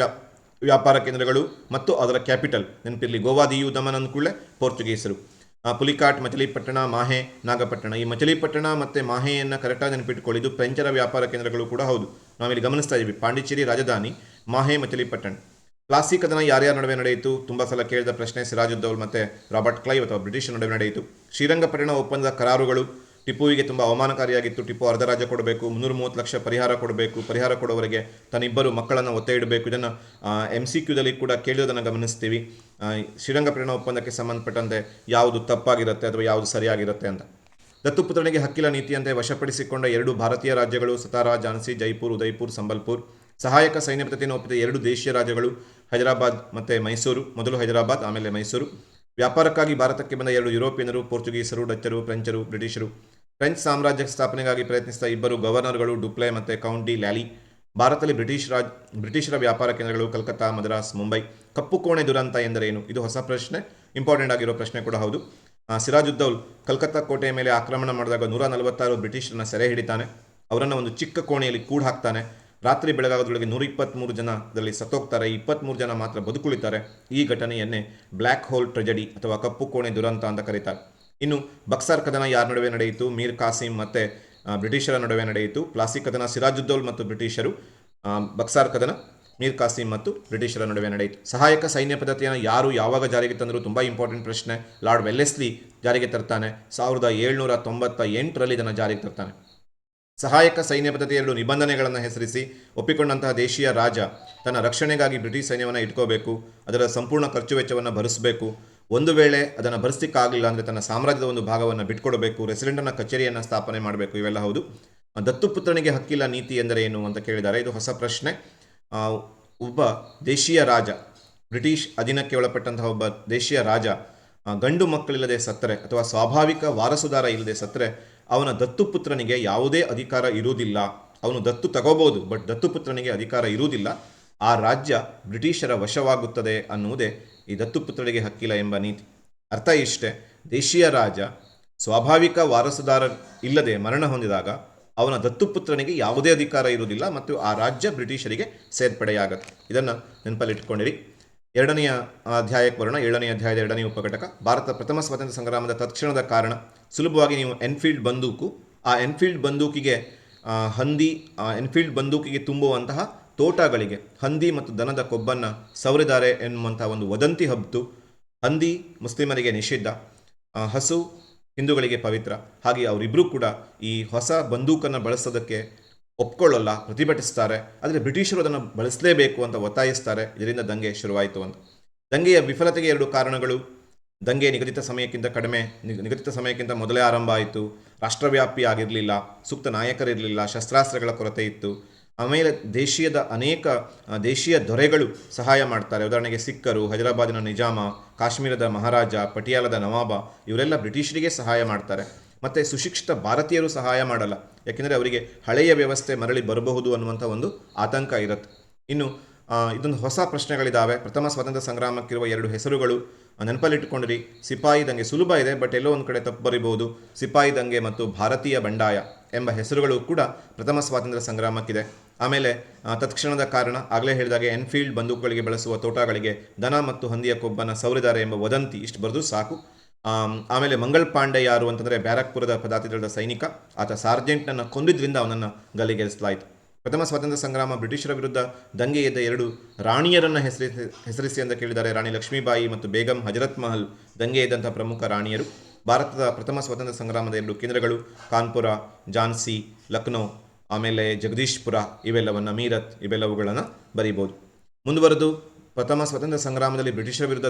Speaker 1: ವ್ಯಾಪಾರ ಕೇಂದ್ರಗಳು ಮತ್ತು ಅದರ ಕ್ಯಾಪಿಟಲ್ ನೆನಪಿರಲಿ. ಗೋವಾ, ದಿಯು, ದಮನ್ ಅಂದ್ಕೂಡಲೇ ಪೋರ್ಚುಗೀಸರು. ಪುಲಿಕಾಟ್, ಮಚಲಿಪಟ್ಟಣ, ಮಾಹೆ, ನಾಗಪಟ್ಟಣ. ಈ ಮಚಲಿಪಟ್ಟಣ ಮತ್ತು ಮಾಹೆಯನ್ನು ಕರೆಕ್ಟಾಗಿ ನೆನಪಿಟ್ಕೊಳ್ಳಿ. ಇದು ಫ್ರೆಂಚರ ವ್ಯಾಪಾರ ಕೇಂದ್ರಗಳು ಕೂಡ ಹೌದು. ನಾವಿಲ್ಲಿ ಗಮನಿಸ್ತಾ ಇದ್ದೀವಿ. ಪಾಂಡಿಚೇರಿ ರಾಜಧಾನಿ, ಮಾಹೆ, ಮಚಲಿಪಟ್ಟಣ್. ಪ್ಲಾಸಿ ಕದನ ಯಾರ್ಯಾರ ನಡುವೆ ನಡೆಯಿತು? ತುಂಬ ಸಲ ಕೇಳಿದ ಪ್ರಶ್ನೆ. ಸಿರಾಜುದ್ದೌಲ್ ಮತ್ತು ರಾಬರ್ಟ್ ಕ್ಲೈವ್ ಅಥವಾ ಬ್ರಿಟಿಷ್ ನಡುವೆ ನಡೆಯಿತು. ಶ್ರೀರಂಗಪಟ್ಟಣ ಒಪ್ಪಂದದ ಕರಾರುಗಳು ಟಿಪ್ಪುವಿಗೆ ತುಂಬ ಅವಮಾನಕಾರಿಯಾಗಿತ್ತು. ಟಿಪ್ಪು ಅರ್ಧ ರಾಜ್ಯ ಕೊಡಬೇಕು, 330 ಲಕ್ಷ ಪರಿಹಾರ ಕೊಡಬೇಕು, ಪರಿಹಾರ ಕೊಡುವವರೆಗೆ ತನ್ನಿಬ್ಬರು ಮಕ್ಕಳನ್ನು ಒತ್ತೆ ಇಡಬೇಕು. ಇದನ್ನು MCQದಲ್ಲಿ ಕೂಡ ಕೇಳಿಯೋದನ್ನು ಗಮನಿಸ್ತೀವಿ. ಶ್ರೀರಂಗಪಟ್ಟಣ ಒಪ್ಪಂದಕ್ಕೆ ಸಂಬಂಧಪಟ್ಟಂತೆ ಯಾವುದು ತಪ್ಪಾಗಿರುತ್ತೆ ಅಥವಾ ಯಾವುದು ಸರಿಯಾಗಿರುತ್ತೆ ಅಂತ. ದತ್ತುಪುತ್ರನಿಗೆ ಹಕ್ಕಿಲ ನೀತಿಯಂತೆ ವಶಪಡಿಸಿಕೊಂಡ 2 ಭಾರತೀಯ ರಾಜ್ಯಗಳು ಸತಾರಾ, ಝಾನ್ಸಿ, ಜೈಪುರ್, ಉದಯ್ಪುರ್, ಸಂಬಲ್ಪುರ್. ಸಹಾಯಕ ಸೈನ್ಯ ಪದ್ಧತಿಯನ್ನು ಒಪ್ಪಿದ 2 ದೇಶೀಯ ರಾಜ್ಯಗಳು ಹೈದರಾಬಾದ್ ಮತ್ತು ಮೈಸೂರು. ಮೊದಲು ಹೈದರಾಬಾದ್, ಆಮೇಲೆ ಮೈಸೂರು. ವ್ಯಾಪಾರಕ್ಕಾಗಿ ಭಾರತಕ್ಕೆ ಬಂದ 2 ಯುರೋಪಿಯನರು ಪೋರ್ಚುಗೀಸರು, ಡಚ್ಚರು, ಫ್ರೆಂಚರು, ಬ್ರಿಟಿಷರು. ಫ್ರೆಂಚ್ ಸಾಮ್ರಾಜ್ಯ ಸ್ಥಾಪನೆಗಾಗಿ ಪ್ರಯತ್ನಿಸಿದ 2 ಗವರ್ನರ್ಗಳು ಡುಪ್ಲೆ ಮತ್ತು ಕೌಂಟ್ ಡಿ ಲ್ಯಾಲಿ. ಭಾರತದಲ್ಲಿ ಬ್ರಿಟಿಷರ ವ್ಯಾಪಾರ ಕೇಂದ್ರಗಳು ಕಲ್ಕತ್ತಾ, ಮದ್ರಾಸ್, ಮುಂಬೈ. ಕಪ್ಪು ಕೋಣೆ ದುರಂತ ಎಂದರೇನು? ಇದು ಹೊಸ ಪ್ರಶ್ನೆ, ಇಂಪಾರ್ಟೆಂಟ್ ಆಗಿರೋ ಪ್ರಶ್ನೆ ಕೂಡ ಹೌದು. ಸಿರಾಜುದ್ದೌಲ್ ಕಲ್ಕತ್ತಾ ಕೋಟೆಯ ಮೇಲೆ ಆಕ್ರಮಣ ಮಾಡಿದಾಗ 146 ಬ್ರಿಟಿಷರನ್ನ ಸೆರೆ ಹಿಡಿತಾನೆ. ಅವರನ್ನು ಒಂದು ಚಿಕ್ಕ ಕೋಣೆಯಲ್ಲಿ ಕೂಡ ಹಾಕ್ತಾನೆ. ರಾತ್ರಿ ಬೆಳಗಾಗೋದ್ರೊಳಗೆ 123 ಜನ ಅದರಲ್ಲಿ ಸತ್ತೋಗ್ತಾರೆ. 23 ಜನ ಮಾತ್ರ ಬದುಕುಳಿತಾರೆ. ಈ ಘಟನೆಯನ್ನೇ ಬ್ಲ್ಯಾಕ್ ಹೋಲ್ ಟ್ರೆಜಡಿ ಅಥವಾ ಕಪ್ಪು ಕೋಣೆ ದುರಂತ ಅಂತ ಕರೀತಾರೆ. ಇನ್ನು ಬಕ್ಸಾರ್ ಕದನ ಯಾರ ನಡುವೆ ನಡೆಯಿತು? ಮೀರ್ ಕಾಸಿಂ ಮತ್ತು ಬ್ರಿಟಿಷರ ನಡುವೆ ನಡೆಯಿತು. ಪ್ಲಾಸಿ ಕದನ ಸಿರಾಜುದ್ದೌಲ್ ಮತ್ತು ಬ್ರಿಟಿಷರು, ಬಕ್ಸಾರ್ ಕದನ ಮೀರ್ ಕಾಸಿಂ ಮತ್ತು ಬ್ರಿಟಿಷರ ನಡುವೆ ನಡೆಯಿತು. ಸಹಾಯಕ ಸೈನ್ಯ ಪದ್ಧತಿಯನ್ನು ಯಾರು ಯಾವಾಗ ಜಾರಿಗೆ ತಂದರು? ತುಂಬ ಇಂಪಾರ್ಟೆಂಟ್ ಪ್ರಶ್ನೆ. ಲಾರ್ಡ್ ವೆಲ್ಲೆಸ್ಲಿ ಜಾರಿಗೆ ತರ್ತಾನೆ. 1798ರಲ್ಲಿ ಇದನ್ನು ಜಾರಿಗೆ ತರ್ತಾನೆ. ಸಹಾಯಕ ಸೈನ್ಯ ಪದ್ಧತಿಯ 2 ನಿಬಂಧನೆಗಳನ್ನು ಹೆಸರಿಸಿ. ಒಪ್ಪಿಕೊಂಡಂತಹ ದೇಶೀಯ ರಾಜ ತನ್ನ ರಕ್ಷಣೆಗಾಗಿ ಬ್ರಿಟಿಷ್ ಸೈನ್ಯವನ್ನು ಇಟ್ಕೋಬೇಕು, ಅದರ ಸಂಪೂರ್ಣ ಖರ್ಚು ವೆಚ್ಚವನ್ನು ಭರಿಸಬೇಕು. ಒಂದು ವೇಳೆ ಅದನ್ನು ಭರಿಸಲಿಕ್ಕಾಗಲಿಲ್ಲ ಅಂದರೆ ತನ್ನ ಸಾಮ್ರಾಜ್ಯದ ಒಂದು ಭಾಗವನ್ನು ಬಿಟ್ಕೊಡಬೇಕು, ರೆಸಿಡೆಂಟನ ಕಚೇರಿಯನ್ನು ಸ್ಥಾಪನೆ ಮಾಡಬೇಕು. ಇವೆಲ್ಲ ಹೌದು. ದತ್ತುಪುತ್ರನಿಗೆ ಹಕ್ಕಿಲ್ಲ ನೀತಿ ಎಂದರೆ ಏನು ಅಂತ ಕೇಳಿದ್ದಾರೆ. ಇದು ಹೊಸ ಪ್ರಶ್ನೆ. ಒಬ್ಬ ದೇಶೀಯ ರಾಜ, ಬ್ರಿಟಿಷ್ ಅಧೀನಕ್ಕೆ ಒಳಪಟ್ಟಂತಹ ಒಬ್ಬ ದೇಶೀಯ ರಾಜ ಗಂಡು ಮಕ್ಕಳಿಲ್ಲದೆ ಸತ್ತರೆ ಅಥವಾ ಸ್ವಾಭಾವಿಕ ವಾರಸುದಾರ ಇಲ್ಲದೆ ಸತ್ತರೆ ಅವನ ದತ್ತುಪುತ್ರನಿಗೆ ಯಾವುದೇ ಅಧಿಕಾರ ಇರುವುದಿಲ್ಲ. ಅವನು ದತ್ತು ತಗೋಬಹುದು, ಬಟ್ ದತ್ತುಪುತ್ರನಿಗೆ ಅಧಿಕಾರ ಇರುವುದಿಲ್ಲ. ಆ ರಾಜ್ಯ ಬ್ರಿಟಿಷರ ವಶವಾಗುತ್ತದೆ ಅನ್ನುವುದೇ ಈ ದತ್ತುಪುತ್ರನಿಗೆ ಹಕ್ಕಿಲ್ಲ ಎಂಬ ನೀತಿ. ಅರ್ಥ ಇಷ್ಟೇ, ದೇಶೀಯ ರಾಜ ಸ್ವಾಭಾವಿಕ ವಾರಸುದಾರ ಇಲ್ಲದೆ ಮರಣ ಹೊಂದಿದಾಗ ಅವನ ದತ್ತುಪುತ್ರನಿಗೆ ಯಾವುದೇ ಅಧಿಕಾರ ಇರುವುದಿಲ್ಲ ಮತ್ತು ಆ ರಾಜ್ಯ ಬ್ರಿಟಿಷರಿಗೆ ಸೇರ್ಪಡೆಯಾಗತ್ತೆ. ಇದನ್ನು ನೆನಪಲ್ಲಿಟ್ಕೊಂಡಿರಿ. 2ನೇ ಅಧ್ಯಾಯಕ್ಕೆ ಬರೋಣ. 7ನೇ ಅಧ್ಯಾಯದ 2ನೇ ಉಪಘಟಕ, ಭಾರತ ಪ್ರಥಮ ಸ್ವಾತಂತ್ರ್ಯ ಸಂಗ್ರಾಮದ ತತ್ಕ್ಷಣದ ಕಾರಣ. ಸುಲಭವಾಗಿ ನೀವು ಎನ್ಫೀಲ್ಡ್ ಬಂದೂಕು, ಆ ಎನ್ಫೀಲ್ಡ್ ಬಂದೂಕಿಗೆ ಎನ್ಫೀಲ್ಡ್ ಬಂದೂಕಿಗೆ ತುಂಬುವಂತಹ ತೋಟಗಳಿಗೆ ಹಂದಿ ಮತ್ತು ದನದ ಕೊಬ್ಬನ್ನು ಸವರಿದ್ದಾರೆ ಎನ್ನುವಂಥ ಒಂದು ವದಂತಿ ಹಬ್ಬಿತು. ಹಂದಿ ಮುಸ್ಲಿಮರಿಗೆ ನಿಷಿದ್ಧ, ಹಸು ಹಿಂದೂಗಳಿಗೆ ಪವಿತ್ರ. ಹಾಗೆ ಅವರಿಬ್ಬರೂ ಕೂಡ ಈ ಹೊಸ ಬಂದೂಕನ್ನು ಬಳಸೋದಕ್ಕೆ ಒಪ್ಕೊಳ್ಳಲ್ಲ, ಪ್ರತಿಭಟಿಸ್ತಾರೆ. ಆದರೆ ಬ್ರಿಟಿಷರು ಅದನ್ನು ಬಳಸಲೇಬೇಕು ಅಂತ ಒತ್ತಾಯಿಸ್ತಾರೆ. ಇದರಿಂದ ದಂಗೆ ಶುರುವಾಯಿತು ಅಂತ. ದಂಗೆಯ ವಿಫಲತೆಗೆ 2 ಕಾರಣಗಳು. ದಂಗೆ ನಿಗದಿತ ಸಮಯಕ್ಕಿಂತ ಮೊದಲೇ ಆರಂಭ ಆಯಿತು. ರಾಷ್ಟ್ರವ್ಯಾಪಿ ಆಗಿರಲಿಲ್ಲ, ಸೂಕ್ತ ನಾಯಕರಿರಲಿಲ್ಲ, ಶಸ್ತ್ರಾಸ್ತ್ರಗಳ ಕೊರತೆ ಇತ್ತು. ಆಮೇಲೆ ಅನೇಕ ದೇಶೀಯ ದೊರೆಗಳು ಸಹಾಯ ಮಾಡ್ತಾರೆ. ಉದಾಹರಣೆಗೆ ಸಿಖ್ಖರು, ಹೈದರಾಬಾದಿನ ನಿಜಾಮ, ಕಾಶ್ಮೀರದ ಮಹಾರಾಜ, ಪಟಿಯಾಲದ ನವಾಬ ಇವರೆಲ್ಲ ಬ್ರಿಟಿಷರಿಗೆ ಸಹಾಯ ಮಾಡ್ತಾರೆ. ಮತ್ತು ಸುಶಿಕ್ಷಿತ ಭಾರತೀಯರು ಸಹಾಯ ಮಾಡಲ್ಲ, ಯಾಕೆಂದರೆ ಅವರಿಗೆ ಹಳೆಯ ವ್ಯವಸ್ಥೆ ಮರಳಿ ಬರಬಹುದು ಅನ್ನುವಂಥ ಒಂದು ಆತಂಕ ಇರುತ್ತೆ. ಇನ್ನು ಇದೊಂದು ಹೊಸ ಪ್ರಶ್ನೆಗಳಿದ್ದಾವೆ. ಪ್ರಥಮ ಸ್ವಾತಂತ್ರ್ಯ ಸಂಗ್ರಾಮಕ್ಕಿರುವ 2 ಹೆಸರುಗಳು ನೆನಪಲ್ಲಿಟ್ಟುಕೊಂಡಿರಿ. ಸಿಪಾಯಿ ದಂಗೆ ಸುಲಭ ಇದೆ, ಬಟ್ ಎಲ್ಲೋ ಒಂದು ಕಡೆ ತಪ್ಪು ಬರಿಬಹುದು. ಸಿಪಾಯಿ ದಂಗೆ ಮತ್ತು ಭಾರತೀಯ ಬಂಡಾಯ ಎಂಬ ಹೆಸರುಗಳು ಕೂಡ ಪ್ರಥಮ ಸ್ವಾತಂತ್ರ್ಯ ಸಂಗ್ರಾಮಕ್ಕಿದೆ. ಆಮೇಲೆ ತತ್ಕ್ಷಣದ ಕಾರಣ, ಆಗಲೇ ಹೇಳಿದಾಗೆ ಎನ್ಫೀಲ್ಡ್ ಬಂದೂಕುಗಳಿಗೆ ಬಳಸುವ ತೋಟಗಳಿಗೆ ದನ ಮತ್ತು ಹಂದಿಯ ಕೊಬ್ಬನ್ನು ಸವರಿದ್ದಾರೆ ಎಂಬ ವದಂತಿ. ಇಷ್ಟು ಬರೆದು ಸಾಕು. ಆಮೇಲೆ ಮಂಗಳ್ ಪಾಂಡೆ ಯಾರು ಅಂತಂದರೆ ಬ್ಯಾರಕ್ಪುರದ ಪದಾತಿದಳದ ಸೈನಿಕ. ಆತ ಸಾರ್ಜೆಂಟ್ನನ್ನು ಕೊಂದಿದ್ರಿಂದ ಅವನನ್ನು ಗಲ್ಲಿಗೇರಿಸಲಾಯಿತು. ಪ್ರಥಮ ಸ್ವಾತಂತ್ರ್ಯ ಸಂಗ್ರಾಮ ಬ್ರಿಟಿಷರ ವಿರುದ್ಧ ದಂಗೆ ಎದ್ದ 2 ರಾಣಿಯರನ್ನು ಹೆಸರಿಸಿ ಅಂತ ಕೇಳಿದ್ದಾರೆ. ರಾಣಿ ಲಕ್ಷ್ಮೀಬಾಯಿ ಮತ್ತು ಬೇಗಂ ಹಜರತ್ ಮಹಲ್ ದಂಗೆ ಎದ್ದಂಥ ಪ್ರಮುಖ ರಾಣಿಯರು. ಭಾರತದ ಪ್ರಥಮ ಸ್ವಾತಂತ್ರ್ಯ ಸಂಗ್ರಾಮದ 2 ಕೇಂದ್ರಗಳು ಕಾನ್ಪುರ, ಝಾನ್ಸಿ, ಲಕ್ನೋ, ಆಮೇಲೆ ಜಗದೀಶ್ಪುರ, ಇವೆಲ್ಲವನ್ನು ಮೀರತ್, ಇವೆಲ್ಲವುಗಳನ್ನು ಬರೀಬೋದು. ಮುಂದುವರೆದು ಪ್ರಥಮ ಸ್ವಾತಂತ್ರ್ಯ ಸಂಗ್ರಾಮದಲ್ಲಿ ಬ್ರಿಟಿಷರ ವಿರುದ್ಧ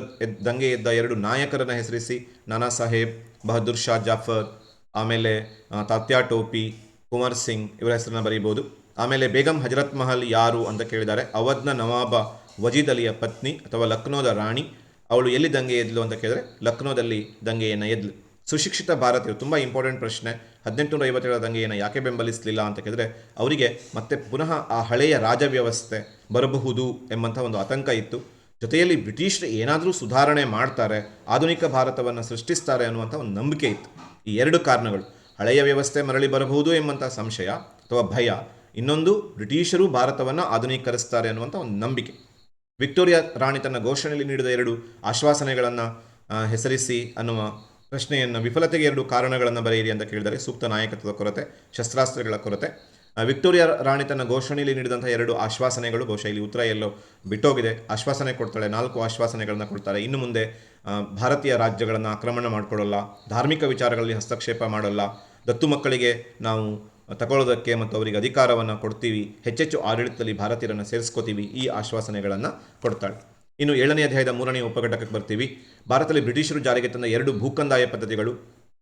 Speaker 1: ದಂಗೆ ಎದ್ದ 2 ನಾಯಕರನ್ನು ಹೆಸರಿಸಿ. ನಾನಾ ಸಾಹೇಬ್, ಬಹದ್ದೂರ್ ಶಾ ಜಾಫರ್, ಆಮೇಲೆ ತಾತ್ಯಾ ಟೋಪಿ, ಕುಂವರ್ ಸಿಂಗ್ ಇವರ ಹೆಸರನ್ನು ಬರೀಬೋದು. ಆಮೇಲೆ ಬೇಗಂ ಹಜರತ್ ಮಹಲ್ ಯಾರು ಅಂತ ಕೇಳಿದ್ದಾರೆ. ಅವಧ್ನ ನವಾಬ ವಜೀದ್ ಅಲಿಯ ಪತ್ನಿ ಅಥವಾ ಲಕ್ನೋದ ರಾಣಿ. ಅವಳು ಎಲ್ಲಿ ದಂಗೆ ಎದ್ಲು ಅಂತ ಕೇಳಿದರೆ ಲಕ್ನೋದಲ್ಲಿ ದಂಗೆಯನ್ನು ಎದ್ಲು. ಸುಶಿಕ್ಷಿತ ಭಾರತೀಯರು, ತುಂಬ ಇಂಪಾರ್ಟೆಂಟ್ ಪ್ರಶ್ನೆ. 1857 ದಂಗೆಯನ್ನು ಯಾಕೆ ಬೆಂಬಲಿಸಲಿಲ್ಲ ಅಂತ ಕೇಳಿದರೆ ಅವರಿಗೆ ಮತ್ತೆ ಪುನಃ ಆ ಹಳೆಯ ರಾಜವ್ಯವಸ್ಥೆ ಬರಬಹುದು ಎಂಬಂಥ ಒಂದು ಆತಂಕ ಇತ್ತು. ಜೊತೆಯಲ್ಲಿ ಬ್ರಿಟಿಷರು ಏನಾದರೂ ಸುಧಾರಣೆ ಮಾಡ್ತಾರೆ, ಆಧುನಿಕ ಭಾರತವನ್ನು ಸೃಷ್ಟಿಸ್ತಾರೆ ಅನ್ನುವಂಥ ಒಂದು ನಂಬಿಕೆ ಇತ್ತು. ಈ 2 ಕಾರಣಗಳು, ಹಳೆಯ ವ್ಯವಸ್ಥೆ ಮರಳಿ ಬರಬಹುದು ಎಂಬಂಥ ಸಂಶಯ ಅಥವಾ ಭಯ, ಇನ್ನೊಂದು ಬ್ರಿಟಿಷರು ಭಾರತವನ್ನು ಆಧುನೀಕರಿಸ್ತಾರೆ ಅನ್ನುವಂಥ ಒಂದು ನಂಬಿಕೆ. ವಿಕ್ಟೋರಿಯಾ ರಾಣಿ ತನ್ನ ಘೋಷಣೆಯಲ್ಲಿ ನೀಡಿದ 2 ಆಶ್ವಾಸನೆಗಳನ್ನು ಹೆಸರಿಸಿ ಅನ್ನುವ ಪ್ರಶ್ನೆಯನ್ನು, ವಿಫಲತೆಗೆ 2 ಕಾರಣಗಳನ್ನು ಬರೆಯಿರಿ ಅಂತ ಕೇಳಿದರೆ ಸೂಕ್ತ ನಾಯಕತ್ವದ ಕೊರತೆ, ಶಸ್ತ್ರಾಸ್ತ್ರಗಳ ಕೊರತೆ. ವಿಕ್ಟೋರಿಯಾ ರಾಣಿ ತನ್ನ ಘೋಷಣೆಯಲ್ಲಿ ನೀಡಿದಂಥ 2 ಆಶ್ವಾಸನೆಗಳು, ಬಹುಶಃ ಇಲ್ಲಿ ಉತ್ತರ ಎಲ್ಲೋ ಬಿಟ್ಟೋಗಿದೆ. ಆಶ್ವಾಸನೆ ಕೊಡ್ತಾಳೆ, 4 ಆಶ್ವಾಸನೆಗಳನ್ನು ಕೊಡ್ತಾರೆ. ಇನ್ನು ಮುಂದೆ ಭಾರತೀಯ ರಾಜ್ಯಗಳನ್ನು ಆಕ್ರಮಣ ಮಾಡಿಕೊಳ್ಳಲ್ಲ, ಧಾರ್ಮಿಕ ವಿಚಾರಗಳಲ್ಲಿ ಹಸ್ತಕ್ಷೇಪ ಮಾಡಲ್ಲ, ದತ್ತು ಮಕ್ಕಳಿಗೆ ನಾವು ತಗೊಳ್ಳೋದಕ್ಕೆ ಮತ್ತು ಅವರಿಗೆ ಅಧಿಕಾರವನ್ನು ಕೊಡ್ತೀವಿ, ಹೆಚ್ಚೆಚ್ಚು ಆಡಳಿತದಲ್ಲಿ ಭಾರತೀಯರನ್ನು ಸೇರಿಸ್ಕೋತೀವಿ, ಈ ಆಶ್ವಾಸನೆಗಳನ್ನು ಕೊಡ್ತಾಳೆ. ಇನ್ನು 7ನೇ ಅಧ್ಯಾಯದ 3ನೇ ಉಪಘಟಕಕ್ಕೆ ಬರ್ತೀವಿ. ಭಾರತದಲ್ಲಿ ಬ್ರಿಟಿಷರು ಜಾರಿಗೆ ತಂದ 2 ಭೂಕಂದಾಯ ಪದ್ಧತಿಗಳು,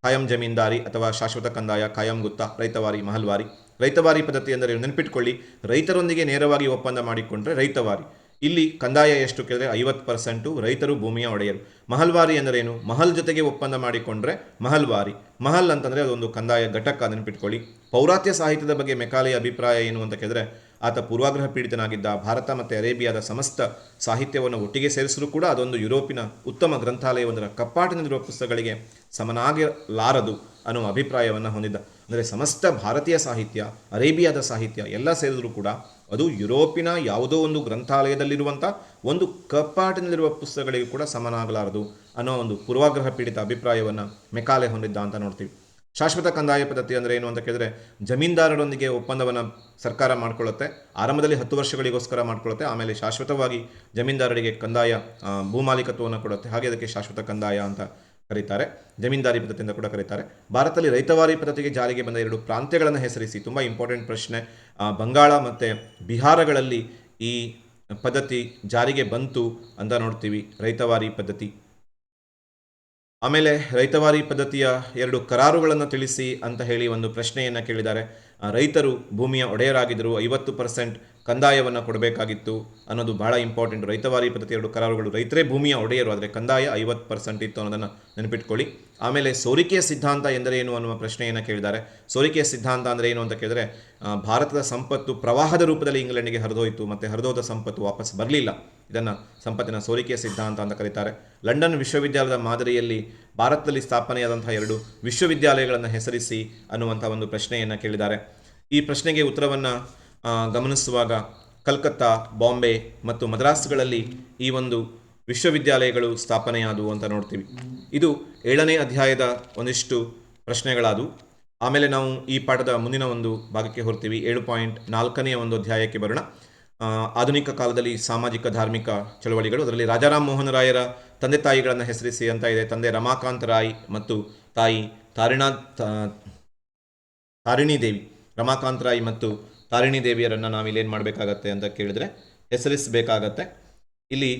Speaker 1: ಖಾಯಂ ಜಮೀನ್ದಾರಿ ಅಥವಾ ಶಾಶ್ವತ ಕಂದಾಯ, ಖಾಯಂ ಗುತ್ತಾ, ರೈತವಾರಿ, ಮಹಲ್ವಾರಿ. ರೈತವಾರಿ ಪದ್ಧತಿ ಎಂದರೆ ನೆನಪಿಟ್ಕೊಳ್ಳಿ, ರೈತರೊಂದಿಗೆ ನೇರವಾಗಿ ಒಪ್ಪಂದ ಮಾಡಿಕೊಂಡ್ರೆ ರೈತವಾರಿ. ಇಲ್ಲಿ ಕಂದಾಯ ಎಷ್ಟು ಕೇಳಿದ್ರೆ 50% ರೈತರು ಭೂಮಿಯ ಒಡೆಯರು. ಮಹಲ್ವಾರಿ ಎಂದರೇನು? ಮಹಲ್ ಜೊತೆಗೆ ಒಪ್ಪಂದ ಮಾಡಿಕೊಂಡ್ರೆ ಮಹಲ್ವಾರಿ. ಮಹಲ್ ಅಂತಂದರೆ ಅದೊಂದು ಕಂದಾಯ ಘಟಕ, ನೆನಪಿಟ್ಕೊಳ್ಳಿ. ಪೌರಾತ್ಯ ಸಾಹಿತ್ಯದ ಬಗ್ಗೆ ಮೆಕಾಲೆಯ ಅಭಿಪ್ರಾಯ ಏನು ಅಂತ ಕೇಳಿದ್ರೆ ಆತ ಪೂರ್ವಾಗ್ರಹ ಪೀಡಿತನಾಗಿದ್ದ. ಭಾರತ ಮತ್ತು ಅರೇಬಿಯಾದ ಸಮಸ್ತ ಸಾಹಿತ್ಯವನ್ನು ಒಟ್ಟಿಗೆ ಸೇರಿಸಲು ಕೂಡ ಅದೊಂದು ಯುರೋಪಿನ ಉತ್ತಮ ಗ್ರಂಥಾಲಯವೊಂದರ ಕಪ್ಪಾಟಿನಲ್ಲಿರುವ ಪುಸ್ತಕಗಳಿಗೆ ಸಮನಾಗಿಲಾರದು ಅನ್ನುವ ಅಭಿಪ್ರಾಯವನ್ನು ಹೊಂದಿದ್ದ. ಅಂದರೆ ಸಮಸ್ತ ಭಾರತೀಯ ಸಾಹಿತ್ಯ, ಅರೇಬಿಯಾದ ಸಾಹಿತ್ಯ ಎಲ್ಲ ಸೇರಿದರೂ ಕೂಡ ಅದು ಯುರೋಪಿನ ಯಾವುದೋ ಒಂದು ಗ್ರಂಥಾಲಯದಲ್ಲಿರುವಂಥ ಒಂದು ಕಪ್ಪಾಟಿನಲ್ಲಿರುವ ಪುಸ್ತಕಗಳಿಗೂ ಕೂಡ ಸಮನಾಗಲಾರದು ಅನ್ನೋ ಒಂದು ಪೂರ್ವಾಗ್ರಹ ಪೀಡಿತ ಅಭಿಪ್ರಾಯವನ್ನು ಮೆಕಾಲೆ ಹೊಂದಿದ್ದ ಅಂತ ನೋಡ್ತೀವಿ. ಶಾಶ್ವತ ಕಂದಾಯ ಪದ್ಧತಿ ಅಂದರೆ ಏನು ಅಂತ ಕೇಳಿದ್ರೆ, ಜಮೀನ್ದಾರರೊಂದಿಗೆ ಒಪ್ಪಂದವನ್ನು ಸರ್ಕಾರ ಮಾಡ್ಕೊಳ್ಳುತ್ತೆ. ಆರಂಭದಲ್ಲಿ 10 ವರ್ಷಗಳಿಗೋಸ್ಕರ ಮಾಡ್ಕೊಳ್ಳುತ್ತೆ, ಆಮೇಲೆ ಶಾಶ್ವತವಾಗಿ ಜಮೀನ್ದಾರರಿಗೆ ಕಂದಾಯ ಭೂಮಾಲೀಕತ್ವವನ್ನು ಕೊಡುತ್ತೆ. ಹಾಗೆ ಅದಕ್ಕೆ ಶಾಶ್ವತ ಕಂದಾಯ ಅಂತ ಕರೀತಾರೆ. ಜಮೀನ್ದಾರಿ ಪದ್ಧತಿಯಿಂದ ಕೂಡ ಕರೀತಾರೆ. ಭಾರತದಲ್ಲಿ ರೈತವಾರಿ ಪದ್ಧತಿಗೆ ಜಾರಿಗೆ ಬಂದ 2 ಪ್ರಾಂತ್ಯಗಳನ್ನು ಹೆಸರಿಸಿ. ತುಂಬ ಇಂಪಾರ್ಟೆಂಟ್ ಪ್ರಶ್ನೆ. ಬಂಗಾಳ ಮತ್ತು ಬಿಹಾರಗಳಲ್ಲಿ ಈ ಪದ್ಧತಿ ಜಾರಿಗೆ ಬಂತು ಅಂತ ನೋಡ್ತೀವಿ, ರೈತವಾರಿ ಪದ್ಧತಿ. ಆಮೇಲೆ ರೈತವಾರಿ ಪದ್ಧತಿಯ 2 ಕರಾರುಗಳನ್ನು ತಿಳಿಸಿ ಅಂತ ಹೇಳಿ ಒಂದು ಪ್ರಶ್ನೆಯನ್ನು ಕೇಳಿದ್ದಾರೆ. ರೈತರು ಭೂಮಿಯ ಒಡೆಯರಾಗಿದ್ದರು, 50% ಕಂದಾಯವನ್ನು ಕೊಡಬೇಕಾಗಿತ್ತು ಅನ್ನೋದು ಬಹಳ ಇಂಪಾರ್ಟೆಂಟ್. ರೈತವಾರಿ ಪದ್ಧತಿ 2 ಕರಾರುಗಳು, ರೈತರೇ ಭೂಮಿಯ ಒಡೆಯರು, ಆದರೆ ಕಂದಾಯ 50% ಇತ್ತು ಅನ್ನೋದನ್ನು ನೆನಪಿಟ್ಕೊಳ್ಳಿ. ಆಮೇಲೆ ಸೋರಿಕೆಯ ಸಿದ್ಧಾಂತ ಎಂದರೇನು ಅನ್ನುವ ಪ್ರಶ್ನೆಯನ್ನು ಕೇಳಿದ್ದಾರೆ. ಸೋರಿಕೆಯ ಸಿದ್ಧಾಂತ ಅಂದರೆ ಏನು ಅಂತ ಕೇಳಿದರೆ, ಭಾರತದ ಸಂಪತ್ತು ಪ್ರವಾಹದ ರೂಪದಲ್ಲಿ ಇಂಗ್ಲೆಂಡ್ಗೆ ಹರಿದೋಯಿತು ಮತ್ತು ಹರಿದೋದ ಸಂಪತ್ತು ವಾಪಸ್ ಬರಲಿಲ್ಲ. ಇದನ್ನು ಸಂಪತ್ತಿನ ಸೋರಿಕೆಯ ಸಿದ್ಧಾಂತ ಅಂತ ಕರೀತಾರೆ. ಲಂಡನ್ ವಿಶ್ವವಿದ್ಯಾಲಯದ ಮಾದರಿಯಲ್ಲಿ ಭಾರತದಲ್ಲಿ ಸ್ಥಾಪನೆಯಾದಂತಹ 2 ವಿಶ್ವವಿದ್ಯಾಲಯಗಳನ್ನು ಹೆಸರಿಸಿ ಅನ್ನುವಂಥ ಒಂದು ಪ್ರಶ್ನೆಯನ್ನು ಕೇಳಿದ್ದಾರೆ. ಈ ಪ್ರಶ್ನೆಗೆ ಉತ್ತರವನ್ನು ಗಮನಿಸುವಾಗ ಕಲ್ಕತ್ತಾ, ಬಾಂಬೆ ಮತ್ತು ಮದ್ರಾಸ್ಗಳಲ್ಲಿ ಈ ಒಂದು ವಿಶ್ವವಿದ್ಯಾಲಯಗಳು ಸ್ಥಾಪನೆಯಾದವು ಅಂತ ನೋಡ್ತೀವಿ. ಇದು 7ನೇ ಅಧ್ಯಾಯದ ಒಂದಿಷ್ಟು ಪ್ರಶ್ನೆಗಳಾದವು. ಆಮೇಲೆ ನಾವು ಈ ಪಾಠದ ಮುಂದಿನ ಒಂದು ಭಾಗಕ್ಕೆ ಹೊರ್ತೀವಿ. 7.4ನೇ ಒಂದು ಅಧ್ಯಾಯಕ್ಕೆ ಬರೋಣ. ಆಧುನಿಕ ಕಾಲದಲ್ಲಿ ಸಾಮಾಜಿಕ ಧಾರ್ಮಿಕ ಚಳವಳಿಗಳು. ಅದರಲ್ಲಿ ರಾಜಾರಾಮ್ ಮೋಹನ್ ರಾಯರ ತಂದೆ ತಾಯಿಗಳನ್ನು ಹೆಸರಿಸಿ ಅಂತ ಇದೆ. ತಂದೆ ರಮಾಕಾಂತ್ ರಾಯ್ ಮತ್ತು ತಾಯಿ ತಾರಿಣಿ ದೇವಿ. ರಮಾಕಾಂತ್ ರಾಯ್ ಮತ್ತು ತಾರಿಣಿ ದೇವಿಯರನ್ನು ನಾವಿಲ್ಲೇನು ಮಾಡಬೇಕಾಗತ್ತೆ ಅಂತ ಕೇಳಿದ್ರೆ ಹೆಸರಿಸಬೇಕಾಗತ್ತೆ. ಇಲ್ಲಿ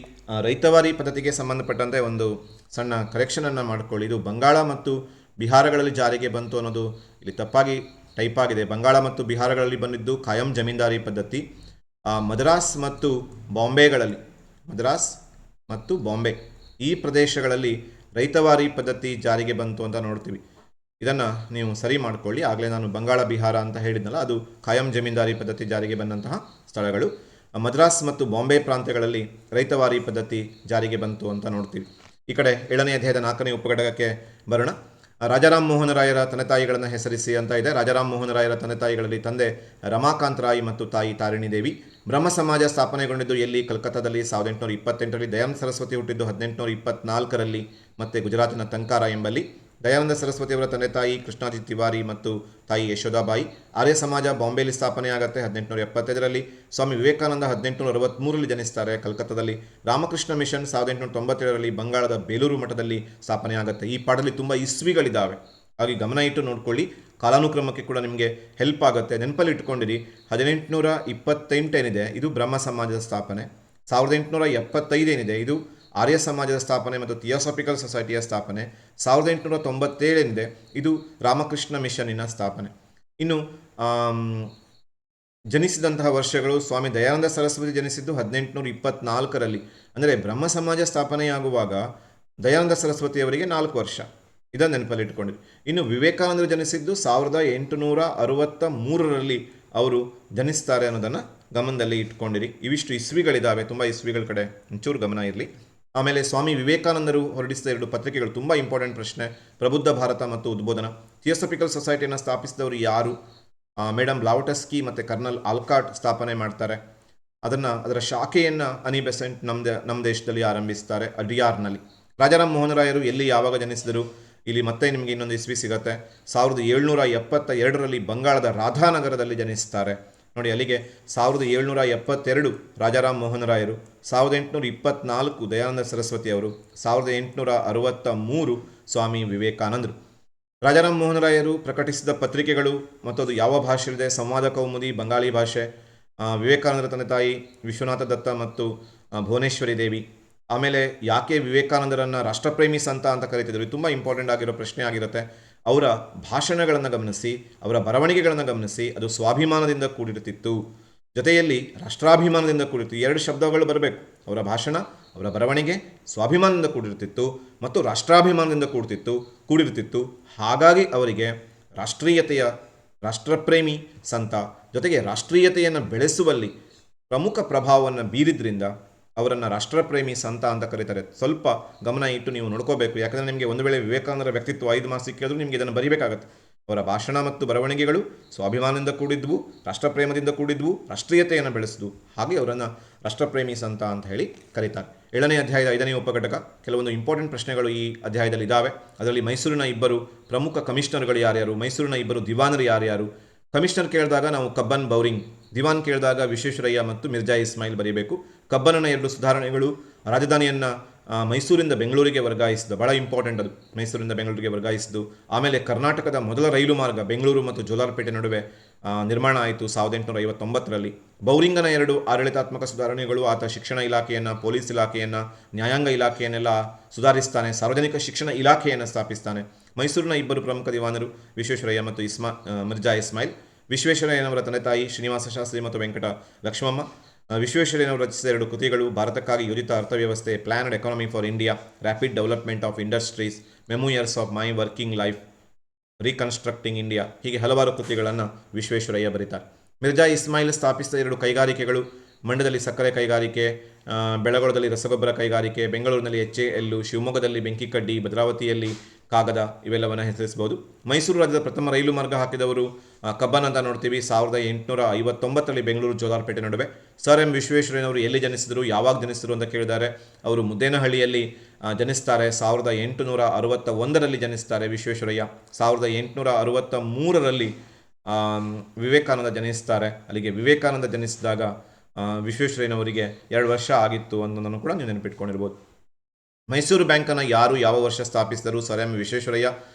Speaker 1: ರೈತವಾರಿ ಪದ್ಧತಿಗೆ ಸಂಬಂಧಪಟ್ಟಂತೆ ಒಂದು ಸಣ್ಣ ಕರೆಕ್ಷನನ್ನು ಮಾಡ್ಕೊಳ್ಳಿ. ಇದು ಬಂಗಾಳ ಮತ್ತು ಬಿಹಾರಗಳಲ್ಲಿ ಜಾರಿಗೆ ಬಂತು ಅನ್ನೋದು ಇಲ್ಲಿ ತಪ್ಪಾಗಿ ಟೈಪ್ ಆಗಿದೆ. ಬಂಗಾಳ ಮತ್ತು ಬಿಹಾರಗಳಲ್ಲಿ ಬಂದಿದ್ದು ಖಾಯಂ ಜಮೀನ್ದಾರಿ ಪದ್ಧತಿ. ಮದ್ರಾಸ್ ಮತ್ತು ಬಾಂಬೆ ಈ ಪ್ರದೇಶಗಳಲ್ಲಿ ರೈತವಾರಿ ಪದ್ಧತಿ ಜಾರಿಗೆ ಬಂತು ಅಂತ ನೋಡ್ತೀವಿ. ಇದನ್ನು ನೀವು ಸರಿ ಮಾಡ್ಕೊಳ್ಳಿ. ಆಗಲೇ ನಾನು ಬಂಗಾಳ ಬಿಹಾರ ಅಂತ ಹೇಳಿದ್ನಲ್ಲ, ಅದು ಖಾಯಂ ಜಮೀನ್ದಾರಿ ಪದ್ಧತಿ ಜಾರಿಗೆ ಬಂದಂತಹ ಸ್ಥಳಗಳು. ಮದ್ರಾಸ್ ಮತ್ತು ಬಾಂಬೆ ಪ್ರಾಂತ್ಯಗಳಲ್ಲಿ ರೈತವಾರಿ ಪದ್ಧತಿ ಜಾರಿಗೆ ಬಂತು ಅಂತ ನೋಡ್ತೀವಿ. ಈ ಕಡೆ 7ನೇ ಅಧ್ಯಾಯದ 4ನೇ ಉಪಘಟಕಕ್ಕೆ ಬರೋಣ. ರಾಜಾರಾಮ್ ಮೋಹನ್ ರಾಯರ ತಂದೆ ತಾಯಿಗಳನ್ನು ಹೆಸರಿಸಿ ಅಂತ ಇದೆ. ರಾಜಾರಾಮ್ ಮೋಹನ್ ರಾಯರ ತಂದೆ ತಾಯಿಗಳಲ್ಲಿ ತಂದೆ ರಮಾಕಾಂತ್ ರಾಯ್ ಮತ್ತು ತಾಯಿ ತಾರಿಣಿ ದೇವಿ. ಬ್ರಹ್ಮ ಸಮಾಜ ಸ್ಥಾಪನೆಗೊಂಡಿದ್ದು ಎಲ್ಲಿ? ಕಲ್ಕತ್ತಾದಲ್ಲಿ 1828ರಲ್ಲಿ. ದಯಾನಂದ ಸರಸ್ವತಿ ಹುಟ್ಟಿದ್ದು 1824ರಲ್ಲಿ ಮತ್ತು ಗುಜರಾತಿನ ತಂಕಾರ ಎಂಬಲ್ಲಿ. ದಯಾನಂದ ಸರಸ್ವತಿಯವರ ತಂದೆ ತಾಯಿ ಕೃಷ್ಣಾಜಿ ತಿವಾರಿ ಮತ್ತು ತಾಯಿ ಯಶೋದಾಬಾಯಿ. ಆರ್ಯ ಸಮಾಜ ಬಾಂಬೆಯಲ್ಲಿ ಸ್ಥಾಪನೆಯಾಗುತ್ತೆ 1875ರಲ್ಲಿ. ಸ್ವಾಮಿ ವಿವೇಕಾನಂದ 1863ರಲ್ಲಿ ಜನಿಸ್ತಾರೆ ಕಲ್ಕತ್ತಾದಲ್ಲಿ. ರಾಮಕೃಷ್ಣ ಮಿಷನ್ 1897ರಲ್ಲಿ ಬಂಗಾಳದ ಬೇಲೂರು ಮಠದಲ್ಲಿ ಸ್ಥಾಪನೆಯಾಗುತ್ತೆ. ಈ ಪಾಠದಲ್ಲಿ ತುಂಬ ಇಸ್ವಿಗಳಿದ್ದಾವೆ, ಹಾಗೆ ಗಮನ ಇಟ್ಟು ನೋಡ್ಕೊಳ್ಳಿ. ಕಾಲಾನುಕ್ರಮಕ್ಕೆ ಕೂಡ ನಿಮಗೆ ಹೆಲ್ಪ್ ಆಗುತ್ತೆ. ನೆನಪಲ್ಲಿ ಇಟ್ಕೊಂಡಿರಿ. 1828 ಏನಿದೆ ಇದು ಬ್ರಹ್ಮ ಸಮಾಜದ ಸ್ಥಾಪನೆ. 1875 ಏನಿದೆ ಇದು ಆರ್ಯ ಸಮಾಜದ ಸ್ಥಾಪನೆ ಮತ್ತು ಥಿಯೋಸಾಫಿಕಲ್ ಸೊಸೈಟಿಯ ಸ್ಥಾಪನೆ. 1897 ಏನಿದೆ ಇದು ರಾಮಕೃಷ್ಣ ಮಿಷನ್ನಿನ ಸ್ಥಾಪನೆ. ಇನ್ನು ಜನಿಸಿದಂತಹ ವರ್ಷಗಳು, ಸ್ವಾಮಿ ದಯಾನಂದ ಸರಸ್ವತಿ ಜನಿಸಿದ್ದು 1824ರಲ್ಲಿ. ಅಂದರೆ ಬ್ರಹ್ಮ ಸಮಾಜ ಸ್ಥಾಪನೆಯಾಗುವಾಗ ದಯಾನಂದ ಸರಸ್ವತಿಯವರಿಗೆ 4 ವರ್ಷ. ಇದನ್ನು ನೆನಪಲ್ಲಿ ಇಟ್ಕೊಂಡಿರಿ. ಇನ್ನು ವಿವೇಕಾನಂದರು ಜನಿಸಿದ್ದು 1863ರಲ್ಲಿ ಅವರು ಜನಿಸ್ತಾರೆ ಅನ್ನೋದನ್ನು ಗಮನದಲ್ಲಿ ಇಟ್ಕೊಂಡಿರಿ. ಇವಿಷ್ಟು ಇಸ್ವಿಗಳಿದ್ದಾವೆ, ತುಂಬ ಇಸ್ವಿಗಳ ಕಡೆ ಒಂಚೂರು ಗಮನ ಇರಲಿ. ಆಮೇಲೆ ಸ್ವಾಮಿ ವಿವೇಕಾನಂದರು ಹೊರಡಿಸಿದ 2 ಪತ್ರಿಕೆಗಳು ತುಂಬ ಇಂಪಾರ್ಟೆಂಟ್ ಪ್ರಶ್ನೆ. ಪ್ರಬುದ್ಧ ಭಾರತ ಮತ್ತು ಉದ್ಬೋಧನ. ಥಿಯೋಸಾಫಿಕಲ್ ಸೊಸೈಟಿಯನ್ನು ಸ್ಥಾಪಿಸಿದವರು ಯಾರು? ಮೇಡಮ್ ಬ್ಲಾವಟಸ್ಕಿ ಮತ್ತು ಕರ್ನಲ್ ಆಲ್ಕಾಟ್ ಸ್ಥಾಪನೆ ಮಾಡ್ತಾರೆ. ಅದರ ಶಾಖೆಯನ್ನು ಅನಿ ಬೆಸೆಂಟ್ ನಮ್ಮ ದೇಶದಲ್ಲಿ ಆರಂಭಿಸ್ತಾರೆ, ಅಡಿಯಾರ್ನಲ್ಲಿ. ರಾಜಾರಾಮ್ ಮೋಹನ್ ರಾಯರು ಎಲ್ಲಿ ಯಾವಾಗ ಜನಿಸಿದರು? ಇಲ್ಲಿ ಮತ್ತೆ ನಿಮಗೆ ಇನ್ನೊಂದು ಇಸ್ವಿ ಸಿಗುತ್ತೆ. 1772ರಲ್ಲಿ ಬಂಗಾಳದ ರಾಧಾನಗರದಲ್ಲಿ ಜನಿಸ್ತಾರೆ. ನೋಡಿ, ಅಲ್ಲಿಗೆ 1772 ರಾಜಾರಾಮ್ ಮೋಹನ್ ರಾಯರು, 1824 ದಯಾನಂದ ಸರಸ್ವತಿ ಅವರು, 1863 ಸ್ವಾಮಿ ವಿವೇಕಾನಂದರು. ರಾಜಾರಾಮ್ ಮೋಹನ್ ರಾಯರು ಪ್ರಕಟಿಸಿದ ಪತ್ರಿಕೆಗಳು ಮತ್ತು ಅದು ಯಾವ ಭಾಷೆಯಲ್ಲಿದೆ? ಸಂವಾದ ಕೌಮುದಿ ಬಂಗಾಳಿ ಭಾಷೆ. ವಿವೇಕಾನಂದರ ತಂದೆ ತಾಯಿ ವಿಶ್ವನಾಥ ದತ್ತ ಮತ್ತು ಭುವನೇಶ್ವರಿ ದೇವಿ. ಆಮೇಲೆ ಯಾಕೆ ವಿವೇಕಾನಂದರನ್ನು ರಾಷ್ಟ್ರಪ್ರೇಮಿ ಸಂತ ಅಂತ ಕರೀತಿದ್ರು? ಇದು ತುಂಬ ಇಂಪಾರ್ಟೆಂಟ್ ಆಗಿರೋ ಪ್ರಶ್ನೆ ಆಗಿರುತ್ತೆ. ಅವರ ಭಾಷಣಗಳನ್ನು ಗಮನಿಸಿ, ಅವರ ಬರವಣಿಗೆಗಳನ್ನು ಗಮನಿಸಿ, ಅದು ಸ್ವಾಭಿಮಾನದಿಂದ ಕೂಡಿರುತ್ತಿತ್ತು, ಜೊತೆಯಲ್ಲಿ ರಾಷ್ಟ್ರಾಭಿಮಾನದಿಂದ ಕೂಡಿರ್ತಿತ್ತು. 2 ಶಬ್ದಗಳು ಬರಬೇಕು. ಅವರ ಭಾಷಣ, ಅವರ ಬರವಣಿಗೆ ಸ್ವಾಭಿಮಾನದಿಂದ ಕೂಡಿರುತ್ತಿತ್ತು ಮತ್ತು ರಾಷ್ಟ್ರಾಭಿಮಾನದಿಂದ ಕೂಡಿರುತ್ತಿತ್ತು. ಹಾಗಾಗಿ ಅವರಿಗೆ ರಾಷ್ಟ್ರಪ್ರೇಮಿ ಸಂತ, ಜೊತೆಗೆ ರಾಷ್ಟ್ರೀಯತೆಯನ್ನು ಬೆಳೆಸುವಲ್ಲಿ ಪ್ರಮುಖ ಪ್ರಭಾವವನ್ನು ಬೀರಿದ್ರಿಂದ ಅವರನ್ನು ರಾಷ್ಟ್ರಪ್ರೇಮಿ ಸಂತ ಅಂತ ಕರೀತಾರೆ. ಸ್ವಲ್ಪ ಗಮನ ಇಟ್ಟು ನೀವು ನೋಡ್ಕೋಬೇಕು. ಯಾಕಂದರೆ ನಿಮಗೆ ಒಂದು ವೇಳೆ ವಿವೇಕಾನಂದರ ವ್ಯಕ್ತಿತ್ವ 5 ಮಾರ್ಕ್ಸ್ ಸಿಕ್ಕಿದ್ರು ನಿಮಗೆ ಇದನ್ನು ಬರೀಬೇಕಾಗತ್ತೆ. ಅವರ ಭಾಷಣ ಮತ್ತು ಬರವಣಿಗೆಗಳು ಸ್ವಾಭಿಮಾನದಿಂದ ಕೂಡಿದ್ವು, ರಾಷ್ಟ್ರಪ್ರೇಮದಿಂದ ಕೂಡಿದ್ವು, ರಾಷ್ಟ್ರೀಯತೆಯನ್ನು ಬೆಳೆಸಿದ್ವು. ಹಾಗೆ ಅವರನ್ನು ರಾಷ್ಟ್ರಪ್ರೇಮಿ ಸಂತ ಅಂತ ಹೇಳಿ ಕರೀತಾರೆ. 7ನೇ ಅಧ್ಯಾಯದ 5ನೇ ಉಪಘಟಕ. ಕೆಲವೊಂದು ಇಂಪಾರ್ಟೆಂಟ್ ಪ್ರಶ್ನೆಗಳು ಈ ಅಧ್ಯಾಯದಲ್ಲಿ ಇದ್ದಾವೆ. ಅದರಲ್ಲಿ ಮೈಸೂರಿನ 2 ಪ್ರಮುಖ ಕಮಿಷನರ್ಗಳು ಯಾರ್ಯಾರು, ಮೈಸೂರಿನ 2 ದಿವಾನರು ಯಾರ್ಯಾರು. ಕಮಿಷನರ್ ಕೇಳಿದಾಗ ನಾವು ಕಬ್ಬನ್ ಬೌರಿಂಗ್, ದಿವಾನ್ ಕೇಳಿದಾಗ ವಿಶ್ವೇಶ್ವರಯ್ಯ ಮತ್ತು ಮಿರ್ಜಾ ಇಸ್ಮಾಯಿಲ್ ಬರೀಬೇಕು. ಕಬ್ಬನನ 2 ಸುಧಾರಣೆಗಳು ರಾಜಧಾನಿಯನ್ನು ಮೈಸೂರಿಂದ ಬೆಂಗಳೂರಿಗೆ ವರ್ಗಾಯಿಸಿದ್ದು, ಭಾಳ ಇಂಪಾರ್ಟೆಂಟ್ ಅದು, ಮೈಸೂರಿಂದ ಬೆಂಗಳೂರಿಗೆ ವರ್ಗಾಯಿಸಿದ್ದು. ಆಮೇಲೆ ಕರ್ನಾಟಕದ ಮೊದಲ ರೈಲು ಮಾರ್ಗ ಬೆಂಗಳೂರು ಮತ್ತು ಜೋಲಾರ್ಪೇಟೆ ನಡುವೆ ನಿರ್ಮಾಣ ಆಯಿತು 1859ರಲ್ಲಿ. ಬೌರಿಂಗನ 2 ಆಡಳಿತಾತ್ಮಕ ಸುಧಾರಣೆಗಳು, ಆತ ಶಿಕ್ಷಣ ಇಲಾಖೆಯನ್ನು, ಪೊಲೀಸ್ ಇಲಾಖೆಯನ್ನು, ನ್ಯಾಯಾಂಗ ಇಲಾಖೆಯನ್ನೆಲ್ಲ ಸುಧಾರಿಸ್ತಾನೆ, ಸಾರ್ವಜನಿಕ ಶಿಕ್ಷಣ ಇಲಾಖೆಯನ್ನು ಸ್ಥಾಪಿಸ್ತಾನೆ. ಮೈಸೂರಿನ 2 ಪ್ರಮುಖ ದಿವಾನರು ವಿಶ್ವೇಶ್ವರಯ್ಯ ಮತ್ತು ಮಿರ್ಜಾ ಇಸ್ಮಾಯಿಲ್. ವಿಶ್ವೇಶ್ವರಯ್ಯನವರ ತಂದೆ ತಾಯಿ ಶ್ರೀನಿವಾಸ ಶಾಸ್ತ್ರಿ ಮತ್ತು ವೆಂಕಟ ಲಕ್ಷ್ಮಮ್ಮ. ವಿಶ್ವೇಶ್ವರಯ್ಯನವರು ರಚಿಸಿದ 2 ಕೃತಿಗಳು ಭಾರತಕ್ಕಾಗಿ ಯೋಜಿತ ಅರ್ಥವ್ಯವಸ್ಥೆ, planned economy for India, rapid development of industries, memoirs of my working life, reconstructing India. ಹೀಗೆ ಹಲವಾರು ಕೃತಿಗಳನ್ನು ವಿಶ್ವೇಶ್ವರಯ್ಯ ಬರೀತಾರೆ. ಮಿರ್ಜಾ ಇಸ್ಮಾಯಿಲ್ ಸ್ಥಾಪಿಸಿದ 2 ಕೈಗಾರಿಕೆಗಳು, ಮಂಡ್ಯದಲ್ಲಿ ಸಕ್ಕರೆ ಕೈಗಾರಿಕೆ, ಬೆಳಗೊಳದಲ್ಲಿ ರಸಗೊಬ್ಬರ ಕೈಗಾರಿಕೆ, ಬೆಂಗಳೂರಿನಲ್ಲಿ HAL, ಶಿವಮೊಗ್ಗದಲ್ಲಿ ಬೆಂಕಿಕಡ್ಡಿ, ಭದ್ರಾವತಿಯಲ್ಲಿ ಕಾಗದ, ಇವೆಲ್ಲವನ್ನು ಹೆಸರಿಸಬಹುದು. ಮೈಸೂರು ರಾಜ್ಯದ ಪ್ರಥಮ ರೈಲು ಮಾರ್ಗ ಹಾಕಿದವರು ಕಬ್ಬನ್ ಅಂತ ನೋಡ್ತೀವಿ, 1859ರಲ್ಲಿ ಬೆಂಗಳೂರು ಜೋಲಾರ್ಪೇಟೆ ನಡುವೆ. ಸರ್ ಎಂ ವಿಶ್ವೇಶ್ವರಯ್ಯನವರು ಎಲ್ಲಿ ಜನಿಸಿದರು, ಯಾವಾಗ ಜನಿಸಿದರು ಅಂತ ಕೇಳಿದ್ದಾರೆ. ಅವರು ಮುದ್ದೇನಹಳ್ಳಿಯಲ್ಲಿ ಜನಿಸ್ತಾರೆ, 1861ರಲ್ಲಿ ಜನಿಸ್ತಾರೆ ವಿಶ್ವೇಶ್ವರಯ್ಯ. 1863ರಲ್ಲಿ ವಿವೇಕಾನಂದ ಜನಿಸ್ತಾರೆ. ಅಲ್ಲಿಗೆ ವಿವೇಕಾನಂದ ಜನಿಸಿದಾಗ ವಿಶ್ವೇಶ್ವರಯ್ಯನವರಿಗೆ 2 ವರ್ಷ ಆಗಿತ್ತು ಅನ್ನೋದನ್ನು ಕೂಡ ನೀವು ನೆನಪಿಟ್ಕೊಂಡಿರ್ಬೋದು. ಮೈಸೂರು ಬ್ಯಾಂಕನ್ನು ಯಾರು ಯಾವ ವರ್ಷ ಸ್ಥಾಪಿಸಿದರು, ಸರ್ ಎಂ ವಿಶ್ವೇಶ್ವರಯ್ಯ.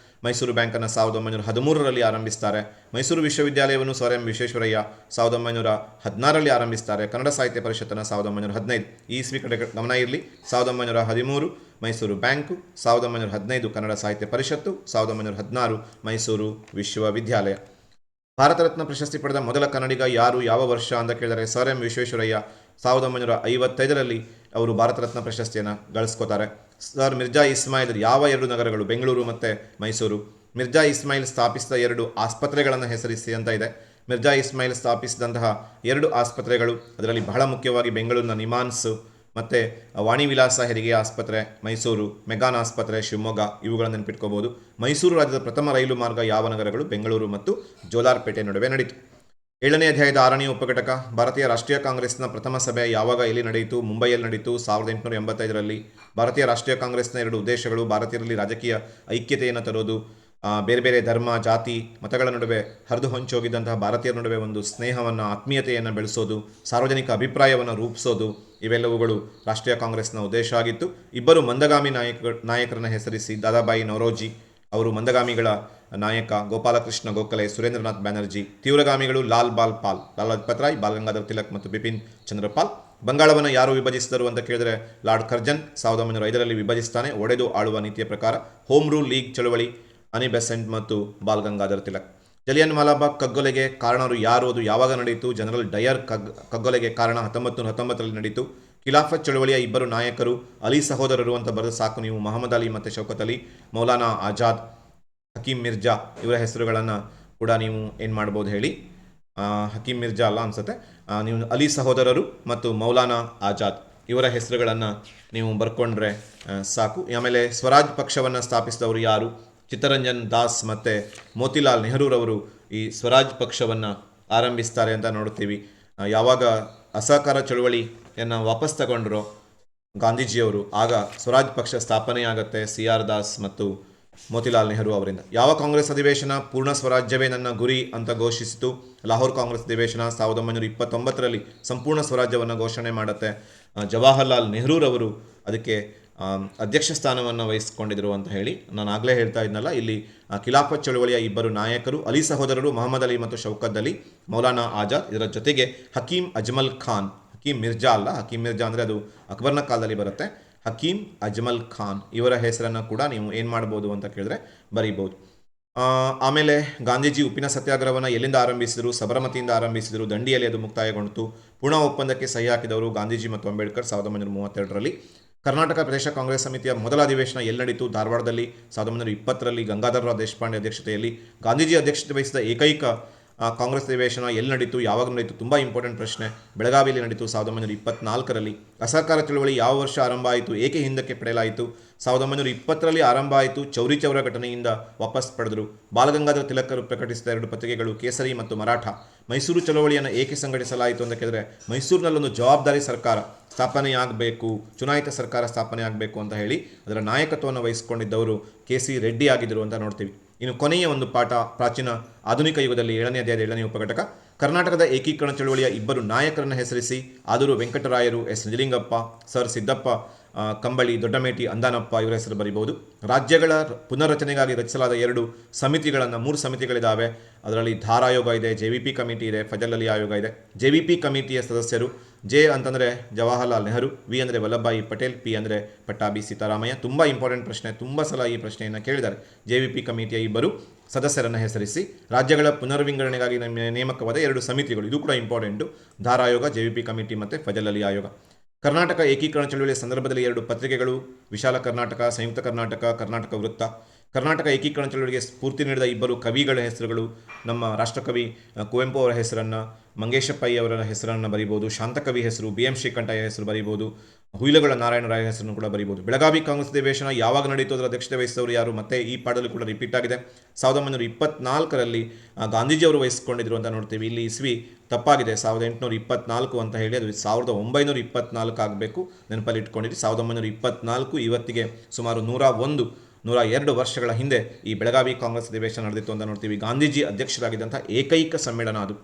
Speaker 1: ಮೈಸೂರು ಬ್ಯಾಂಕನ್ನು 1913ರಲ್ಲಿ ಆರಂಭಿಸ್ತಾರೆ. ಮೈಸೂರು ವಿಶ್ವವಿದ್ಯಾಲಯವನ್ನು ಸರ್ ಎಂ ವಿಶ್ವೇಶ್ವರಯ್ಯ 1916ರಲ್ಲಿ ಆರಂಭಿಸ್ತಾರೆ. ಕನ್ನಡ ಸಾಹಿತ್ಯ ಪರಿಷತ್ತನ್ನು 1915. ಈ ಇಸ್ವಿ ಕಡೆ ಗಮನ ಇರಲಿ. 1913 ಮೈಸೂರು ಬ್ಯಾಂಕು, 1915 ಕನ್ನಡ ಸಾಹಿತ್ಯ ಪರಿಷತ್ತು, 1916 ಮೈಸೂರು ವಿಶ್ವವಿದ್ಯಾಲಯ. ಭಾರತ ರತ್ನ ಪ್ರಶಸ್ತಿ ಪಡೆದ ಮೊದಲ ಕನ್ನಡಿಗ ಯಾರು, ಯಾವ ವರ್ಷ ಅಂತ ಕೇಳಿದರೆ ಸರ್ ಎಂ ವಿಶ್ವೇಶ್ವರಯ್ಯ 1955ರಲ್ಲಿ ಅವರು ಭಾರತ ರತ್ನ ಪ್ರಶಸ್ತಿಯನ್ನು ಗಳಿಸ್ಕೋತಾರೆ. ಸರ್ ಮಿರ್ಜಾ ಇಸ್ಮಾಯಿಲ್ ಯಾವ 2 ನಗರಗಳು, ಬೆಂಗಳೂರು ಮತ್ತು ಮೈಸೂರು. ಮಿರ್ಜಾ ಇಸ್ಮಾಯಿಲ್ ಸ್ಥಾಪಿಸಿದ 2 ಆಸ್ಪತ್ರೆಗಳನ್ನು ಹೆಸರಿಸಿ ಅಂತ ಇದೆ. ಮಿರ್ಜಾ ಇಸ್ಮಾಯಿಲ್ ಸ್ಥಾಪಿಸಿದಂತಹ 2 ಆಸ್ಪತ್ರೆಗಳು, ಅದರಲ್ಲಿ ಬಹಳ ಮುಖ್ಯವಾಗಿ ಬೆಂಗಳೂರಿನ ನಿಮಾನ್ಸ್ ಮತ್ತು ವಾಣಿ ವಿಲಾಸ ಹೆರಿಗೆ ಆಸ್ಪತ್ರೆ, ಮೈಸೂರು ಮೆಗಾನ್ ಆಸ್ಪತ್ರೆ, ಶಿವಮೊಗ್ಗ, ಇವುಗಳನ್ನು ನೆನಪಿಟ್ಕೋಬಹುದು. ಮೈಸೂರು ರಾಜ್ಯದ ಪ್ರಥಮ ರೈಲು ಮಾರ್ಗ ಯಾವ ನಗರಗಳು, ಬೆಂಗಳೂರು ಮತ್ತು ಜೋಲಾರ್ಪೇಟೆ ನಡುವೆ ನಡೆಯಿತು. 7ನೇ ಅಧ್ಯಾಯದ 6ನೇ ಉಪಘಟಕ. ಭಾರತೀಯ ರಾಷ್ಟ್ರೀಯ ಕಾಂಗ್ರೆಸ್ನ ಪ್ರಥಮ ಸಭೆ ಯಾವಾಗ, ಎಲ್ಲಿ ನಡೆಯಿತು, ಮುಂಬೈಯಲ್ಲಿ ನಡೆಯಿತು 1885ರಲ್ಲಿ. ಭಾರತೀಯ ರಾಷ್ಟ್ರೀಯ ಕಾಂಗ್ರೆಸ್ನ 2 ಉದ್ದೇಶಗಳು, ಭಾರತೀಯರಲ್ಲಿ ರಾಜಕೀಯ ಐಕ್ಯತೆಯನ್ನು ತರೋದು, ಬೇರೆ ಬೇರೆ ಧರ್ಮ, ಜಾತಿ, ಮತಗಳ ನಡುವೆ ಹರಿದು ಹೊಂಚೋಗಿದ್ದಂತಹ ಭಾರತೀಯರ ನಡುವೆ ಒಂದು ಸ್ನೇಹವನ್ನು, ಆತ್ಮೀಯತೆಯನ್ನು ಬೆಳೆಸೋದು, ಸಾರ್ವಜನಿಕ ಅಭಿಪ್ರಾಯವನ್ನು ರೂಪಿಸೋದು, ಇವೆಲ್ಲವುಗಳು ರಾಷ್ಟ್ರೀಯ ಕಾಂಗ್ರೆಸ್ನ ಉದ್ದೇಶ ಆಗಿತ್ತು. 2 ಮಂದಗಾಮಿ ನಾಯಕರನ್ನು ಹೆಸರಿಸಿ. ದಾದಾಬಾಯಿ ನವರೋಜಿ, ಅವರು ಮಂದಗಾಮಿಗಳ ನಾಯಕ, ಗೋಪಾಲಕೃಷ್ಣ ಗೋಖಲೆ, ಸುರೇಂದ್ರನಾಥ್ ಬ್ಯಾನರ್ಜಿ. ತೀವ್ರಗಾಮಿಗಳು ಲಾಲ್ ಬಾಲ್ ಪಾಲ್, ಲಾಲಾ ಲಜಪತ್ ರಾಯ್, ಬಾಲ್ ಗಂಗಾಧರ್ ತಿಲಕ್ ಮತ್ತು ಬಿಪಿನ್ ಚಂದ್ರ ಪಾಲ್. ಬಂಗಾಳವನ್ನು ಯಾರು ವಿಭಜಿಸಿದರು ಅಂತ ಕೇಳಿದರೆ ಲಾರ್ಡ್ ಕರ್ಜನ್ 1905ರಲ್ಲಿ ವಿಭಜಿಸ್ತಾನೆ, ಒಡೆದು ಆಳುವ ನೀತಿಯ ಪ್ರಕಾರ. ಹೋಮ್ ರೂಲ್ ಲೀಗ್ ಚಳವಳಿ, ಅನಿ ಬೆಸೆಂಟ್ ಮತ್ತು ಬಾಲ್ ಗಂಗಾಧರ್ ತಿಲಕ್. ಜಲಿಯನ್ ವಾಲಾಬಾಗ್ ಕಗ್ಗೊಲೆಗೆ ಕಾರಣರು ಯಾರು, ಅದು ಯಾವಾಗ ನಡೆಯಿತು. ಜನರಲ್ ಡಯರ್ ಕಗ್ಗೊಲೆಗೆ ಕಾರಣ 1919ರಲ್ಲಿ ನಡೆಯಿತು. ಖಿಲಾಫತ್ ಚಳವಳಿಯ 2 ನಾಯಕರು ಅಲಿ ಸಹೋದರರು ಅಂತ ಬರೆದು ಸಾಕು ನೀವು, ಮಹಮ್ಮದ್ ಅಲಿ ಮತ್ತು ಶೌಕತ್ ಅಲಿ. ಮೌಲಾನಾ ಆಜಾದ್, ಹಕೀಂ ಮಿರ್ಜಾ, ಇವರ ಹೆಸರುಗಳನ್ನು ಕೂಡ ನೀವು ಏನು ಮಾಡ್ಬೋದು ಹೇಳಿ, ಹಕೀಂ ಮಿರ್ಜಾ ಅಲ್ಲ ಅನ್ಸುತ್ತೆ, ನೀವು ಅಲಿ ಸಹೋದರರು ಮತ್ತು ಮೌಲಾನಾ ಆಜಾದ್ ಇವರ ಹೆಸರುಗಳನ್ನು ನೀವು ಬರ್ಕೊಂಡ್ರೆ ಸಾಕು. ಆಮೇಲೆ ಸ್ವರಾಜ್ ಪಕ್ಷವನ್ನು ಸ್ಥಾಪಿಸಿದವರು ಯಾರು, ಚಿತ್ತರಂಜನ್ ದಾಸ್ ಮತ್ತು ಮೋತಿಲಾಲ್ ನೆಹರೂರವರು ಈ ಸ್ವರಾಜ್ ಪಕ್ಷವನ್ನು ಆರಂಭಿಸ್ತಾರೆ ಅಂತ ನೋಡ್ತೀವಿ. ಯಾವಾಗ ಅಸಹಕಾರ ಚಳುವಳಿಯನ್ನು ವಾಪಸ್ ತಗೊಂಡ್ರೋ ಗಾಂಧೀಜಿಯವರು, ಆಗ ಸ್ವರಾಜ್ ಪಕ್ಷ ಸ್ಥಾಪನೆಯಾಗುತ್ತೆ CR ದಾಸ್ ಮತ್ತು ಮೋತಿಲಾಲ್ ನೆಹರು ಅವರಿಂದ. ಯಾವ ಕಾಂಗ್ರೆಸ್ ಅಧಿವೇಶನ ಪೂರ್ಣ ಸ್ವರಾಜ್ಯವೇ ನನ್ನ ಗುರಿ ಅಂತ ಘೋಷಿಸಿತು. ಲಾಹೋರ್ ಕಾಂಗ್ರೆಸ್ ಅಧಿವೇಶನ 1929ರಲ್ಲಿ ಸಂಪೂರ್ಣ ಸ್ವರಾಜ್ಯವನ್ನು ಘೋಷಣೆ ಮಾಡುತ್ತೆ. ಜವಾಹರ್ಲಾಲ್ ನೆಹರೂರವರು ಅದಕ್ಕೆ ಅಧ್ಯಕ್ಷ ಸ್ಥಾನವನ್ನು ವಹಿಸಿಕೊಂಡಿದ್ರು ಅಂತ ಹೇಳಿ ನಾನು ಆಗಲೇ ಹೇಳ್ತಾ ಇದ್ನಲ್ಲ. ಇಲ್ಲಿ ಖಿಲಾಫತ್ ಚಳುವಳಿಯ 2 ನಾಯಕರು ಅಲಿ ಸಹೋದರರು ಮಹಮ್ಮದ್ ಅಲಿ ಮತ್ತು ಶೌಕತ್ ಅಲಿ, ಮೌಲಾನಾ ಆಜಾದ್, ಇದರ ಜೊತೆಗೆ ಹಕೀಂ ಅಜ್ಮಲ್ ಖಾನ್. ಹಕೀಂ ಮಿರ್ಜಾ ಅಲ್ಲ, ಹಕೀಂ ಮಿರ್ಜಾ ಅಂದರೆ ಅದು ಅಕ್ಬರ್ನ ಕಾಲದಲ್ಲಿ ಬರುತ್ತೆ. ಹಕೀಂ ಅಜ್ಮಲ್ ಖಾನ್ ಇವರ ಹೆಸರನ್ನು ಕೂಡ ನೀವು ಏನು ಮಾಡ್ಬೋದು ಅಂತ ಕೇಳಿದ್ರೆ ಬರೀಬೋದು. ಆಮೇಲೆ ಗಾಂಧೀಜಿ ಉಪ್ಪಿನ ಸತ್ಯಾಗ್ರಹವನ್ನು ಎಲ್ಲಿಂದ ಆರಂಭಿಸಿದರು, ಸಬರಮತಿಯಿಂದ ಆರಂಭಿಸಿದರು. ದಂಡಿಯಲ್ಲಿ ಅದು ಮುಕ್ತಾಯಗೊಂಡಿತು. ಪೂರ್ಣ ಒಪ್ಪಂದಕ್ಕೆ ಸಹಿ ಹಾಕಿದವರು ಗಾಂಧೀಜಿ ಮತ್ತು ಅಂಬೇಡ್ಕರ್ 1932ರಲ್ಲಿ. ಕರ್ನಾಟಕ ಪ್ರದೇಶ ಕಾಂಗ್ರೆಸ್ ಸಮಿತಿಯ ಮೊದಲ ಅಧಿವೇಶನ ಎಲ್ಲಿ ನಡೀತು, ಧಾರವಾಡದಲ್ಲಿ 1920ರಲ್ಲಿ ಗಂಗಾಧರರಾವ್ ದೇಶಪಾಂಡೆ ಅಧ್ಯಕ್ಷತೆಯಲ್ಲಿ. ಗಾಂಧೀಜಿ ಅಧ್ಯಕ್ಷತೆ ವಹಿಸಿದ ಏಕೈಕ ಕಾಂಗ್ರೆಸ್ ಅಧಿವೇಶನ ಎಲ್ಲಿ ನಡೀತು, ಯಾವಾಗ ನಡೀತು, ತುಂಬ ಇಂಪಾರ್ಟೆಂಟ್ ಪ್ರಶ್ನೆ. ಬೆಳಗಾವಿಯಲ್ಲಿ ನಡೀತು 1924ರಲ್ಲಿ. ಅಸಹಕಾರ ಚಳವಳಿ ಯಾವ ವರ್ಷ ಆರಂಭ ಆಯಿತು, ಏಕೆ ಹಿಂದಕ್ಕೆ ಪಡೆಯಲಾಯಿತು? 1920ರಲ್ಲಿ ಆರಂಭ ಆಯಿತು, ಚೌರಿ ಚೌರ ಘಟನೆಯಿಂದ ವಾಪಸ್ ಪಡೆದರು. ಬಾಲಗಂಗಾಧರ ತಿಲಕರು ಪ್ರಕಟಿಸಿದ 2 ಪತ್ರಿಕೆಗಳು ಕೇಸರಿ ಮತ್ತು ಮರಾಠ. ಮೈಸೂರು ಚಳವಳಿಯನ್ನು ಏಕೆ ಸಂಘಟಿಸಲಾಯಿತು ಅಂತ ಕೇಳಿದ್ರೆ, ಮೈಸೂರಿನಲ್ಲೊಂದು ಜವಾಬ್ದಾರಿ ಸರ್ಕಾರ ಸ್ಥಾಪನೆಯಾಗಬೇಕು, ಚುನಾಯಿತ ಸರ್ಕಾರ ಸ್ಥಾಪನೆ ಆಗಬೇಕು ಅಂತ ಹೇಳಿ ಅದರ ನಾಯಕತ್ವವನ್ನು ವಹಿಸಿಕೊಂಡಿದ್ದವರು KC ರೆಡ್ಡಿ ಆಗಿದ್ದರು ಅಂತ ನೋಡ್ತೀವಿ. ಇನ್ನು ಕೊನೆಯ ಒಂದು ಪಾಠ, ಪ್ರಾಚೀನ ಆಧುನಿಕ ಯುಗದಲ್ಲಿ 7ನೇ ಅಧ್ಯಾಯದ 7ನೇ ಉಪಘಟಕ. ಕರ್ನಾಟಕದ ಏಕೀಕರಣ ಚಳವಳಿಯ ಇಬ್ಬರು ನಾಯಕರನ್ನು ಹೆಸರಿಸಿ. ಆದೂರು ವೆಂಕಟರಾಯರು, S ನಿಜಲಿಂಗಪ್ಪ, ಸರ್ ಸಿದ್ದಪ್ಪ ಕಂಬಳಿ, ದೊಡ್ಡಮೇಟಿ ಅಂದಾನಪ್ಪ ಇವರ ಹೆಸರು ಬರೀಬಹುದು. ರಾಜ್ಯಗಳ ಪುನರ್ರಚನೆಗಾಗಿ ರಚಿಸಲಾದ 2 ಸಮಿತಿಗಳನ್ನು, 3 ಸಮಿತಿಗಳಿದ್ದಾವೆ. ಅದರಲ್ಲಿ ಧಾರ್ ಆಯೋಗ ಇದೆ, JVP ಕಮಿಟಿ ಇದೆ, ಫಜಲ್ ಅಲಿ ಆಯೋಗ ಇದೆ. JVP ಕಮಿಟಿಯ ಸದಸ್ಯರು ಜೆ ಅಂತಂದರೆ ಜವಾಹರ್ಲಾಲ್ ನೆಹರು, ವಿ ಅಂದರೆ ವಲ್ಲಭಭಾಯಿ ಪಟೇಲ್, ಪಿ ಅಂದರೆ ಪಟ್ಟಾಭಿ ಸೀತಾರಾಮಯ್ಯ. ತುಂಬ ಇಂಪಾರ್ಟೆಂಟ್ ಪ್ರಶ್ನೆ, ತುಂಬ ಸಲ ಈ ಪ್ರಶ್ನೆಯನ್ನು ಕೇಳಿದ್ದಾರೆ. JVP ಕಮಿಟಿಯ ಇಬ್ಬರು ಸದಸ್ಯರನ್ನು ಹೆಸರಿಸಿ. ರಾಜ್ಯಗಳ ಪುನರ್ವಿಂಗಡಣೆಗಾಗಿ ನೇಮಕವಾದ 2 ಸಮಿತಿಗಳು, ಇದು ಕೂಡ ಇಂಪಾರ್ಟೆಂಟು. ಧಾರ್ ಆಯೋಗ, JVP ಕಮಿಟಿ ಮತ್ತು ಫಜಲ್ ಅಲಿ ಆಯೋಗ. ಕರ್ನಾಟಕ ಏಕೀಕರಣ ಚಳವಳಿಯ ಸಂದರ್ಭದಲ್ಲಿ 2 ಪತ್ರಿಕೆಗಳು, ವಿಶಾಲ ಕರ್ನಾಟಕ, ಸಂಯುಕ್ತ ಕರ್ನಾಟಕ, ಕರ್ನಾಟಕ ವೃತ್ತ. ಕರ್ನಾಟಕ ಏಕೀಕರಣ ಚಳವಳಿಗೆ ಸ್ಫೂರ್ತಿ ನೀಡಿದ ಇಬ್ಬರು ಕವಿಗಳ ಹೆಸರುಗಳು, ನಮ್ಮ ರಾಷ್ಟ್ರಕವಿ ಕುವೆಂಪು ಅವರ ಹೆಸರನ್ನು, ಮಂಗೇಶ ಪೈ ಅವರ ಹೆಸರನ್ನು ಬರೀಬೋದು. ಶಾಂತಕವಿ ಹೆಸರು BM ಶ್ರೀಕಂಠಯ್ಯ ಹೆಸರು ಬರೀಬೋದು. ಹುಯಿಲಗಳ ನಾರಾಯಣರಾಯ ಹೆಸರನ್ನು ಕೂಡ ಬರೀಬೋದು. ಬೆಳಗಾವಿ ಕಾಂಗ್ರೆಸ್ ಅಧಿವೇಶನ ಯಾವಾಗ ನಡೀತು, ಅದರ ಅಧ್ಯಕ್ಷತೆ ವಹಿಸಿದವರು ಯಾರು? ಮತ್ತೆ ಈ ಪಾಠದಲ್ಲಿ ಕೂಡ ರಿಪೀಟ್ ಆಗಿದೆ. 1924ರಲ್ಲಿ ಗಾಂಧೀಜಿಯವರು ವಹಿಸಿಕೊಂಡಿದ್ರು ಅಂತ ನೋಡ್ತೀವಿ. ಇಲ್ಲಿ ಇಸ್ವಿ ತಪ್ಪಾಗಿದೆ, 1824 ಅಂತ ಹೇಳಿ, ಅದು 1924 ಆಗಬೇಕು, ನೆನಪಲ್ಲಿ ಇಟ್ಕೊಂಡಿರಿ. 1924 ಇವತ್ತಿಗೆ ಸುಮಾರು 102 ವರ್ಷಗಳ ಹಿಂದೆ ಈ ಬೆಳಗಾವಿ ಕಾಂಗ್ರೆಸ್ ಅಧಿವೇಶನ ನಡೆದಿತ್ತು ಅಂತ ನೋಡ್ತೀವಿ. ಗಾಂಧೀಜಿ ಅಧ್ಯಕ್ಷರಾಗಿದ್ದಂಥ ಏಕೈಕ ಸಮ್ಮೇಳನ ಅದು.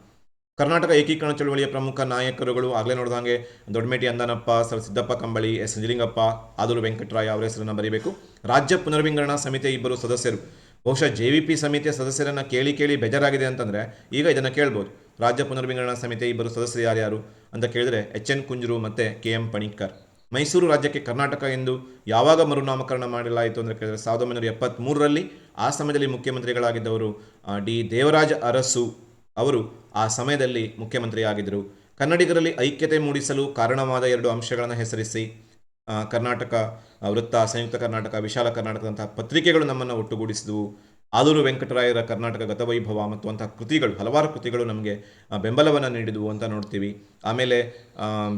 Speaker 1: ಕರ್ನಾಟಕ ಏಕೀಕರಣ ಚಳವಳಿಯ ಪ್ರಮುಖ ನಾಯಕರುಗಳು ಆಗಲೇ ನೋಡಿದಂಗೆ ದೊಡ್ಡಮೇಟಿ ಅಂದಾನಪ್ಪ, ಸರ್ ಸಿದ್ದಪ್ಪ ಕಂಬಳಿ, S ನಿಜಲಿಂಗಪ್ಪ, ಆದೂರು ವೆಂಕಟರಾಯ ಅವರ ಹೆಸರನ್ನು ಬರೀಬೇಕು. ರಾಜ್ಯ ಪುನರ್ವಿಂಗಡಣಾ ಸಮಿತಿಯ ಇಬ್ಬರು ಸದಸ್ಯರು. ಬಹುಶಃ JVP ಸಮಿತಿಯ ಸದಸ್ಯರನ್ನು ಕೇಳಿ ಬೇಜಾರಾಗಿದೆ ಅಂತಂದರೆ ಈಗ ಇದನ್ನು ಕೇಳ್ಬೋದು. ರಾಜ್ಯ ಪುನರ್ವಿಂಗಡಣಾ ಸಮಿತಿಯ ಇಬ್ಬರು ಸದಸ್ಯರು ಯಾರ್ಯಾರು ಅಂತ ಕೇಳಿದ್ರೆ HN ಕುಂಜರು ಮತ್ತು KM ಪಣಿಕ್ಕರ್. ಮೈಸೂರು ರಾಜ್ಯಕ್ಕೆ ಕರ್ನಾಟಕ ಎಂದು ಯಾವಾಗ ಮರುನಾಮಕರಣ ಮಾಡಲಾಯಿತು ಅಂದರೆ ಕೇಳಿದರೆ 1973ರಲ್ಲಿ. ಆ ಸಮಯದಲ್ಲಿ ಮುಖ್ಯಮಂತ್ರಿಗಳಾಗಿದ್ದವರು D ದೇವರಾಜ ಅರಸು ಅವರು ಆ ಸಮಯದಲ್ಲಿ ಮುಖ್ಯಮಂತ್ರಿಯಾಗಿದ್ದರು. ಕನ್ನಡಿಗರಲ್ಲಿ ಐಕ್ಯತೆ ಮೂಡಿಸಲು ಕಾರಣವಾದ 2 ಅಂಶಗಳನ್ನು ಹೆಸರಿಸಿ. ಕರ್ನಾಟಕ ವೃತ್ತ, ಸಂಯುಕ್ತ ಕರ್ನಾಟಕ, ವಿಶಾಲ ಕರ್ನಾಟಕದಂತಹ ಪತ್ರಿಕೆಗಳು ನಮ್ಮನ್ನು ಒಟ್ಟುಗೂಡಿಸಿದವು. ಆದೂರು ವೆಂಕಟರಾಯರ ಕರ್ನಾಟಕ ಗತವೈಭವ ಮತ್ತು ಅಂತಹ ಕೃತಿಗಳು, ಹಲವಾರು ಕೃತಿಗಳು ನಮಗೆ ಬೆಂಬಲವನ್ನು ನೀಡಿದವು ಅಂತ ನೋಡ್ತೀವಿ. ಆಮೇಲೆ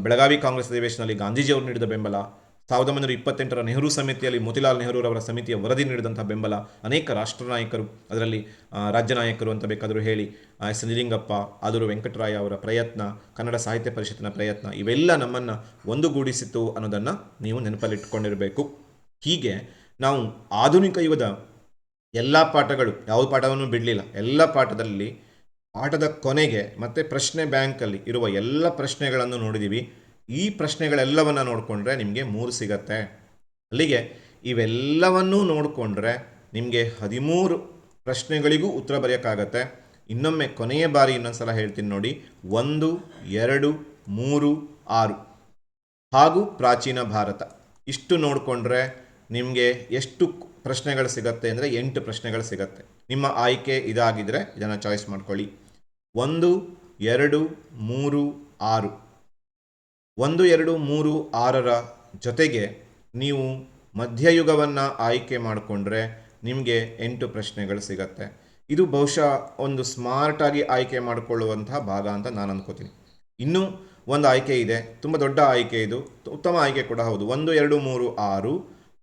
Speaker 1: ಬೆಳಗಾವಿ ಕಾಂಗ್ರೆಸ್ ಅಧಿವೇಶನದಲ್ಲಿ ಗಾಂಧೀಜಿಯವರು ನೀಡಿದ ಬೆಂಬಲ, 1928ರ ನೆಹರು ಸಮಿತಿಯಲ್ಲಿ ಮೋತಿಲಾಲ್ ನೆಹರೂರವರ ಸಮಿತಿಯ ವರದಿ ನೀಡಿದಂಥ ಬೆಂಬಲ, ಅನೇಕ ರಾಷ್ಟ್ರ ನಾಯಕರು, ಅದರಲ್ಲಿ ರಾಜ್ಯ ನಾಯಕರು ಅಂತ ಬೇಕಾದರೂ ಹೇಳಿ, S ನಿಜಲಿಂಗಪ್ಪ, ಆದೂರು ವೆಂಕಟರಾಯ ಅವರ ಪ್ರಯತ್ನ, ಕನ್ನಡ ಸಾಹಿತ್ಯ ಪರಿಷತ್ತಿನ ಪ್ರಯತ್ನ, ಇವೆಲ್ಲ ನಮ್ಮನ್ನು ಒಂದುಗೂಡಿಸಿತು ಅನ್ನೋದನ್ನು ನೀವು ನೆನಪಲ್ಲಿಟ್ಕೊಂಡಿರಬೇಕು. ಹೀಗೆ ನಾವು ಆಧುನಿಕ ಯುಗದ ಎಲ್ಲ ಪಾಠಗಳು, ಯಾವ ಪಾಠವನ್ನು ಬಿಡಲಿಲ್ಲ, ಎಲ್ಲ ಪಾಠದಲ್ಲಿ ಪಾಠದ ಕೊನೆಗೆ ಮತ್ತು ಪ್ರಶ್ನೆ ಬ್ಯಾಂಕಲ್ಲಿ ಇರುವ ಎಲ್ಲ ಪ್ರಶ್ನೆಗಳನ್ನು ನೋಡಿದ್ದೀವಿ. ಈ ಪ್ರಶ್ನೆಗಳೆಲ್ಲವನ್ನು ನೋಡಿಕೊಂಡ್ರೆ ನಿಮಗೆ 3 ಸಿಗತ್ತೆ. ಅಲ್ಲಿಗೆ ಇವೆಲ್ಲವನ್ನೂ ನೋಡಿಕೊಂಡ್ರೆ ನಿಮಗೆ 13 ಪ್ರಶ್ನೆಗಳಿಗೂ ಉತ್ತರ ಬರೆಯೋಕ್ಕಾಗತ್ತೆ. ಇನ್ನೊಮ್ಮೆ ಕೊನೆಯ ಬಾರಿ ಇನ್ನೊಂದು ಸಲ ಹೇಳ್ತೀನಿ ನೋಡಿ. 1, 2, 3, 6 ಹಾಗೂ ಪ್ರಾಚೀನ ಭಾರತ, ಇಷ್ಟು ನೋಡಿಕೊಂಡ್ರೆ ನಿಮಗೆ ಎಷ್ಟು ಪ್ರಶ್ನೆಗಳು ಸಿಗತ್ತೆ ಅಂದರೆ 8 ಪ್ರಶ್ನೆಗಳು ಸಿಗತ್ತೆ. ನಿಮ್ಮ ಆಯ್ಕೆ ಇದಾಗಿದ್ದರೆ ಇದನ್ನು ಚಾಯ್ಸ್ ಮಾಡ್ಕೊಳ್ಳಿ. 1, 2, 3, 6. 1, 2, 3, 6ರ ಜೊತೆಗೆ ನೀವು ಮಧ್ಯಯುಗವನ್ನು ಆಯ್ಕೆ ಮಾಡಿಕೊಂಡ್ರೆ ನಿಮಗೆ 8 ಪ್ರಶ್ನೆಗಳು ಸಿಗತ್ತೆ. ಇದು ಬಹುಶಃ ಒಂದು ಸ್ಮಾರ್ಟಾಗಿ ಆಯ್ಕೆ ಮಾಡಿಕೊಳ್ಳುವಂತಹ ಭಾಗ ಅಂತ ನಾನು ಅಂದ್ಕೋತೀನಿ. ಇನ್ನೂ ಒಂದು ಆಯ್ಕೆ ಇದೆ, ತುಂಬ ದೊಡ್ಡ ಆಯ್ಕೆ, ಇದು ಉತ್ತಮ ಆಯ್ಕೆ ಕೂಡ ಹೌದು. 1, 2, 3, 6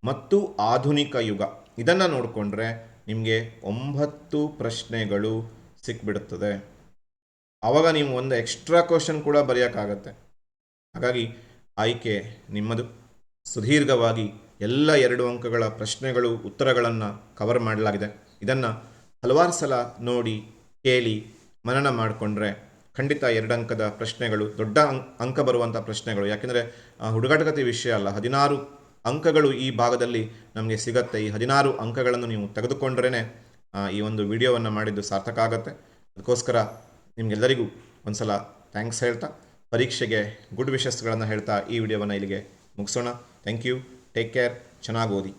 Speaker 1: ಮತ್ತು ಆಧುನಿಕ ಯುಗ, ಇದನ್ನು ನೋಡಿಕೊಂಡ್ರೆ ನಿಮಗೆ 9 ಪ್ರಶ್ನೆಗಳು ಸಿಕ್ಬಿಡುತ್ತದೆ. ಆವಾಗ ನೀವು ಒಂದು ಎಕ್ಸ್ಟ್ರಾ ಕ್ವಶನ್ ಕೂಡ ಬರೆಯೋಕ್ಕಾಗತ್ತೆ. ಹಾಗಾಗಿ ಆಯ್ಕೆ ನಿಮ್ಮದು. ಸುದೀರ್ಘವಾಗಿ ಎಲ್ಲ 2 ಅಂಕಗಳ ಪ್ರಶ್ನೆಗಳು, ಉತ್ತರಗಳನ್ನು ಕವರ್ ಮಾಡಲಾಗಿದೆ. ಇದನ್ನು ಹಲವಾರು ಸಲ ನೋಡಿ, ಕೇಳಿ, ಮನನ ಮಾಡಿಕೊಂಡ್ರೆ ಖಂಡಿತ 2 ಅಂಕದ ಪ್ರಶ್ನೆಗಳು, ದೊಡ್ಡ ಅಂಕ ಬರುವಂಥ ಪ್ರಶ್ನೆಗಳು. ಯಾಕೆಂದರೆ ಹುಡುಗಾಟಕತೆ ವಿಷಯ ಅಲ್ಲ, 16 ಅಂಕಗಳು ಈ ಭಾಗದಲ್ಲಿ ನಮಗೆ ಸಿಗತ್ತೆ. ಈ 16 ಅಂಕಗಳನ್ನು ನೀವು ತೆಗೆದುಕೊಂಡ್ರೇ ಈ ಒಂದು ವಿಡಿಯೋವನ್ನು ಮಾಡಿದ್ದು ಸಾರ್ಥಕ ಆಗುತ್ತೆ. ಅದಕ್ಕೋಸ್ಕರ ನಿಮಗೆಲ್ಲರಿಗೂ ಒಂದು ಸಲ ಥ್ಯಾಂಕ್ಸ್ ಹೇಳ್ತಾ, ಪರೀಕ್ಷೆಗೆ ಗುಡ್ ವಿಶಸ್ಗಳನ್ನು ಹೇಳ್ತಾ ಈ ವಿಡಿಯೋವನ್ನು ಇಲ್ಲಿಗೆ ಮುಗಿಸೋಣ. ಥ್ಯಾಂಕ್ ಯು, ಟೇಕ್ ಕೇರ್, ಚೆನ್ನಾಗಿ ಓದಿ.